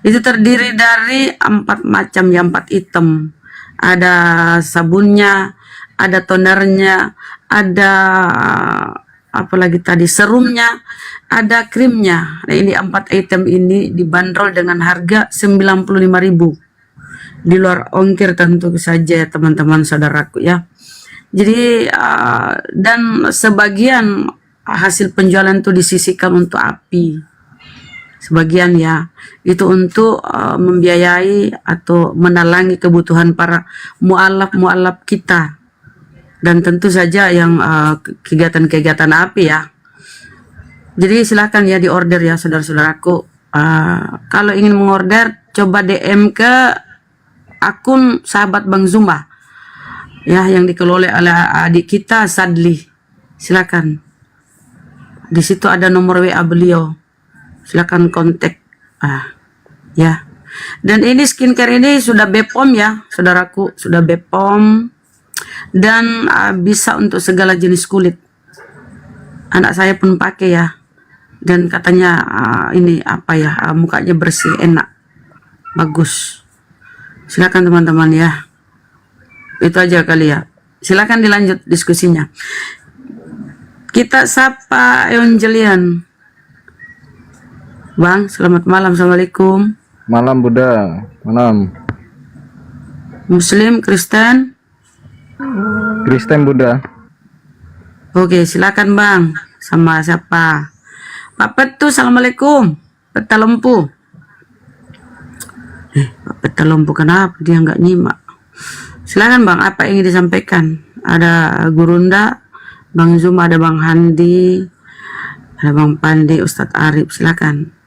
Itu terdiri dari 4 macam, ya 4 item. Ada sabunnya, ada tonernya, ada apalagi tadi serumnya, ada krimnya. Nah, ini 4 item ini dibanderol dengan harga 95.000. Di luar ongkir tentu saja teman-teman saudaraku ya. Jadi dan sebagian hasil penjualan itu disisihkan untuk API. Sebagian ya, itu untuk membiayai atau menalangi kebutuhan para mualaf kita. Dan tentu saja yang kegiatan-kegiatan API ya. Jadi silakan ya diorder ya saudara-saudaraku. Kalau ingin mengorder, coba DM ke akun sahabat Bang Zuma ya, yang dikelola oleh adik kita Sadli. Silakan. Di situ ada nomor WA beliau. Silakan kontak. Ya. Dan ini skincare ini sudah BPOM ya, saudaraku, sudah BPOM. Dan bisa untuk segala jenis kulit. Anak saya pun pakai ya, dan katanya ini apa ya, mukanya bersih, enak, bagus. Silakan teman-teman ya, itu aja kali ya. Silakan dilanjut diskusinya. Kita sapa Evangelian. Bang, selamat malam. Assalamualaikum. Malam Buddha, malam. Muslim, Kristen. Kristen Buddha. Oke, silakan Bang. Sama siapa? Pak Petu, assalamualaikum. Peta lempu. Pak Peta lempu, kenapa dia nggak nyimak? Silakan Bang, apa yang ingin disampaikan? Ada Gurunda, Bang Zuma, ada Bang Handi, ada Bang Pandi, Ustadz Arif. Silakan.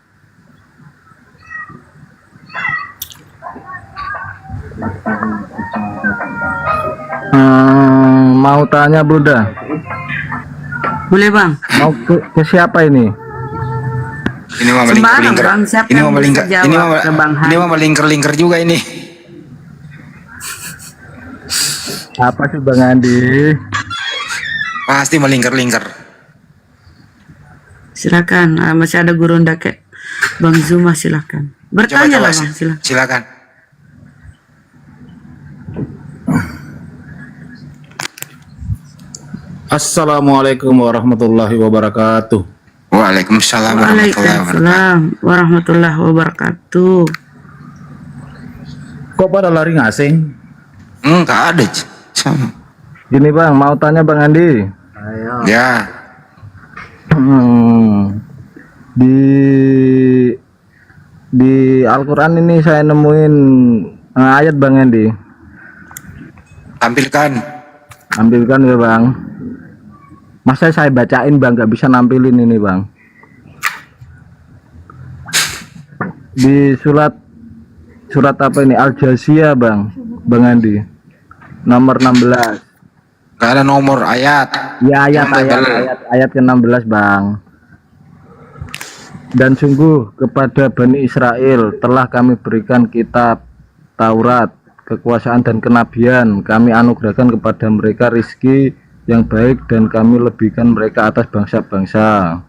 Mau tanya Buddha. Boleh Bang. Mau ke siapa ini? Ini mah Sembarang melingkar. Bang, siapa Ini yang mah melingkar. bisa Ini jawab mah ke Bang ini mah melingkar-lingkar juga ini. Apa sih Bang Andi? Pasti melingkar-lingkar. Silakan. Masih ada Gurunda kayak Bang Zuma, silakan. Bertanya lah Bang, silakan. Silakan. Assalamualaikum warahmatullahi wabarakatuh. Waalaikumsalam warahmatullahi wabarakatuh. Waalaikumsalam warahmatullahi wabarakatuh. Kok pada lari ngasing? Enggak ada. Sama. Gini Bang, mau tanya Bang Andi. Ya. Di Al-Quran ini saya nemuin ayat Bang Andi. Tampilkan. Ambilkan ya Bang. Masa saya bacain Bang, nggak bisa nampilin ini Bang. Di surat apa ini, Al-Jasiyah Bang Andi, nomor 16. Gak ada nomor ayat. Ya ayat ke-16 Bang. Dan sungguh kepada Bani Israel telah kami berikan kitab Taurat, kekuasaan dan kenabian. Kami anugerahkan kepada mereka rizki yang baik dan kami lebihkan mereka atas bangsa-bangsa.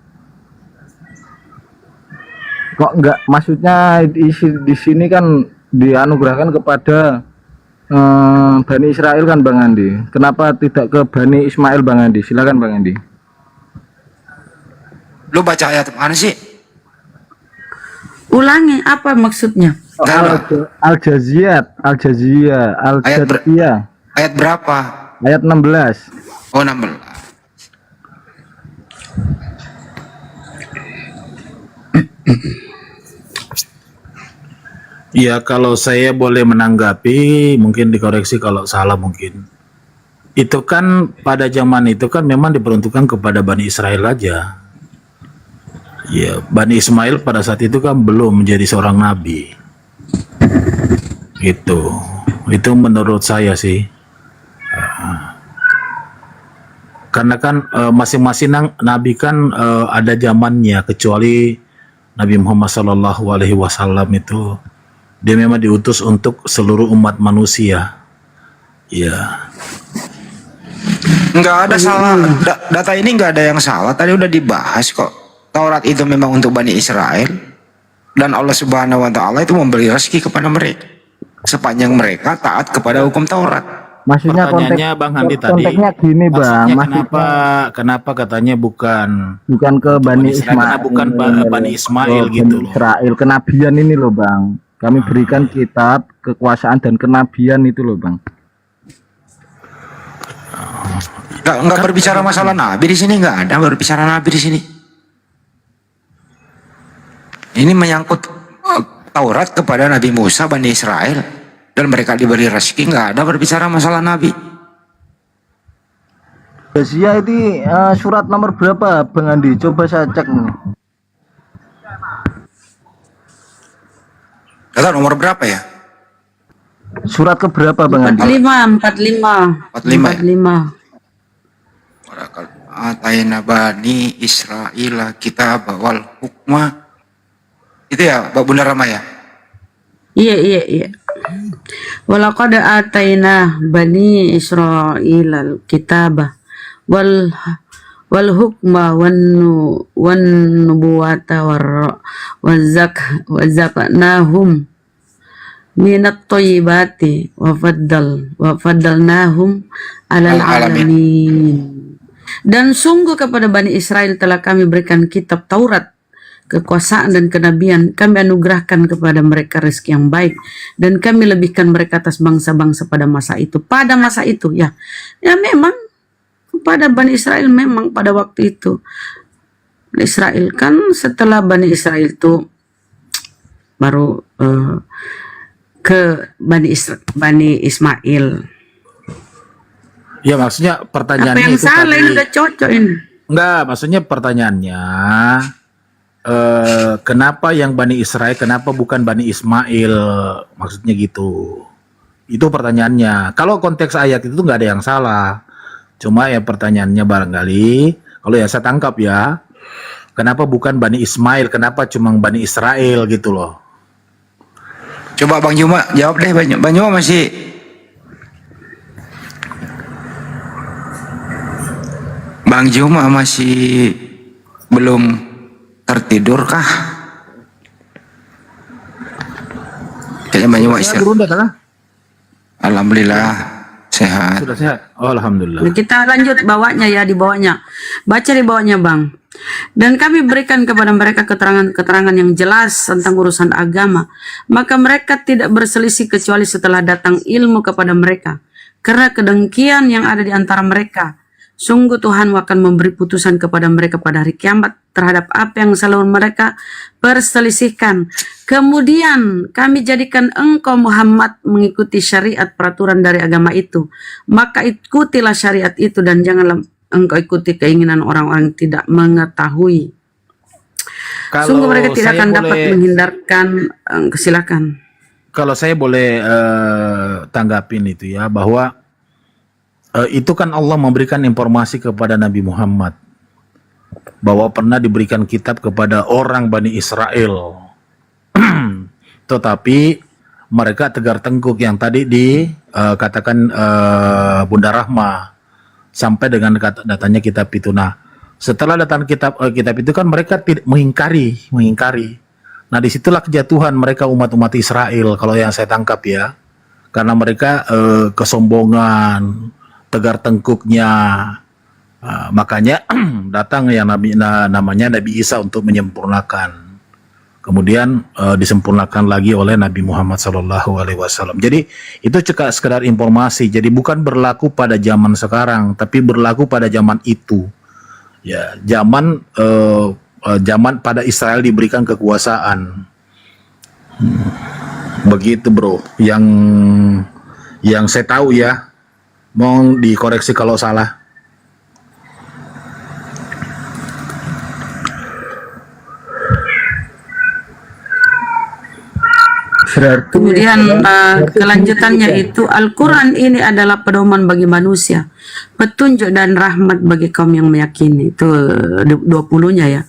Kok enggak, maksudnya di sini kan dianugerahkan kepada Bani Israel kan Bang Andi. Kenapa tidak ke Bani Ismail Bang Andi? Silakan Bang Andi. Lu baca ayat mana sih? Ulangi, apa maksudnya? Al-Jaziyah. Ayat berapa? Ayat 16. Oh, 16. Ya kalau saya boleh menanggapi, mungkin dikoreksi kalau salah mungkin. Itu kan pada zaman itu kan memang diperuntukkan kepada Bani Israel aja. Ya, Bani Ismail pada saat itu kan belum menjadi seorang nabi. Itu menurut saya sih. Karena kan masing-masing nabi kan ada zamannya, kecuali Nabi Muhammad SAW itu dia memang diutus untuk seluruh umat manusia. Ya. Enggak ada salah. Data ini enggak ada yang salah. Tadi udah dibahas kok. Taurat itu memang untuk Bani Israel. Dan Allah Subhanahu wa Ta'ala itu memberi rezeki kepada mereka sepanjang mereka taat kepada hukum Taurat. Maksudnya Pertanyaannya Bang Handi tadi, konteksnya gini bang, maksudnya kenapa katanya bukan bukan ke Bani Israel, Ismail, karena bukan Bani Ismail Bani gitu loh. Israel, kenabian ini loh bang. Kami berikan kitab, kekuasaan dan kenabian itu loh bang. Nggak berbicara masalah nabi di sini, nggak ada berbicara nabi di sini. Ini menyangkut Taurat kepada Nabi Musa, Bani Israel, dan mereka diberi rezeki, nggak ada berbicara masalah nabi. Asia ini surat nomor berapa Bang Andi? Coba saya cek nih. Kata nomor berapa ya? Surat ke berapa Bang Andi? 45. 45 ya? Ataina Bani Israel kitab wal hukma. Itu ya, Mbak Bunda Rama ya? Iya. Walaqad ataina Bani Israil al-kitaba wal hukma wan nubuwata wazaknahum minat thayyibati wa faddalnahum alal alamin. Dan sungguh kepada Bani Israel telah kami berikan kitab Taurat, kekuasaan dan kenabian. Kami anugerahkan kepada mereka rezeki yang baik, dan kami lebihkan mereka atas bangsa-bangsa pada masa itu. Pada masa itu ya memang pada Bani Israel, memang pada waktu itu Israel kan, setelah Bani Israel itu baru ke Bani Ismail. Ya maksudnya Apa pertanyaannya yang itu salah tadi, ini udah cocok ini. enggak, maksudnya pertanyaannya kenapa yang Bani Israel, kenapa bukan Bani Ismail, maksudnya gitu. Itu pertanyaannya. Kalau konteks ayat itu nggak ada yang salah. Cuma ya pertanyaannya barangkali, kalau ya saya tangkap ya, kenapa bukan Bani Ismail, kenapa cuma Bani Israel gitu loh. Coba Bang Juma jawab deh. Bang Juma masih belum tertidur kah? Kayaknya Bang Juma istirahat. Alhamdulillah sehat. Sudah sehat? Oh, alhamdulillah. Kita lanjut bawahnya ya, di bawahnya. Baca di bawahnya Bang. Dan kami berikan kepada mereka keterangan-keterangan yang jelas tentang urusan agama. Maka mereka tidak berselisih kecuali setelah datang ilmu kepada mereka. Karena kedengkian yang ada di antara mereka. Sungguh Tuhan akan memberi putusan kepada mereka pada hari kiamat terhadap apa yang selalu mereka perselisihkan. Kemudian kami jadikan engkau Muhammad mengikuti syariat peraturan dari agama itu. Maka ikutilah syariat itu dan janganlah engkau ikuti keinginan orang-orang yang tidak mengetahui. Sungguh mereka tidak akan dapat menghindarkan. Silakan. Kalau saya boleh tanggapin itu ya, bahwa itu kan Allah memberikan informasi kepada Nabi Muhammad bahwa pernah diberikan kitab kepada orang Bani Israel. Tetapi mereka tegar tengkuk yang tadi dikatakan Bunda Rahma sampai dengan datanya kitab itu. Nah, setelah datang kitab itu kan mereka mengingkari. Nah, disitulah kejatuhan mereka umat-umat Israel kalau yang saya tangkap ya, karena mereka kesombongan, tegar tengkuknya, makanya datang yang namanya Nabi Isa untuk menyempurnakan. Kemudian disempurnakan lagi oleh Nabi Muhammad SAW. Jadi itu sekedar informasi. Jadi bukan berlaku pada zaman sekarang, tapi berlaku pada zaman itu. Ya, zaman pada Israel diberikan kekuasaan. Begitu bro. Yang saya tahu ya. Mohon dikoreksi kalau salah. Kemudian kelanjutannya itu Al-Quran ini adalah pedoman bagi manusia, petunjuk dan rahmat bagi kaum yang meyakini. Itu 20-nya ya.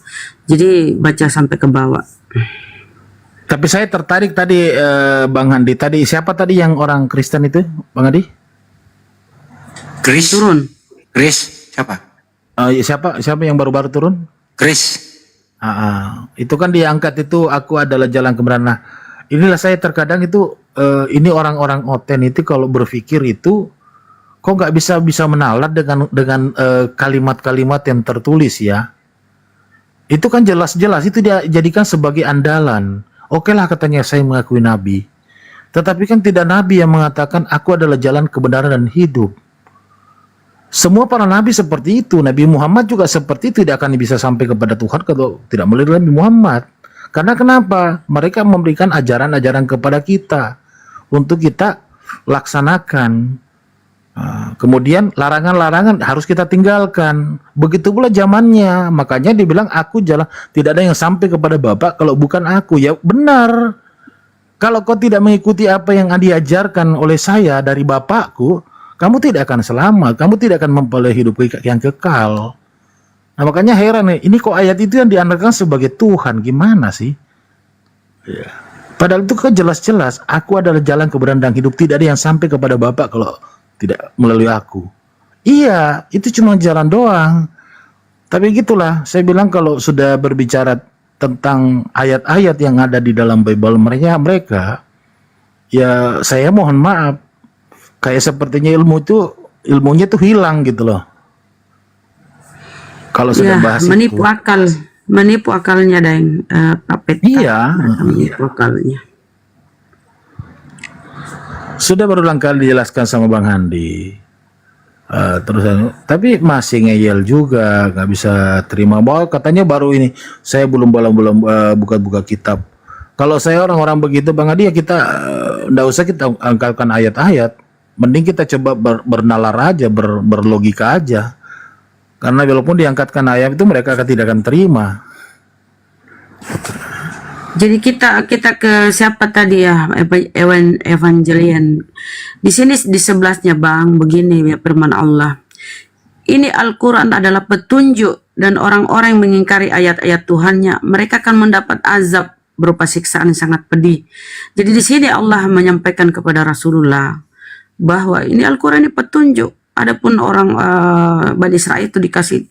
Jadi baca sampai ke bawah. Tapi saya tertarik tadi Bang Handi, tadi siapa tadi yang orang Kristen itu Bang Handi? Chris turun. Chris siapa? Siapa yang baru-baru turun? Chris. Itu kan diangkat itu, aku adalah jalan kebenaran. Nah, inilah saya terkadang itu ini orang-orang oten itu kalau berpikir itu kok nggak bisa menalar dengan kalimat-kalimat yang tertulis ya? Itu kan jelas-jelas itu dia jadikan sebagai andalan. Oke lah katanya saya mengakui nabi. Tetapi kan tidak nabi yang mengatakan aku adalah jalan kebenaran dan hidup. Semua para nabi seperti itu. Nabi Muhammad juga seperti itu, tidak akan bisa sampai kepada Tuhan kalau tidak melalui Nabi Muhammad. Karena kenapa? Mereka memberikan ajaran-ajaran kepada kita untuk kita laksanakan. Kemudian larangan-larangan harus kita tinggalkan. Begitu pula zamannya. Makanya dibilang aku jalan, tidak ada yang sampai kepada Bapak kalau bukan aku. Ya benar. Kalau kau tidak mengikuti apa yang diajarkan oleh saya dari Bapakku, kamu tidak akan selamat, kamu tidak akan memperoleh hidup yang kekal. Nah makanya heran nih, ini kok ayat itu yang diandalkan sebagai Tuhan, gimana sih? Ya. Padahal itu kan jelas-jelas, aku adalah jalan kebenaran dan hidup, tidak ada yang sampai kepada Bapak kalau tidak melalui aku. Iya, itu cuma jalan doang. Tapi gitulah, saya bilang kalau sudah berbicara tentang ayat-ayat yang ada di dalam Bible mereka, ya saya mohon maaf, kayak sepertinya ilmunya tuh hilang gitu loh. Kalau sudah bahas menipu itu. menipu akalnya Daeng, Kapet. Iya. Menipu akalnya. Sudah berulang kali dijelaskan sama Bang Handi. Tapi masih ngeyel juga, nggak bisa terima bahwa katanya baru ini saya belum buka kitab. Kalau saya orang-orang begitu Bang Handi ya kita nggak usah kita angkalkan ayat-ayat. Mending kita coba bernalar aja, berlogika aja. Karena walaupun diangkatkan ayat itu mereka tidak akan terima. Jadi kita ke siapa tadi ya, Evangelian. Di sini di sebelahnya Bang, begini ya firman Allah. Ini Al-Quran adalah petunjuk dan orang-orang yang mengingkari ayat-ayat Tuhannya, mereka akan mendapat azab berupa siksaan yang sangat pedih. Jadi di sini Allah menyampaikan kepada Rasulullah bahwa ini Al-Quran ini petunjuk. Adapun orang Bani Israel itu dikasih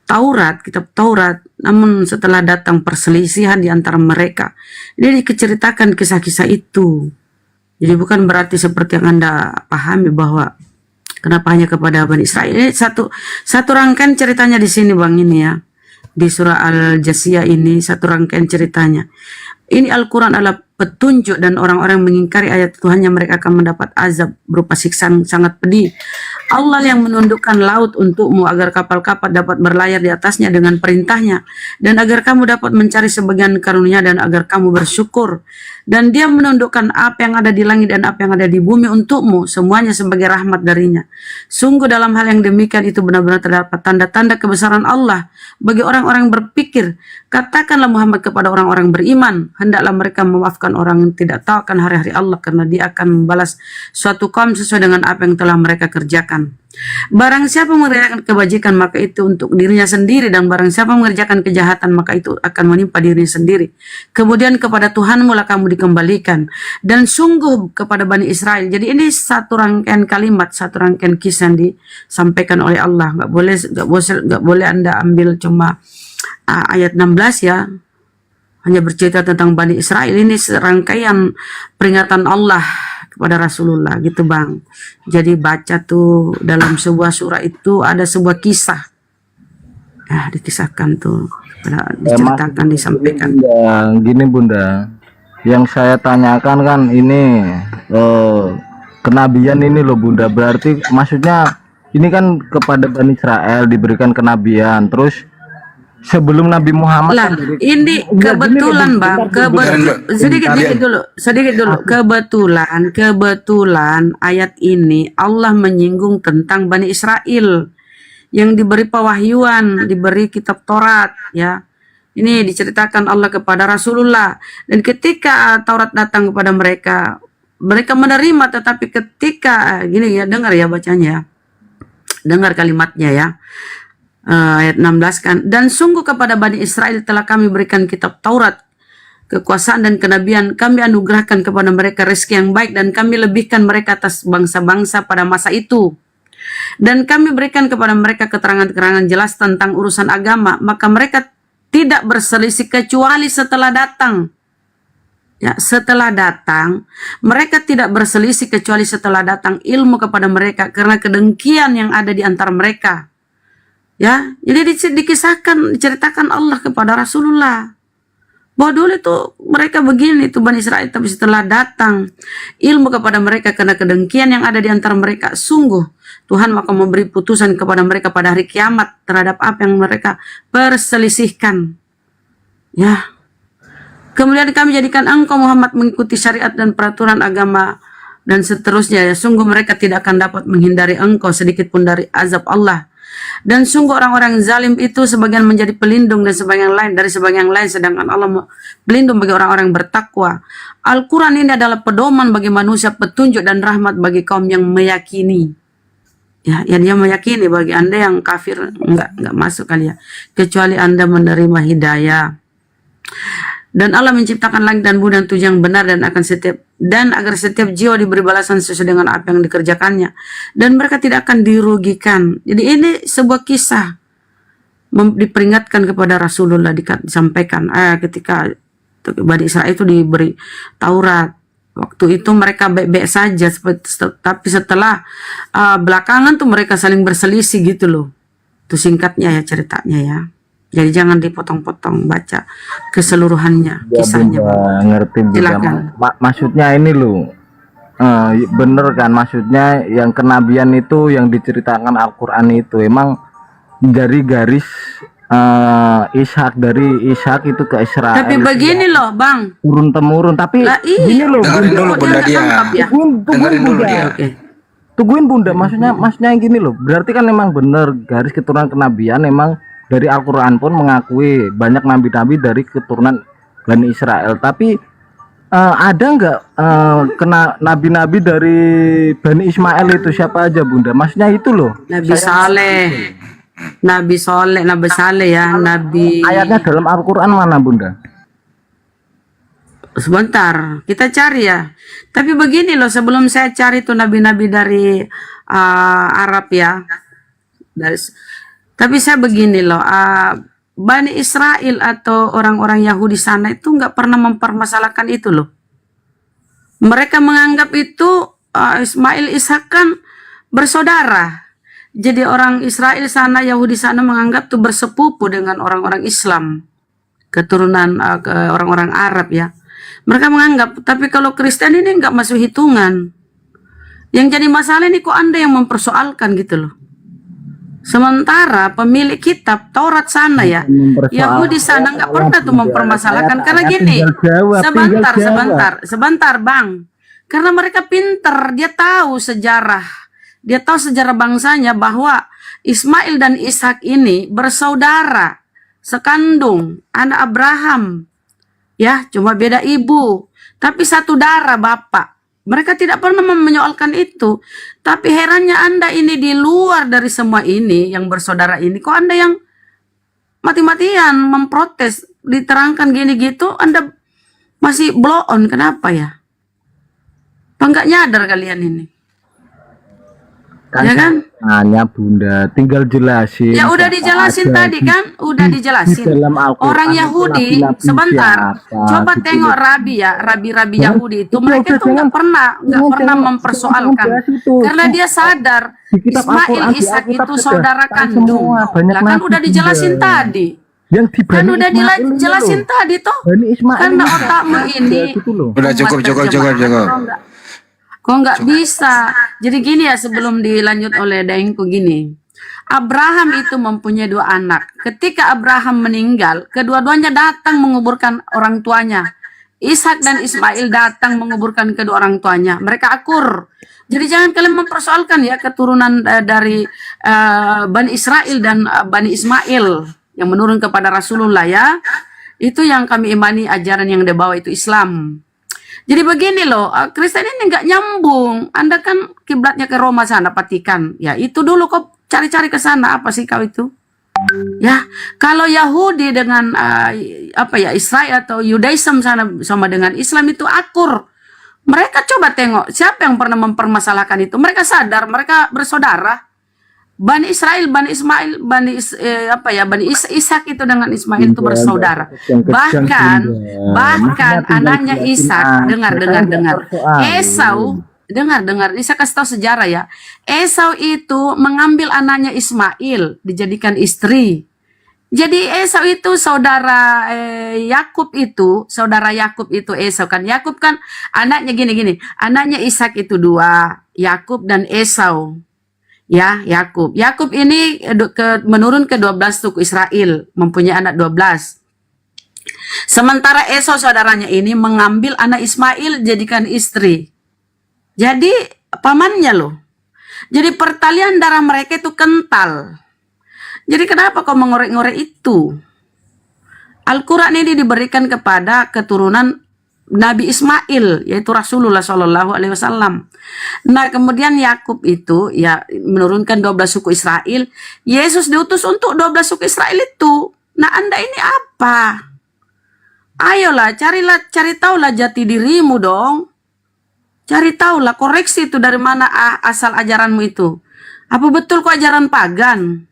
Taurat, kitab Taurat, namun setelah datang perselisihan di antara mereka, ini diceritakan kisah-kisah itu. Jadi bukan berarti seperti yang Anda pahami bahwa kenapa hanya kepada Bani Israel. Ini satu rangkaian ceritanya di sini Bang, ini ya. Di surah Al-Jasiyah ini satu rangkaian ceritanya. Ini Al-Quran adalah petunjuk dan orang-orang mengingkari ayat Tuhannya mereka akan mendapat azab berupa siksaan sangat pedih. Allah yang menundukkan laut untukmu agar kapal-kapal dapat berlayar di atasnya dengan perintahnya dan agar kamu dapat mencari sebagian karunia dan agar kamu bersyukur. Dan dia menundukkan apa yang ada di langit dan apa yang ada di bumi untukmu, semuanya sebagai rahmat darinya. Sungguh dalam hal yang demikian itu benar-benar terdapat tanda-tanda kebesaran Allah bagi orang-orang yang berpikir. Katakanlah Muhammad kepada orang-orang beriman, hendaklah mereka memaafkan orang yang tidak tahu akan hari-hari Allah, karena dia akan membalas suatu kaum sesuai dengan apa yang telah mereka kerjakan. Barang siapa mengerjakan kebajikan maka itu untuk dirinya sendiri, dan barang siapa mengerjakan kejahatan maka itu akan menimpa dirinya sendiri. Kemudian kepada Tuhanmu lah kamu dikembalikan, dan sungguh kepada Bani Israel. Jadi ini satu rangkaian kalimat, satu rangkaian kisah yang disampaikan oleh Allah. Nggak boleh Anda ambil cuma ayat 16 ya, hanya bercerita tentang Bani Israel. Ini serangkaian peringatan Allah kepada Rasulullah gitu Bang. Jadi baca tuh dalam sebuah surah itu ada sebuah kisah, dikisahkan tuh, diceritakan, disampaikan. Gini Bunda, yang saya tanyakan kan ini kenabian ini loh Bunda. Berarti maksudnya ini kan kepada Bani Israel diberikan kenabian, terus sebelum Nabi Muhammad lah, ini kebetulan Bang, sedikit dulu. Kebetulan ayat ini Allah menyinggung tentang Bani Israel yang diberi pewahyuan, diberi kitab Taurat ya. Ini diceritakan Allah kepada Rasulullah, dan ketika Taurat datang kepada mereka, mereka menerima, tetapi ketika gini ya, dengar ya bacanya, dengar kalimatnya ya. Ayat 16 kan, dan sungguh kepada Bani Israel telah kami berikan kitab Taurat, kekuasaan dan kenabian, kami anugerahkan kepada mereka rezeki yang baik, dan kami lebihkan mereka atas bangsa-bangsa pada masa itu, dan kami berikan kepada mereka keterangan-keterangan jelas tentang urusan agama, maka mereka tidak berselisih kecuali setelah datang Ya, setelah datang, mereka tidak berselisih kecuali setelah datang ilmu kepada mereka karena kedengkian yang ada di antara mereka. Ya, jadi dikisahkan, diceritakan Allah kepada Rasulullah bahwa dulu itu mereka begini itu Bani Israel, tapi setelah datang ilmu kepada mereka karena kedengkian yang ada di antara mereka, sungguh Tuhan maka memberi putusan kepada mereka pada hari kiamat terhadap apa yang mereka perselisihkan. Ya. Kemudian kami jadikan engkau Muhammad mengikuti syariat dan peraturan agama dan seterusnya. Ya, sungguh mereka tidak akan dapat menghindari engkau sedikit pun dari azab Allah. Dan sungguh orang-orang zalim itu sebagian menjadi pelindung dan sebagian lain dari sebagian lain, sedangkan Allah pelindung bagi orang-orang bertakwa. Al-Quran ini adalah pedoman bagi manusia, petunjuk dan rahmat bagi kaum yang meyakini. Ya, yang dia meyakini. Bagi anda yang kafir enggak masuk kali ya, kecuali anda menerima hidayah. Dan Allah menciptakan langit dan bumi dan tujuan yang benar dan agar setiap jiwa diberi balasan sesuai dengan apa yang dikerjakannya dan mereka tidak akan dirugikan. Jadi ini sebuah kisah diperingatkan kepada Rasulullah, disampaikan ketika Bani Israel itu diberi Taurat. Waktu itu mereka baik-baik saja, tapi setelah belakangan tuh mereka saling berselisih gitu loh. Itu singkatnya ya ceritanya ya. Jadi jangan dipotong-potong, baca keseluruhannya, kisahnya. Ngerti juga. Maksudnya ini loh, bener kan? Maksudnya yang kenabian itu yang diceritakan Al-Quran itu emang dari garis Ishak, dari Ishak itu ke Israel. Tapi begini loh Bang, turun temurun. Tapi ini loh, dengerin dulu Bunda dia. Dengerin dulu dia. Tungguin Bunda, maksudnya yang gini loh. Berarti kan emang bener garis keturunan kenabian emang dari Al-Quran pun mengakui banyak nabi-nabi dari keturunan Bani Israel. Tapi ada nggak kena nabi-nabi dari Bani Ismail itu siapa aja Bunda? Maksudnya itu loh. Nabi Saleh, Nabi Saleh ya, Nabi. Ayatnya dalam Al-Quran mana Bunda? Sebentar, kita cari ya. Tapi begini loh, sebelum saya cari tuh nabi-nabi dari Arab ya. Tapi saya begini loh, Bani Israel atau orang-orang Yahudi sana itu nggak pernah mempermasalahkan itu loh. Mereka menganggap itu Ismail Ishak kan bersaudara. Jadi orang Israel sana, Yahudi sana menganggap tuh bersepupu dengan orang-orang Islam, keturunan orang-orang Arab ya. Mereka menganggap, tapi kalau Kristen ini nggak masuk hitungan. Yang jadi masalah ini kok Anda yang mempersoalkan gitu loh. Sementara pemilik kitab Taurat sana ya, Yahudi sana nggak pernah tuh mempermasalahkan karena gini. Sebentar Bang, karena mereka pinter, dia tahu sejarah bangsanya bahwa Ismail dan Ishak ini bersaudara, sekandung, anak Abraham, ya cuma beda ibu, tapi satu darah bapak. Mereka tidak pernah menyoalkan itu. Tapi herannya Anda ini di luar dari semua ini, yang bersaudara ini, kok Anda yang mati-matian memprotes, diterangkan gini gitu, Anda masih blow on, kenapa ya? Apa nggak nyadar kalian ini? Ya kan? Hanya Bunda, tinggal jelasin. Ya udah dijelasin tadi kan, udah dijelasin. Orang Yahudi, sebentar, coba tengok Rabi ya, Rabi Yahudi itu, mereka tuh nggak pernah mempersoalkan, karena dia sadar Ismail Ishak itu saudara kandung. Nah, kan udah dijelasin tadi. Kan udah dijelasin tadi toh, karena otakmu ini. Udah cukup. Kok nggak bisa? Jadi gini ya, sebelum dilanjut oleh Daengku gini. Abraham itu mempunyai 2 anak. Ketika Abraham meninggal, kedua-duanya datang menguburkan orang tuanya. Ishak dan Ismail datang menguburkan kedua orang tuanya. Mereka akur. Jadi jangan kalian mempersoalkan ya keturunan dari Bani Israel dan Bani Ismail yang menurun kepada Rasulullah ya. Itu yang kami imani, ajaran yang dibawa itu Islam. Jadi begini loh, Kristen ini nggak nyambung. Anda kan kiblatnya ke Roma sana, Vatikan. Ya itu dulu kok cari-cari ke sana, apa sih kau itu? Ya, kalau Yahudi dengan Israel atau Yudaism sana sama dengan Islam itu akur. Mereka coba tengok siapa yang pernah mempermasalahkan itu. Mereka sadar, mereka bersaudara. Bani Israel, Bani Ismail, Bani Ishak itu dengan Ismail itu bersaudara. Bahkan anaknya Ishak, dengar. Esau, dengar, ini saya kasih tahu sejarah ya. Esau itu mengambil anaknya Ismail, dijadikan istri. Jadi Esau itu saudara Yakub itu Esau kan. Yakub kan anaknya gini. Anaknya Ishak itu 2, Yakub dan Esau. Ya, Yakub. Yakub ini menurun ke 12 suku Israel, mempunyai anak 12. Sementara Esau saudaranya ini mengambil anak Ismail jadikan istri. Jadi pamannya loh. Jadi pertalian darah mereka itu kental. Jadi kenapa kau mengorek-ngorek itu? Al-Quran ini diberikan kepada keturunan Nabi Ismail, yaitu Rasulullah Shallallahu Alaihi Wasallam. Nah, kemudian Yakub itu ya menurunkan 12 suku Israel. Yesus diutus untuk 12 suku Israel itu. Nah, Anda ini apa? Ayolah, cari tahulah jati dirimu dong. Cari tahulah, koreksi itu dari mana asal ajaranmu itu. Apa betul kok ajaran pagan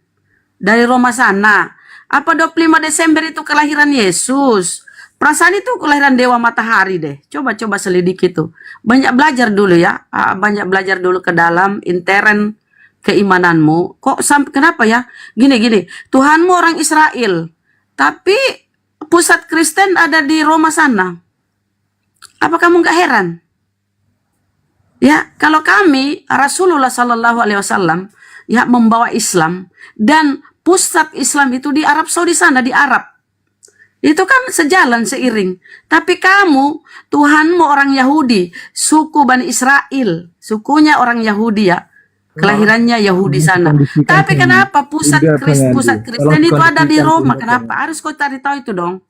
dari Roma sana? Apa 25 Desember itu kelahiran Yesus? Perasaan itu kelahiran Dewa Matahari deh. Coba selidiki itu. Banyak belajar dulu ya. Banyak belajar dulu ke dalam intern keimananmu. Kenapa ya? Gini. Tuhanmu orang Israel. Tapi pusat Kristen ada di Roma sana. Apa kamu nggak heran? Ya, kalau kami Rasulullah Sallallahu Alaihi Wasallam ya membawa Islam dan pusat Islam itu di Arab Saudi sana, di Arab. Itu kan sejalan, seiring. Tapi kamu, Tuhanmu orang Yahudi, suku Bani Israel, sukunya orang Yahudi ya, kelahirannya Yahudi sana. Tapi kenapa pusat Kristen itu ada di Roma? Kenapa? Harus kau cari tahu itu dong.